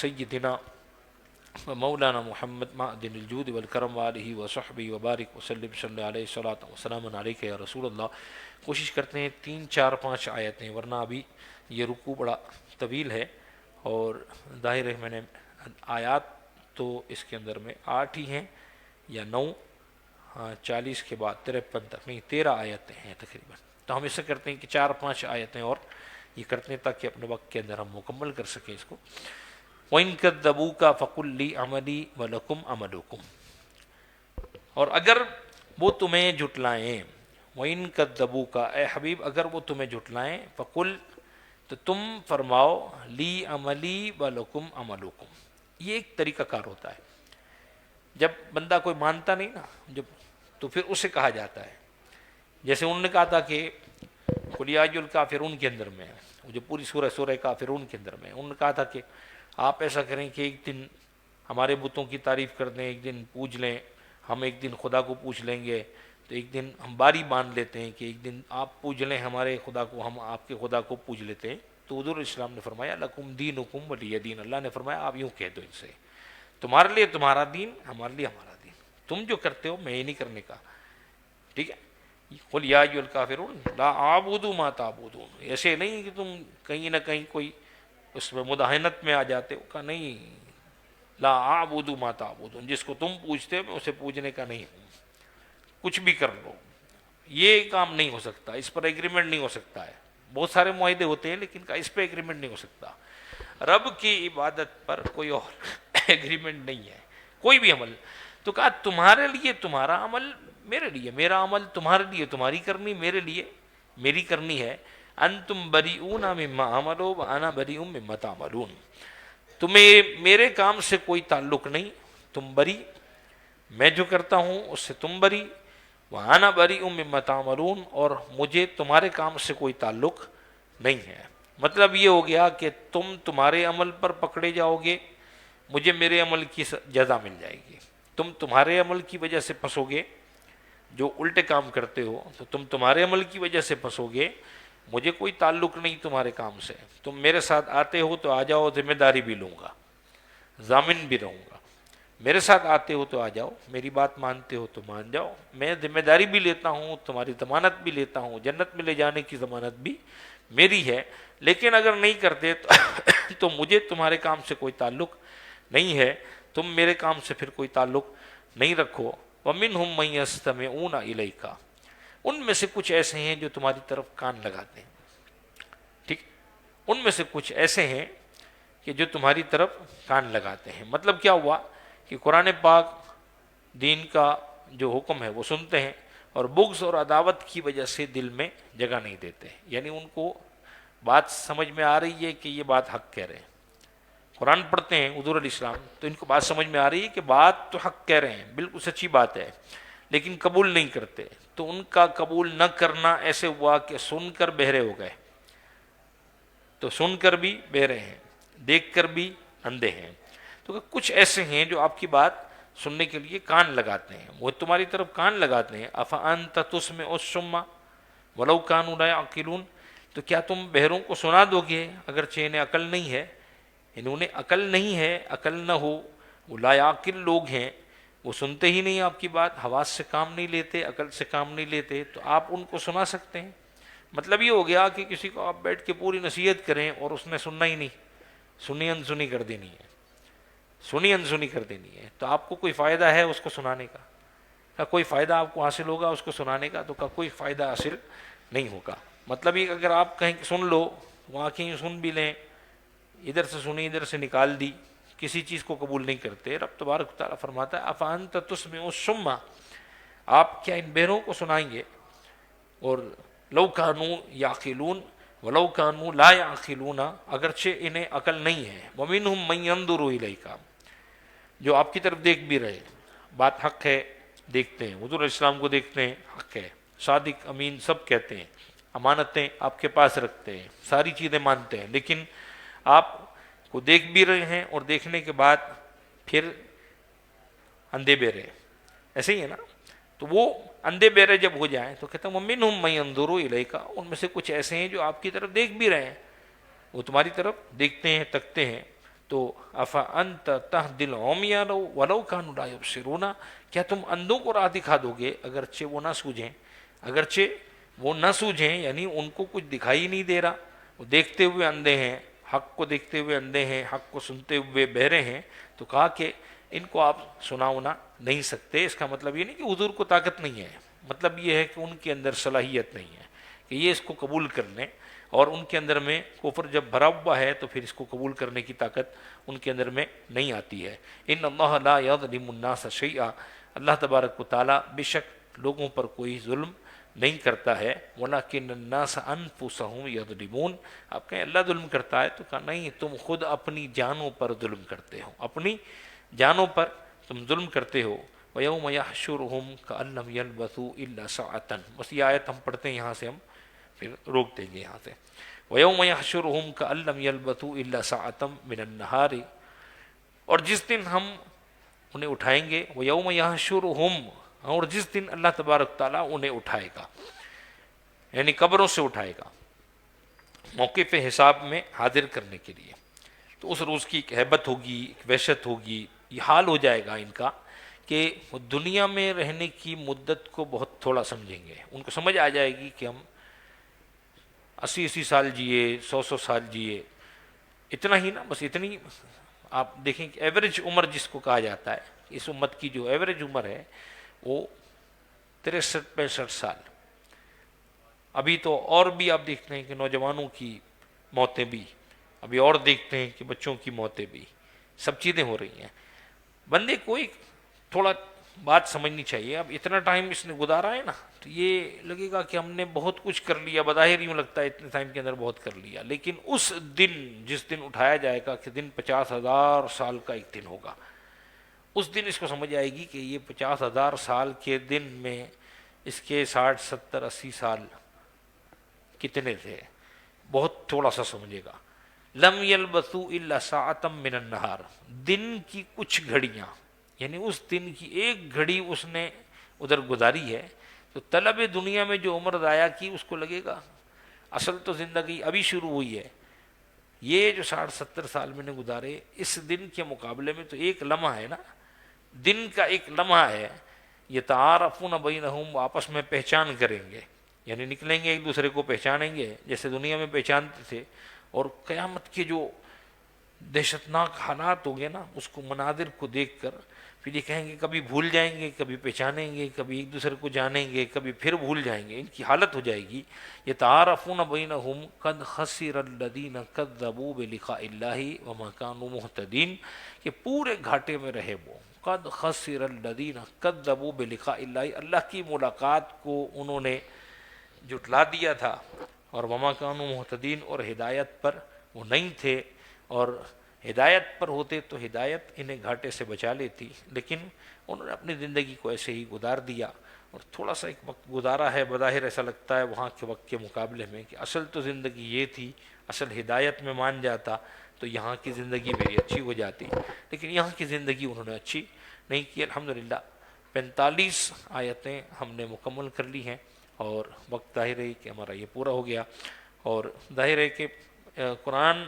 سیدنا مولانا محمد معدن الجود والکرم وآلہ وصحبہ وبارک وسلم. صلی علیہ الصلاۃ والسلام علیکہ یا رسول اللہ. کوشش کرتے ہیں 3 4 5 آیتیں، ورنہ ابھی یہ رکوع بڑا طویل ہے، اور ظاہر ہے میں نے آیات تو اس کے اندر میں 8 ہی ہیں یا 9، 40 کے بعد 53 تک، نہیں 13 آیتیں ہیں تقریباً. تو ہم اسے کرتے ہیں کہ 4 5 آیتیں اور یہ کرتے ہیں تاکہ اپنے وقت کے اندر ہم مکمل کر سکیں اس کو. وَإِن كَذَّبُوكَ فَقُلْ لِي عَمَلِي وَلَكُمْ عَمَلُكُمْ، اور اگر وہ تمہیں جھٹلائیں، وَإِن كَذَّبُوكَ، اے حبیب اگر وہ تمہیں جھٹلائیں، فَقُلْ، تو تم فرماؤ، لی عملی وَلَكُمْ عَمَلُكُمْ. یہ ایک طریقہ کار ہوتا ہے. جب بندہ کوئی مانتا نہیں نا تو پھر اسے کہا جاتا ہے. جیسے انہوں نے کہا تھا کہ قُلْ يَا أَيُّهَا الْكَافِرُونَ کے اندر میں، جو پوری سورہ کافرون کے اندر میں انہوں نے کہا تھا کہ آپ ایسا کریں کہ ایک دن ہمارے بتوں کی تعریف کر دیں، ایک دن پوج لیں، ہم ایک دن خدا کو پوچھ لیں گے. تو ایک دن ہم باری باندھ لیتے ہیں کہ ایک دن آپ پوج لیں ہمارے خدا کو، ہم آپ کے خدا کو پوج لیتے ہیں. تو حضور اسلام نے فرمایا لکم دینکم ولی دین. اللہ نے فرمایا آپ یوں کہہ دو ان سے، تمہارے لیے تمہارا دین، ہمارے لیے ہمارا دین. تم جو کرتے ہو میں یہ نہیں کرنے کا. ٹھیک ہے. قل یا ایھا الکافرون لا اعبد ما تعبدون، ایسے نہیں کہ تم کہیں نہ کہیں کوئی اس میں مداہنت میں آ جاتے ہو. کہا نہیں، لا اعبد ما تعبدون، جس کو تم پوجتے ہو میں اسے پوجنے کا نہیں ہوں. کچھ بھی کر لو، یہ کام نہیں ہو سکتا، اس پر ایگریمنٹ نہیں ہو سکتا ہے. بہت سارے معاہدے ہوتے ہیں لیکن اس پہ ایگریمنٹ نہیں ہو سکتا. رب کی عبادت پر کوئی اور ایگریمنٹ نہیں ہے، کوئی بھی عمل. تو کہا تمہارے لیے تمہارا عمل، میرے لیے میرا عمل، تمہارے لیے تمہاری کرنی، میرے لیے میری کرنی ہے. انتم بریئون مما اعمل وانا بریء مما تعملون، تمہیں میرے کام سے کوئی تعلق نہیں، تم بری، میں جو کرتا ہوں اس سے تم بری. وانا بریء مما تعملون، اور مجھے تمہارے کام سے کوئی تعلق نہیں ہے. مطلب یہ ہو گیا کہ تم تمہارے عمل پر پکڑے جاؤ گے، مجھے میرے عمل کی جزا مل جائے گی. تم تمہارے عمل کی وجہ سے پھنسو گے، جو الٹے کام کرتے ہو تو تم تمہارے عمل کی وجہ سے پھنسو گے، مجھے کوئی تعلق نہیں تمہارے کام سے. تم میرے ساتھ آتے ہو تو آ جاؤ، ذمہ داری بھی لوں گا، ضامن بھی رہوں گا. میرے ساتھ آتے ہو تو آ جاؤ، میری بات مانتے ہو تو مان جاؤ، میں ذمہ داری بھی لیتا ہوں، تمہاری ضمانت بھی لیتا ہوں، جنت میں لے جانے کی ضمانت بھی میری ہے. لیکن اگر نہیں کرتے تو مجھے تمہارے کام سے کوئی تعلق نہیں ہے، تم میرے کام سے پھر کوئی تعلق نہیں رکھو. وَمِنْهُمْ مَنْ يَسْتَمِعُونَ إِلَيْكَ، ان میں سے کچھ ایسے ہیں جو تمہاری طرف کان لگاتے ہیں. ٹھیک، ان میں سے کچھ ایسے ہیں کہ جو تمہاری طرف کان لگاتے ہیں. مطلب کیا ہوا کہ قرآن پاک دین کا جو حکم ہے وہ سنتے ہیں، اور بغض اور عداوت کی وجہ سے دل میں جگہ نہیں دیتے. یعنی ان کو بات سمجھ میں آ رہی ہے کہ یہ بات حق کہہ رہے ہیں، قرآن پڑھتے ہیں حضور علیہ السلام تو ان کو بات سمجھ میں آ رہی ہے کہ بات تو حق کہہ رہے ہیں، بالکل سچی بات ہے، لیکن قبول نہیں کرتے. تو ان کا قبول نہ کرنا ایسے ہوا کہ سن کر بہرے ہو گئے. تو سن کر بھی بہرے ہیں، دیکھ کر بھی اندھے ہیں. تو کچھ ایسے ہیں جو آپ کی بات سننے کے لیے کان لگاتے ہیں، وہ تمہاری طرف کان لگاتے ہیں. افانت تسمع الصم ولو كانوا لا يعقلون، تو کیا تم بہروں کو سنا دو گے اگرچہ انہیں عقل نہیں ہے. انہوں نے عقل نہیں ہے، عقل نہ ہو، وہ لا یعقل لوگ ہیں، وہ سنتے ہی نہیں آپ کی بات، حواس سے کام نہیں لیتے، عقل سے کام نہیں لیتے، تو آپ ان کو سنا سکتے ہیں. مطلب یہ ہو گیا کہ کسی کو آپ بیٹھ کے پوری نصیحت کریں اور اس نے سننا ہی نہیں، سنی انسنی کر دینی ہے. سنی انسنی کر دینی ہے، تو آپ کو کوئی فائدہ ہے اس کو سنانے کا؟ کہا کوئی فائدہ آپ کو حاصل ہوگا اس کو سنانے کا؟ تو کہا کوئی فائدہ حاصل نہیں ہوگا۔ مطلب یہ کہ اگر آپ کہیں کہ سن لو، وہاں کہیں سن بھی لیں، ادھر سے سنی ادھر سے نکال دی، کسی چیز کو قبول نہیں کرتے۔ رب تبارک و تعالیٰ فرماتا ہے افانت تسمع الصم، آپ کیا ان بہروں کو سنائیں گے؟ اور لو کانوا یعقلون ولو کانوا لا یعقلون، اگرچہ انہیں عقل نہیں ہے، ومنہم من ینظر الیک، جو آپ کی طرف دیکھ بھی رہے، بات حق ہے دیکھتے ہیں، حضور علیہ السلام کو دیکھتے ہیں حق ہے، صادق امین سب کہتے ہیں، امانتیں آپ کے پاس رکھتے ہیں، ساری چیزیں مانتے ہیں، لیکن آپ کو دیکھ بھی رہے ہیں اور دیکھنے کے بعد پھر اندھے بہرے، ایسے ہی ہے نا؟ تو وہ اندھے بہرے جب ہو جائیں تو کہتے ہیں وَمِنْهُمْ مَن يَنظُرُ إِلَيْكَ، ان میں سے کچھ ایسے ہیں جو آپ کی طرف دیکھ بھی رہے ہیں، وہ تمہاری طرف دیکھتے ہیں تکتے ہیں۔ تو أَفَأَنْتَ تَهْدِي الْعُمْيَ وَلَوْ كَانُوا لَا يُبْصِرُونَ، کیا تم اندھوں کو راہ دکھا دو گے اگرچہ وہ نہ سوجھیں؟ اگرچہ وہ نہ سوجھیں یعنی ان کو کچھ دکھائی نہیں دے رہا، وہ دیکھتے ہوئے اندھے ہیں، حق کو دیکھتے ہوئے اندھے ہیں، حق کو سنتے ہوئے بہرے ہیں، تو کہا کہ ان کو آپ سناونا نہیں سکتے۔ اس کا مطلب یہ نہیں کہ حضور کو طاقت نہیں ہے، مطلب یہ ہے کہ ان کے اندر صلاحیت نہیں ہے کہ یہ اس کو قبول کر لیں، اور ان کے اندر میں کفر جب بھرا ہوا ہے تو پھر اس کو قبول کرنے کی طاقت ان کے اندر میں نہیں آتی ہے۔ ان اللہ لا یظلم الناس شیئا، اللہ تبارک و تعالیٰ بے شک لوگوں پر کوئی ظلم نہیں کرتا ہے، وَلَكِنَّ النَّاسَ أَنفُسَهُمْ يَظْلِمُونَ، آپ کہیں اللہ ظلم کرتا ہے، تو کہا نہیں، تم خود اپنی جانوں پر ظلم کرتے ہو، اپنی جانوں پر تم ظلم کرتے ہو۔ وَيَوْمَ يَحْشُرُهُمْ كَأَن لَّمْ يَلْبَثُوا إِلَّا سَاعَةً، بس یہ آیت ہم پڑھتے ہیں یہاں سے ہم پھر روک دیں گے یہاں سے۔ وَيَوْمَ يَحْشُرُهُمْ كَأَن لَّمْ يَلْبَثُوا إِلَّا سَاعَةً مِّنَ النَّهَارِ، اور جس دن ہم انہیں اٹھائیں گے، وَيَوْمَ يَحْشُرُهُمْ، اور جس دن اللہ تبارک تعالیٰ انہیں اٹھائے گا، یعنی قبروں سے اٹھائے گا موقف حساب میں حاضر کرنے کے لیے، تو اس روز کی ایک ہیبت ہوگی، ایک وحشت ہوگی، یہ حال ہو جائے گا ان کا کہ وہ دنیا میں رہنے کی مدت کو بہت تھوڑا سمجھیں گے، ان کو سمجھ آ جائے گی کہ ہم 80 سال جیے، 100 سال جیے، اتنا ہی نا، بس اتنی۔ آپ دیکھیں کہ ایوریج عمر جس کو کہا جاتا ہے، اس امت کی جو ایوریج عمر ہے وہ 63-65 سال۔ ابھی تو اور بھی آپ دیکھتے ہیں کہ نوجوانوں کی موتیں بھی، ابھی اور دیکھتے ہیں کہ بچوں کی موتیں بھی، سب چیزیں ہو رہی ہیں۔ بندے کو ایک تھوڑا بات سمجھنی چاہیے، اب اتنا ٹائم اس نے گزارا ہے نا، تو یہ لگے گا کہ ہم نے بہت کچھ کر لیا، بظاہر یوں لگتا ہے اتنے ٹائم کے اندر بہت کر لیا، لیکن اس دن جس دن اٹھایا جائے گا کہ دن 50,000 سال کا ایک دن ہوگا، اس دن اس کو سمجھ آئے گی کہ یہ 50,000 سال کے دن میں اس کے 60 70 80 سال کتنے تھے، بہت تھوڑا سا سمجھے گا۔ لم یلبثوا الا ساعۃ من النہار، دن کی کچھ گھڑیاں، یعنی اس دن کی ایک گھڑی اس نے ادھر گزاری ہے، تو طلب دنیا میں جو عمر ضائع کی اس کو لگے گا اصل تو زندگی ابھی شروع ہوئی ہے، یہ جو 60 70 سال میں نے گزارے اس دن کے مقابلے میں تو ایک لمحہ ہے نا، دن کا ایک لمحہ ہے۔ یتعارفون بینہم، آپس میں پہچان کریں گے، یعنی نکلیں گے ایک دوسرے کو پہچانیں گے جیسے دنیا میں پہچانتے تھے، اور قیامت کے جو دہشتناک حالات ہوں گے نا، اس کو مناظر کو دیکھ کر پھر یہ کہیں گے، کبھی بھول جائیں گے، کبھی پہچانیں گے، کبھی ایک دوسرے کو جانیں گے، کبھی پھر بھول جائیں گے، ان کی حالت ہو جائے گی۔ یتعارفون بینہم قد خسر الذین کذبوا بلقاء اللہ وما کانوا مہتدین، کہ پورے گھاٹے میں رہے وہ، قد خسر الذین کذبوا بلقاء اللہ، اللہ کی ملاقات کو انہوں نے جھٹلا دیا تھا، اور وما کانوا مہتدین، اور ہدایت پر وہ نہیں تھے، اور ہدایت پر ہوتے تو ہدایت انہیں گھاٹے سے بچا لیتی، لیکن انہوں نے اپنی زندگی کو ایسے ہی گزار دیا، اور تھوڑا سا ایک وقت گزارا ہے، بظاہر ایسا لگتا ہے وہاں کے وقت کے مقابلے میں کہ اصل تو زندگی یہ تھی، اصل ہدایت میں مان جاتا تو یہاں کی زندگی میری اچھی ہو جاتی، لیکن یہاں کی زندگی انہوں نے اچھی نہیں کی۔ الحمدللہ 45 آیتیں ہم نے مکمل کر لی ہیں، اور وقت ظاہر ہے کہ ہمارا یہ پورا ہو گیا، اور ظاہر ہے کہ قرآن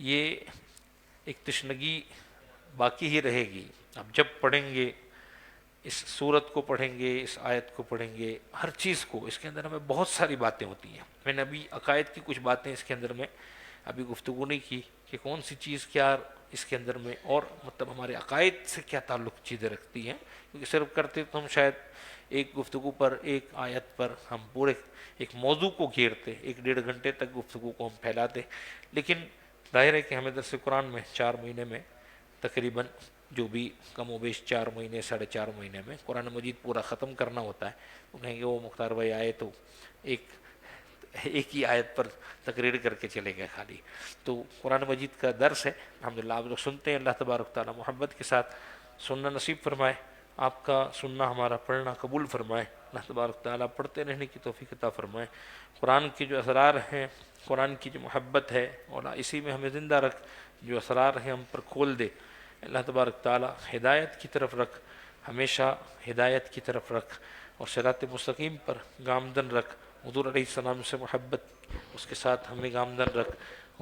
یہ ایک تشنگی باقی ہی رہے گی۔ اب جب پڑھیں گے، اس صورت کو پڑھیں گے، اس آیت کو پڑھیں گے، ہر چیز کو، اس کے اندر ہمیں بہت ساری باتیں ہوتی ہیں۔ میں نے ابھی عقائد کی کچھ باتیں اس کے اندر میں ابھی گفتگو نہیں کی کہ کون سی چیز کیا اس کے اندر میں اور مطلب ہمارے عقائد سے کیا تعلق چیزیں رکھتی ہیں، کیونکہ صرف کرتے تو ہم شاید ایک گفتگو پر ایک آیت پر ہم پورے ایک موضوع کو گھیرتے، 1-1.5 گھنٹے تک گفتگو کو ہم پھیلاتے، لیکن ظاہر ہے کہ ہمیں درس قرآن میں 4 مہینے میں تقریباً جو بھی کم و بیش 4 مہینے 4.5 مہینے میں قرآن مجید پورا ختم کرنا ہوتا ہے۔ وہ کہیں گے وہ مختار بھائی آئے تو ایک ہی آیت پر تقریر کر کے چلے گئے خالی، تو قرآن مجید کا درس ہے الحمدللہ آپ لوگ سنتے ہیں، اللہ تبارک تعالیٰ محبت کے ساتھ سننا نصیب فرمائے، آپ کا سننا ہمارا پڑھنا قبول فرمائے، اللہ تبارک تعالیٰ پڑھتے رہنے کی توفیق عطا فرمائے۔ قرآن کے جو اسرار ہیں، قرآن کی جو محبت ہے مولا اسی میں ہمیں زندہ رکھ، جو اسرار ہیں ہم پر کھول دے، اللہ تبارک تعالیٰ ہدایت کی طرف رکھ، ہمیشہ ہدایت کی طرف رکھ اور صراط مستقیم پر گامزن رکھ، حضور علیہ السلام سے محبت اس کے ساتھ ہمیں گامزن رکھ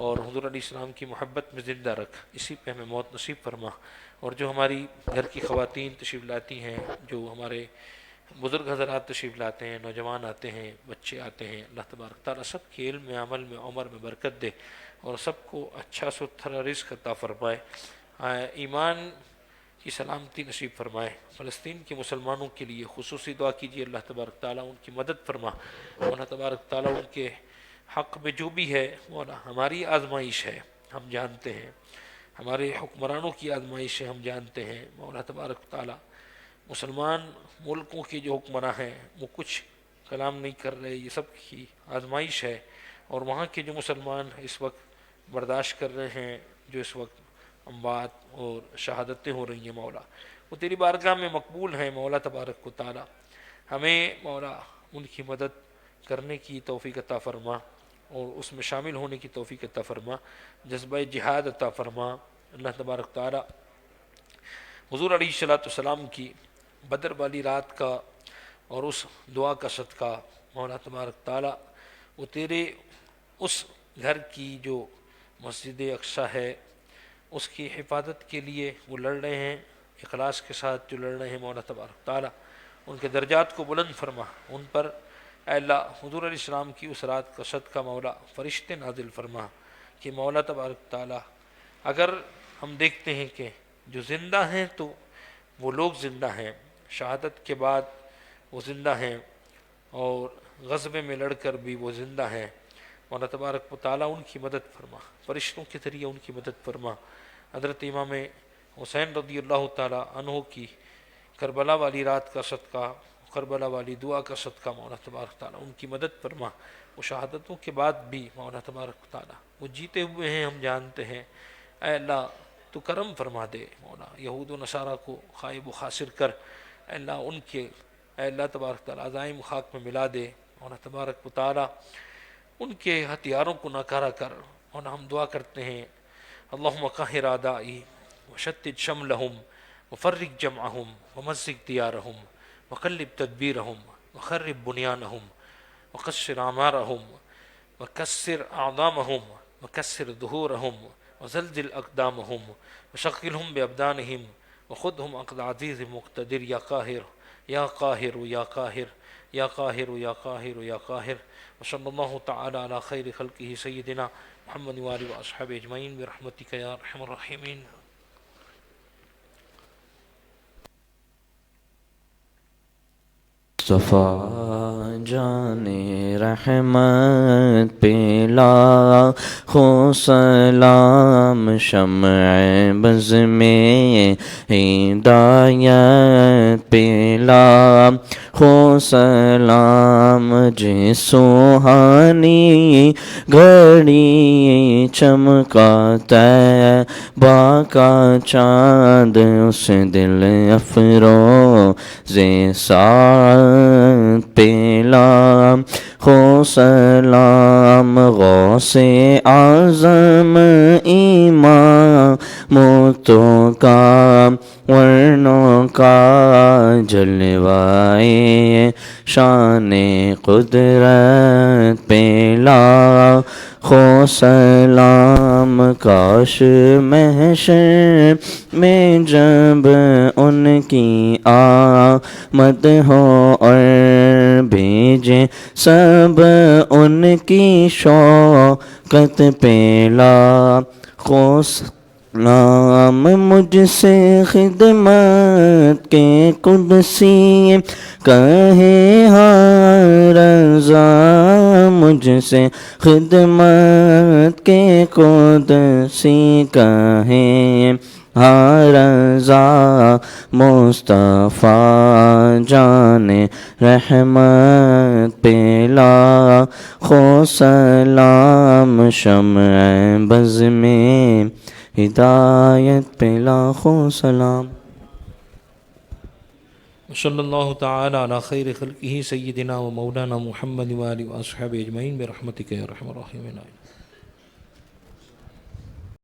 اور حضور علیہ السلام کی محبت میں زندہ رکھ، اسی پہ ہمیں موت نصیب فرما۔ اور جو ہماری گھر کی خواتین تشریف لاتی ہیں، جو ہمارے بزرگ حضرات تشریف لاتے ہیں، نوجوان آتے ہیں، بچے آتے ہیں، اللہ تبارک تعالیٰ سب کے علم میں، عمل میں، عمر میں برکت دے اور سب کو اچھا ستھرا رزق عطا فرمائے، ایمان کی سلامتی نصیب فرمائے۔ فلسطین کے مسلمانوں کے لیے خصوصی دعا کیجیے، اللہ تبارک تعالیٰ ان کی مدد فرما، اللہ تبارک تعالیٰ ان کے حق میں جو بھی ہے مولا ہماری آزمائش ہے ہم جانتے ہیں، ہمارے حکمرانوں کی آزمائش ہے ہم جانتے ہیں، مولا تبارک تعالیٰ مسلمان ملکوں کے جو حکمراں ہیں وہ کچھ کلام نہیں کر رہے، یہ سب کی آزمائش ہے، اور وہاں کے جو مسلمان اس وقت برداشت کر رہے ہیں، جو اس وقت اموات اور شہادتیں ہو رہی ہیں مولا، وہ تیری بارگاہ میں مقبول ہیں مولا تبارک و تعالیٰ، ہمیں مولا ان کی مدد کرنے کی توفیق عطا فرما اور اس میں شامل ہونے کی توفیق عطا فرما، جذبہ جہاد عطا فرما، اللہ تبارک تعالیٰ حضور علیہ السلام کی بدر والی رات کا اور اس دعا کا صدقہ مولا تبارک تعالیٰ وہ تیرے اس گھر کی جو مسجد اقصیٰ ہے اس کی حفاظت کے لیے وہ لڑ رہے ہیں، اخلاص کے ساتھ جو لڑ رہے ہیں مولا تبارک تعالیٰ ان کے درجات کو بلند فرما، ان پر اے اللہ حضور علیہ السلام کی اس رات کا صدقہ مولا فرشتے نازل فرما کہ مولا تبارک تعالیٰ اگر ہم دیکھتے ہیں کہ جو زندہ ہیں تو وہ لوگ زندہ ہیں، شہادت کے بعد وہ زندہ ہیں اور غزوے میں لڑ کر بھی وہ زندہ ہیں، مولا تبارک و تعالیٰ ان کی مدد فرما، فرشتوں کے ذریعے ان کی مدد فرما۔ حضرت امام حسین رضی اللہ تعالیٰ عنہ کی کربلا والی رات کا صدقہ، کربلا والی دعا کا صدقہ مولا تبارک تعالیٰ ان کی مدد فرما، وہ شہادتوں کے بعد بھی مولا تبارک تعالیٰ وہ جیتے ہوئے ہیں ہم جانتے ہیں، اے اللہ تو کرم فرما دے مولا، یہود و نصارہ کو خائب و خاسر کر، اے اللہ ان کے اے اللہ تبارک تعالیٰ عزائم خاک میں ملا دے مولا تبارک و تعالیٰ، ان کے ہتھیاروں کو ناکارہ کر، اور ہم دعا کرتے ہیں اللہم قہر اعدائی وشتت شملہم وفرق جمعہم ومزق دیارہم وقلب تدبیرہم وخرب بنیانہم وقصر اعمارہم وکسر اعظامہم وکسر ظہورہم وزلزل اقدامہم وشغلہم بابدانہم وخذہم اخذ عزیز مقتدر یا قاہر یا قاہر یا قاہر یا قاہر یا قاہر یا قاہر وصلی اللہ تعالی علی خیر خلقہ سیدنا محمد وآلہ واصحابہ اجمعین برحمتک یا ارحم الراحمین۔ صفا جان رحمت پہ لاکھوں سلام، شمع بز میں ہدایت پہ لاکھوں سلام، جس سوہانی گھڑی چمکا طیبہ کا چاند، اس دل افروز ساعت پہ لاکھوں سلام، غوث اعظم امامتوں کا ورنوں کا جلوائے شان قدرت پہ لاکھوں سلام، کاش محشر میں جب ان کی آمد ہو اور بھیجے سب ان کی شوقت پہ لاکھوں نام مجھ سے خدمت کے قدسی کہے ہاں رضا مجھ سے خدمت کے قدسی کہے ہاں رضا مصطفیٰ جان رحمت پلا خو سلام شمع بز میں ہدایت پلا خو سلام صلی اللہ تعالی علی خیر خلقہ سیدنا و مولانا محمد و آلہ و اصحابہ اجمعین برحمتک یا ارحم الراحمین.